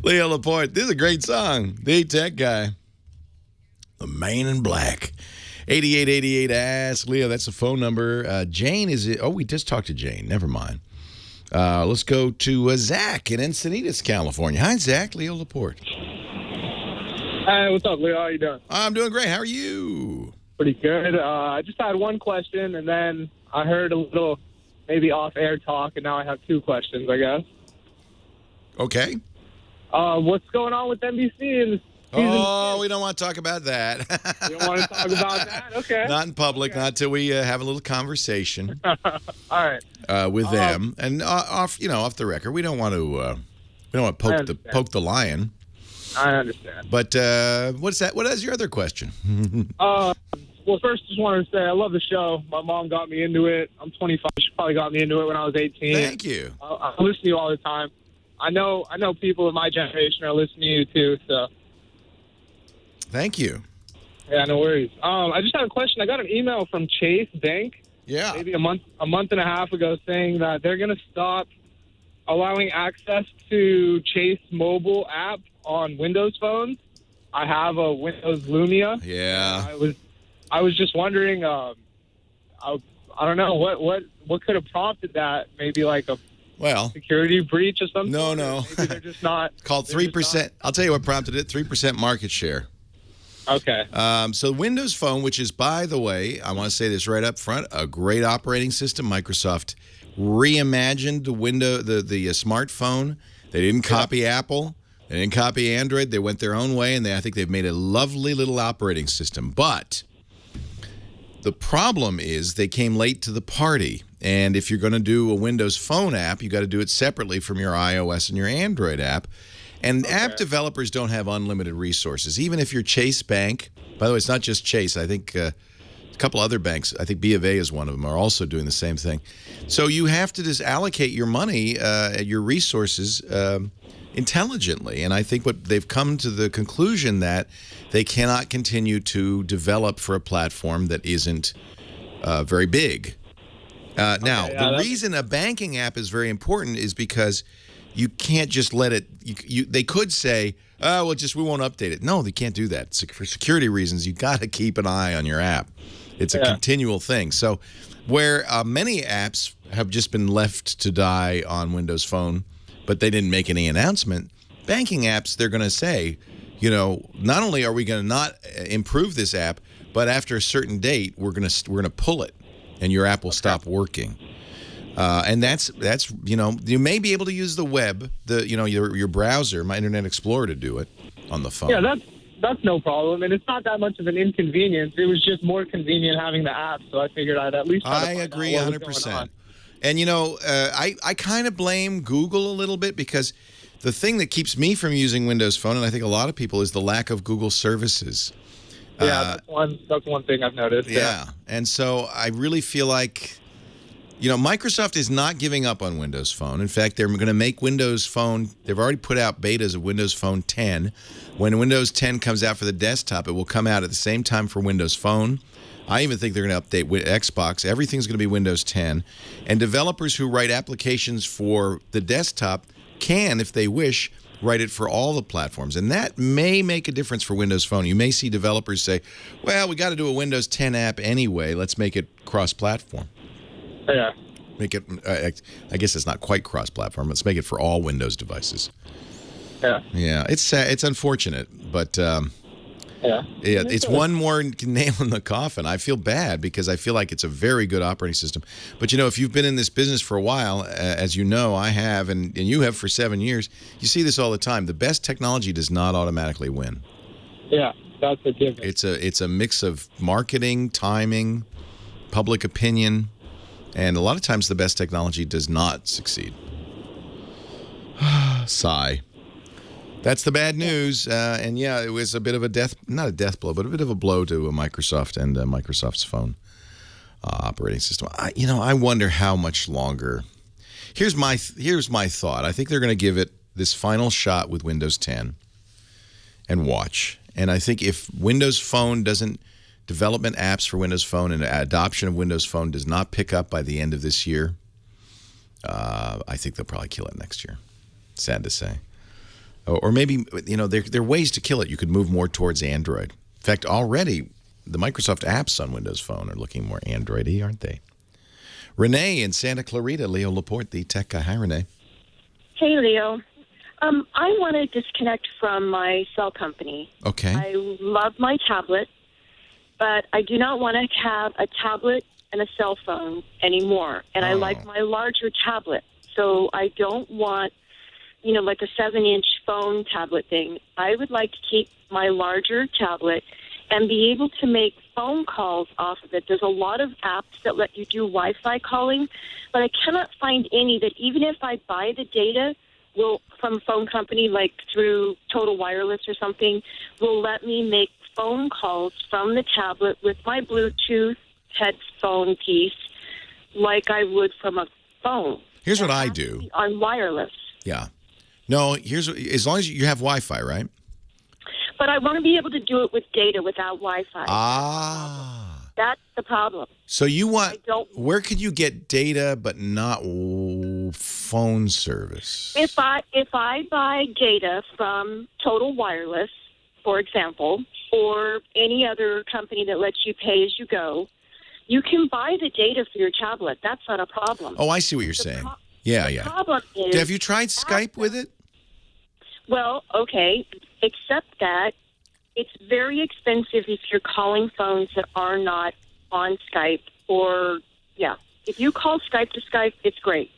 Leo Laporte, this is a great song. The Tech Guy. The Man in Black. 8888 Ask Leo, that's the phone number. Jane is it? Oh, we just talked to Jane. Never mind. Let's go to Zach in Encinitas, California. Hi, Zach. Leo Laporte. Hi, what's up, Leo? How you doing? I'm doing great. How are you? Pretty good. I just had one question, and then I heard a little maybe off-air talk, and now I have two questions, I guess. Okay. What's going on with NBC in the season? Oh, we don't want to talk about that. You don't want to talk about that? Okay. Not in public, not until we have a little conversation. All right. With them, and off the record. We don't want to poke the lion. I understand. But what's that? What is your other question? Well, first, just wanted to say I love the show. My mom got me into it. I'm 25. She probably got me into it when I was 18. Thank you. I listen to you all the time. I know people of my generation are listening to you too. So. Thank you. Yeah, no worries. I just had a question. I got an email from Chase Bank. Yeah. Maybe a month and a half ago, saying that they're going to stop allowing access to Chase mobile app on Windows phones. I have a Windows Lumia. Yeah. I was just wondering. I don't know what could have prompted that. Maybe like a security breach or something. No. Maybe they're just not called 3%. I'll tell you what prompted it. 3% market share. Okay. So Windows Phone, which is, by the way, I want to say this right up front, a great operating system. Microsoft reimagined the smartphone. They didn't copy Apple. They didn't copy Android. They went their own way, and I think they've made a lovely little operating system. But the problem is they came late to the party. And if you're going to do a Windows Phone app, you got to do it separately from your iOS and your Android app. And app developers don't have unlimited resources. Even if you're Chase Bank, by the way, it's not just Chase. I think a couple other banks, I think B of A is one of them, are also doing the same thing. So you have to just allocate your money, your resources intelligently. And I think what they've come to the conclusion that they cannot continue to develop for a platform that isn't very big. Now, the reason a banking app is very important is because you can't just let it. They could say, "Oh, well, we won't update it." No, they can't do that. For security reasons, you got to keep an eye on your app. It's a continual thing. So, where many apps have just been left to die on Windows Phone, but they didn't make any announcement, banking apps, they're going to say, not only are we going to not improve this app, but after a certain date, we're going to pull it, and your app will stop working. And that's you may be able to use the web, your browser, my Internet Explorer, to do it on the phone. Yeah, that's no problem, and it's not that much of an inconvenience. It was just more convenient having the app, so I figured I'd at least. I agree 100%. And I kind of blame Google a little bit because the thing that keeps me from using Windows Phone, and I think a lot of people, is the lack of Google services. Yeah, that's one thing I've noticed. Yeah, and so I really feel like, Microsoft is not giving up on Windows Phone. In fact, they're going to make Windows Phone, they've already put out betas of Windows Phone 10. When Windows 10 comes out for the desktop, it will come out at the same time for Windows Phone. I even think they're going to update Xbox. Everything's going to be Windows 10. And developers who write applications for the desktop can, if they wish, write it for all the platforms. And that may make a difference for Windows Phone. You may see developers say, well, we got to do a Windows 10 app anyway. Let's make it cross-platform. Yeah. Make it, I guess it's not quite cross-platform. Let's make it for all Windows devices. Yeah. Yeah, it's unfortunate, but it's one more nail in the coffin. I feel bad because I feel like it's a very good operating system. But, if you've been in this business for a while, as you know, I have, and you have for 7 years, you see this all the time. The best technology does not automatically win. Yeah, that's a given. It's a mix of marketing, timing, public opinion, and a lot of times the best technology does not succeed. Sigh. That's the bad news. And yeah, it was a bit of a not a death blow, but a bit of a blow to Microsoft and Microsoft's phone operating system. I wonder how much longer. Here's my thought. I think they're going to give it this final shot with Windows 10 and watch. And I think if Windows Phone development apps for Windows Phone and adoption of Windows Phone does not pick up by the end of this year, I think they'll probably kill it next year. Sad to say. Or maybe, there are ways to kill it. You could move more towards Android. In fact, already the Microsoft apps on Windows Phone are looking more Android-y, aren't they? Renee in Santa Clarita, Leo Laporte, the tech guy. Hi, Renee. Hey, Leo. I want to disconnect from my cell company. Okay. I love my tablet, but I do not want to have a tablet and a cell phone anymore. And I like my larger tablet, so I don't want like a 7-inch phone tablet thing. I would like to keep my larger tablet and be able to make phone calls off of it. There's a lot of apps that let you do Wi-Fi calling, but I cannot find any that even if I buy the data from a phone company, like through Total Wireless or something, will let me make phone calls from the tablet with my Bluetooth headphone piece like I would from a phone. Here's what I do. On wireless. Yeah. No, as long as you have Wi-Fi, right? But I want to be able to do it with data without Wi-Fi. That's the problem. So where could you get data but not phone service? If I buy data from Total Wireless, for example, or any other company that lets you pay as you go, you can buy the data for your tablet. That's not a problem. Oh, I see what you're saying. The problem is, have you tried Skype with it? Well, okay, except that it's very expensive if you're calling phones that are not on Skype if you call Skype to Skype, it's great.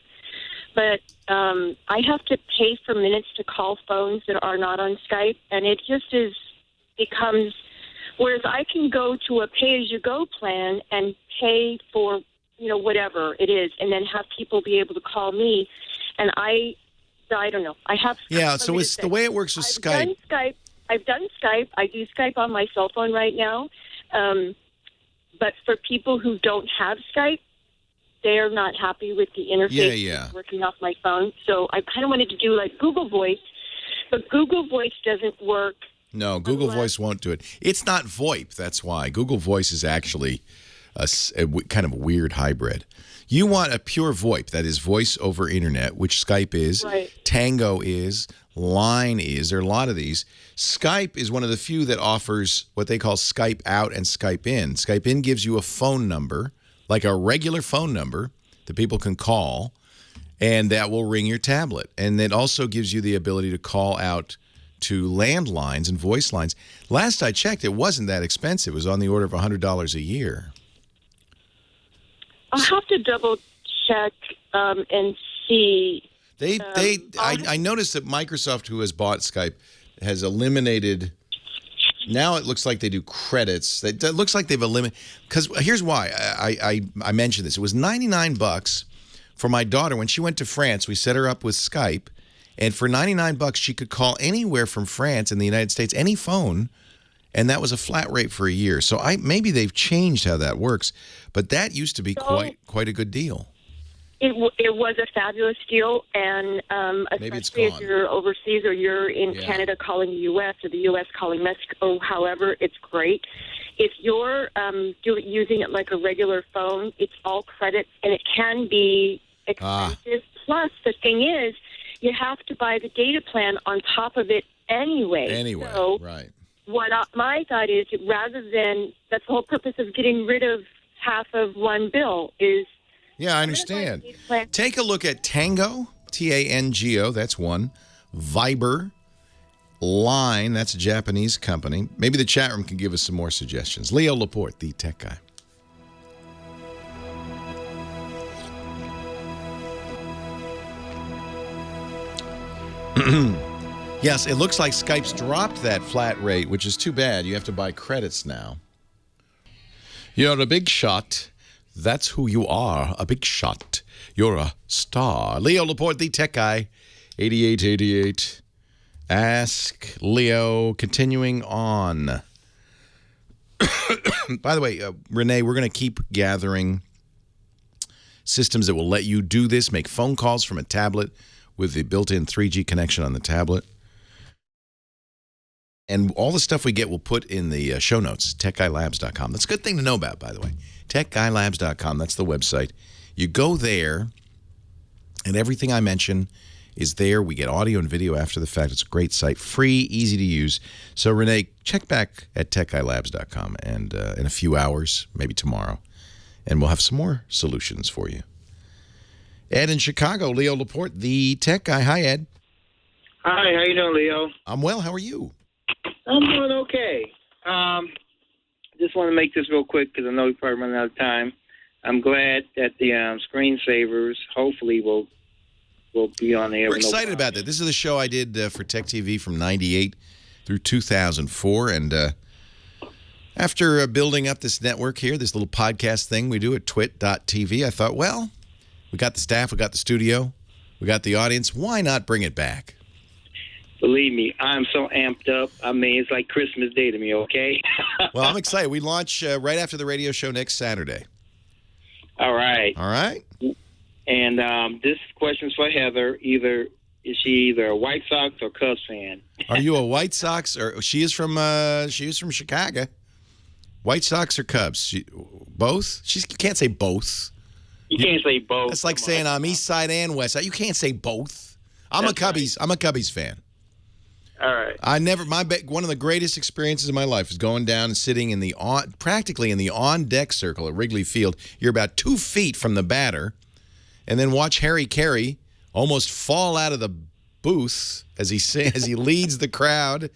But I have to pay for minutes to call phones that are not on Skype, and it just becomes, whereas I can go to a pay-as-you-go plan and pay for whatever it is, and then have people be able to call me. And I don't know. I have. Yeah. So it's the way it works with Skype. I've done Skype. I do Skype on my cell phone right now. But for people who don't have Skype, they're not happy with the interface working off my phone. So I kind of wanted to do like Google Voice But Google Voice doesn't work. No, Google Voice won't do it. It's not VoIP. That's why. Google Voice is actually kind of a weird hybrid. You want a pure VoIP, that is voice over internet, which Skype is, Right. Tango is, Line is. There are a lot of these. Skype is one of the few that offers what they call Skype out and Skype in. Skype in gives you a phone number, like a regular phone number that people can call, and that will ring your tablet. And it also gives you the ability to call out to landlines and voice lines. Last I checked, it wasn't that expensive. It was on the order of $100 a year. I'll have to double check and see. I noticed that Microsoft, who has bought Skype, has eliminated. Now it looks like they do credits. It looks like they've eliminated. Because here's why I mentioned this. It was $99 for my daughter when she went to France. We set her up with Skype, and for $99 she could call anywhere from France in the United States, any phone. And that was a flat rate for a year. So maybe they've changed how that works, but that used to be quite a good deal. It was a fabulous deal, and especially if you're overseas or you're in Canada calling the U.S. or the U.S. calling Mexico, or however, it's great. If you're using it like a regular phone, it's all credits, and it can be expensive. Plus, the thing is, you have to buy the data plan on top of it anyway. So, right. What my thought is, rather than, that's the whole purpose of getting rid of half of one bill is. Yeah, I understand. Take a look at Tango, Tango, that's one. Viber, Line, that's a Japanese company. Maybe the chat room can give us some more suggestions. Leo Laporte, the tech guy. Yes, it looks like Skype's dropped that flat rate, which is too bad. You have to buy credits now. You're a big shot. That's who you are, a big shot. You're a star. Leo Laporte, the tech guy, 8888. Ask Leo, continuing on. By the way, Renee, we're going to keep gathering systems that will let you do this, make phone calls from a tablet with the built-in 3G connection on the tablet. And all the stuff we get we'll put in the show notes, techguylabs.com. That's a good thing to know about, by the way. techguylabs.com, that's the website. You go there, and everything I mention is there. We get audio and video after the fact. It's a great site, free, easy to use. So, Renee, check back at techguylabs.com and in a few hours, maybe tomorrow, and we'll have some more solutions for you. Ed in Chicago, Leo Laporte, the tech guy. Hi, Ed. Hi, how you doing, Leo? I'm well. How are you? I'm doing okay. Just want to make this real quick because I know we're probably running out of time. I'm glad that the screensavers hopefully will be on the air. We're excited about that. This is the show I did for Tech TV from 98 through 2004. And after building up this network here, this little podcast thing we do at twit.tv, I thought, well, we got the staff, we got the studio, we got the audience. Why not bring it back? Believe me, I'm so amped up. I mean, it's like Christmas Day to me, okay? Well, I'm excited. We launch right after the radio show next Saturday. All right. All right. And this question's for Heather. Is she either a White Sox or Cubs fan? Are you a White Sox or she is from Chicago? White Sox or Cubs? Both? She can't say both. You can't say both. That's like saying I'm East Side and West Side. You can't say both. I'm a Cubbies fan. All right. One of the greatest experiences of my life is going down and sitting in practically in the on-deck circle at Wrigley Field. You're about 2 feet from the batter, and then watch Harry Carey almost fall out of the booth as he leads the crowd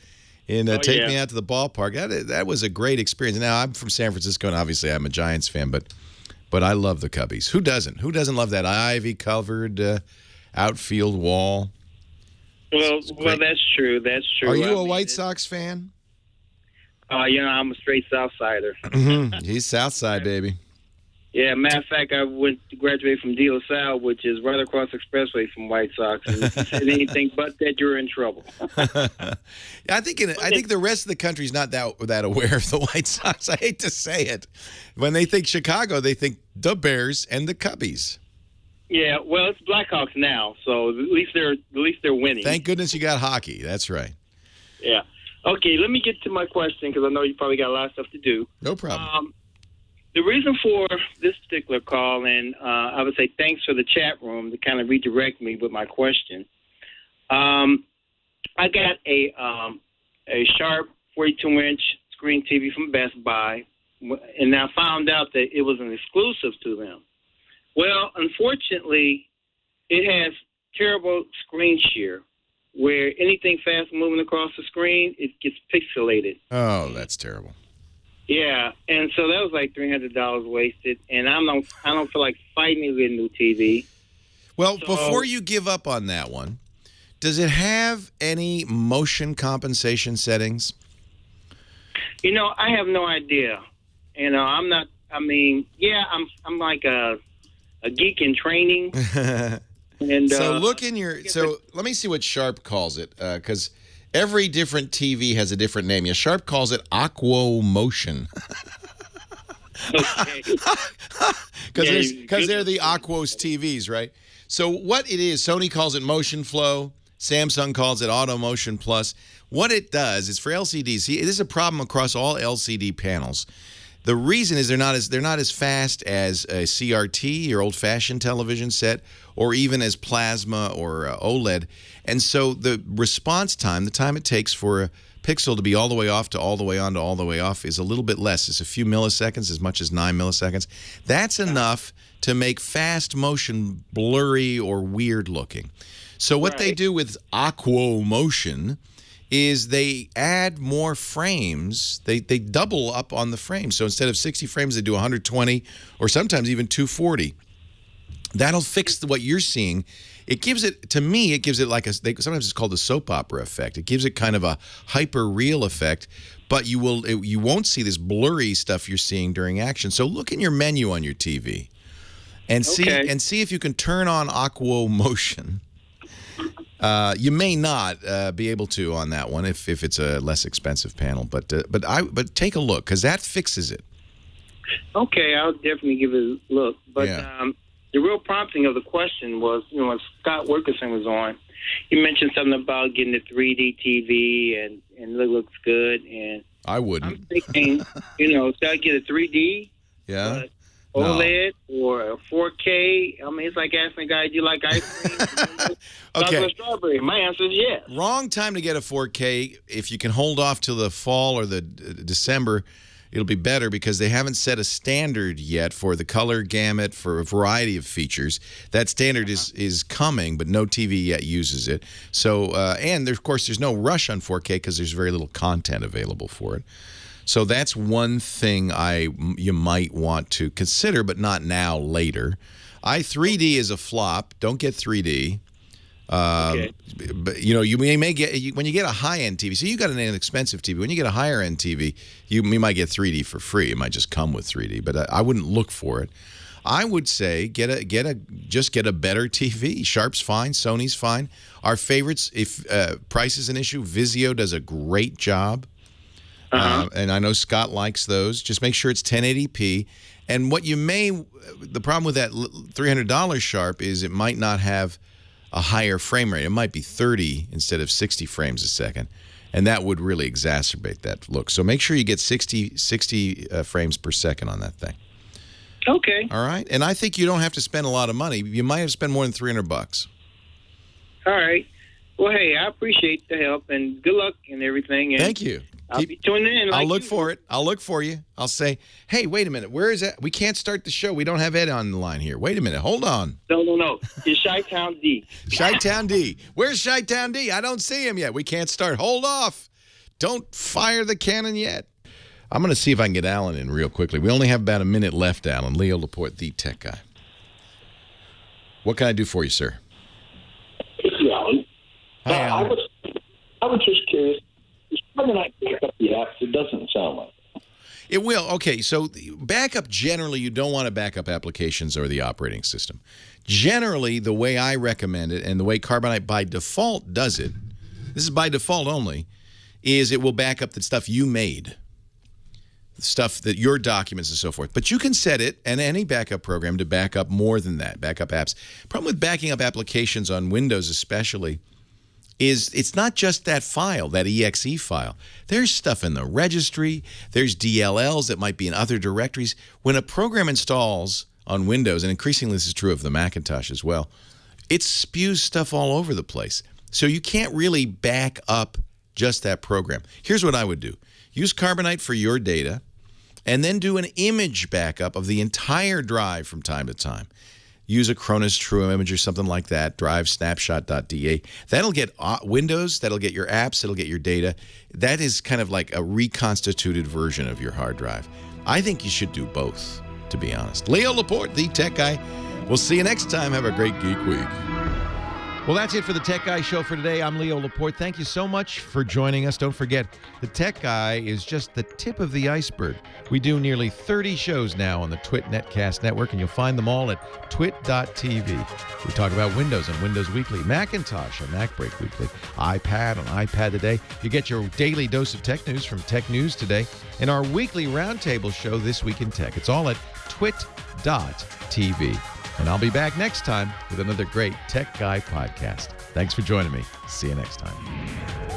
in Take Me Out to the Ballpark. That was a great experience. Now, I'm from San Francisco, and obviously I'm a Giants fan, but I love the Cubbies. Who doesn't? Who doesn't love that ivy-covered outfield wall? Well, that's true. That's true. Are you a White Sox fan? I'm a straight South Sider. He's South Side, baby. Yeah, matter of fact, I went to graduate from De La Salle, which is right across the expressway from White Sox. And if you said anything but that, you're in trouble. I think the rest of the country's not that aware of the White Sox. I hate to say it. When they think Chicago, they think the Bears and the Cubbies. Yeah, well, it's Blackhawks now, so at least they're winning. Thank goodness you got hockey. That's right. Yeah. Okay, let me get to my question because I know you probably got a lot of stuff to do. No problem. The reason for this particular call, and I would say thanks for the chat room to kind of redirect me with my question. I got a Sharp 42-inch screen TV from Best Buy, and I found out that it was an exclusive to them. Well, unfortunately, it has terrible screen shear, where anything fast moving across the screen, it gets pixelated. Oh, that's terrible. Yeah, and so that was like $300 wasted, and I don't feel like fighting to get a new TV. Well, before you give up on that one, does it have any motion compensation settings? You know, I have no idea. You know, I'm not. I mean, yeah, I'm like a geek in training. And so look in your. So let me see what Sharp calls it, because every different TV has a different name. Yeah, Sharp calls it Aquo Motion. Because they're the Aquos TVs, right? So what it is, Sony calls it Motion Flow. Samsung calls it Auto Motion Plus. What it does is for LCDs. See, this is a problem across all LCD panels. The reason is they're not as fast as a CRT or old-fashioned television set, or even as plasma or OLED. And so the response time, the time it takes for a pixel to be all the way off to all the way on to all the way off, is a little bit less. It's a few milliseconds, as much as 9 milliseconds. That's enough to make fast motion blurry or weird looking. So what they do with Aquo Motion is they add more frames. They double up on the frames. So instead of 60 frames, they do 120 or sometimes even 240. That'll fix what you're seeing. It gives it, to me, it gives it like sometimes it's called a soap opera effect. It gives it kind of a hyper real effect, but you won't see this blurry stuff you're seeing during action. So look in your menu on your TV and see if you can turn on Aquo Motion. You may not be able to on that one if it's a less expensive panel, but take a look because that fixes it. Okay, I'll definitely give it a look. But the real prompting of the question was, you know, when Scott Wilkerson was on, he mentioned something about getting a 3D TV and it looks good. And I wouldn't. I'm thinking, you know, should I get a 3D? Yeah. OLED or a 4K? I mean, it's like asking a guy, do you like ice cream? Okay. Strawberry. My answer is yes. Wrong time to get a 4K. If you can hold off till the fall or the December, it'll be better because they haven't set a standard yet for the color gamut for a variety of features. That standard is coming, but no TV yet uses it. So, and of course, there's no rush on 4K because there's very little content available for it. So that's one thing you might want to consider, but not now, later. 3D is a flop. Don't get 3D. But you know, you may get when you get a high-end TV. So you got an inexpensive TV. When you get a higher-end TV, you might get 3D for free. It might just come with 3D, but I wouldn't look for it. I would say just get a better TV. Sharp's fine, Sony's fine. Our favorites, if price is an issue, Vizio does a great job. And I know Scott likes those. Just make sure it's 1080p. And the problem with that $300 Sharp is it might not have a higher frame rate. It might be 30 instead of 60 frames a second. And that would really exacerbate that look. So make sure you get 60 frames per second on that thing. Okay. All right. And I think you don't have to spend a lot of money. You might have to spend more than $300. All right. Well, hey, I appreciate the help and good luck and everything. And thank you. I'll be tuning in. I'll look for it. I'll look for you. I'll say, hey, wait a minute. Where is that? We can't start the show. We don't have Ed on the line here. Wait a minute. Hold on. No. It's Chi-Town D. Chi-Town D. Where's Chi-Town D? I don't see him yet. We can't start. Hold off. Don't fire the cannon yet. I'm going to see if I can get Alan in real quickly. We only have about a minute left, Alan. Leo Laporte, the tech guy. What can I do for you, sir? It's Alan. Hi, Alan. I was just curious. It's probably not pick up the apps. It doesn't sound like it. It will. Okay, so backup, generally, you don't want to back up applications or the operating system. Generally, the way I recommend it and the way Carbonite by default does it, this is by default only, is it will back up the stuff you made. stuff that your documents and so forth. But you can set it and any backup program to back up more than that, backup apps. Problem with backing up applications on Windows especially is it's not just that file, that exe file. There's stuff in the registry. There's DLLs that might be in other directories. When a program installs on Windows, and increasingly this is true of the Macintosh as well, it spews stuff all over the place. So you can't really back up just that program. Here's what I would do. Use Carbonite for your data, and then do an image backup of the entire drive from time to time. Use a Cronus True Image or something like that, drive snapshot.da. That'll get Windows, that'll get your apps, that'll get your data. That is kind of like a reconstituted version of your hard drive. I think you should do both, to be honest. Leo Laporte, the Tech Guy. We'll see you next time. Have a great Geek Week. Well, that's it for the Tech Guy Show for today. I'm Leo Laporte. Thank you so much for joining us. Don't forget, the Tech Guy is just the tip of the iceberg. We do nearly 30 shows now on the Twit Netcast Network, and you'll find them all at twit.tv. We talk about Windows on Windows Weekly, Macintosh on MacBreak Weekly, iPad on iPad Today. You get your daily dose of tech news from Tech News Today, and our weekly roundtable show, This Week in Tech. It's all at twit.tv. And I'll be back next time with another great Tech Guy podcast. Thanks for joining me. See you next time.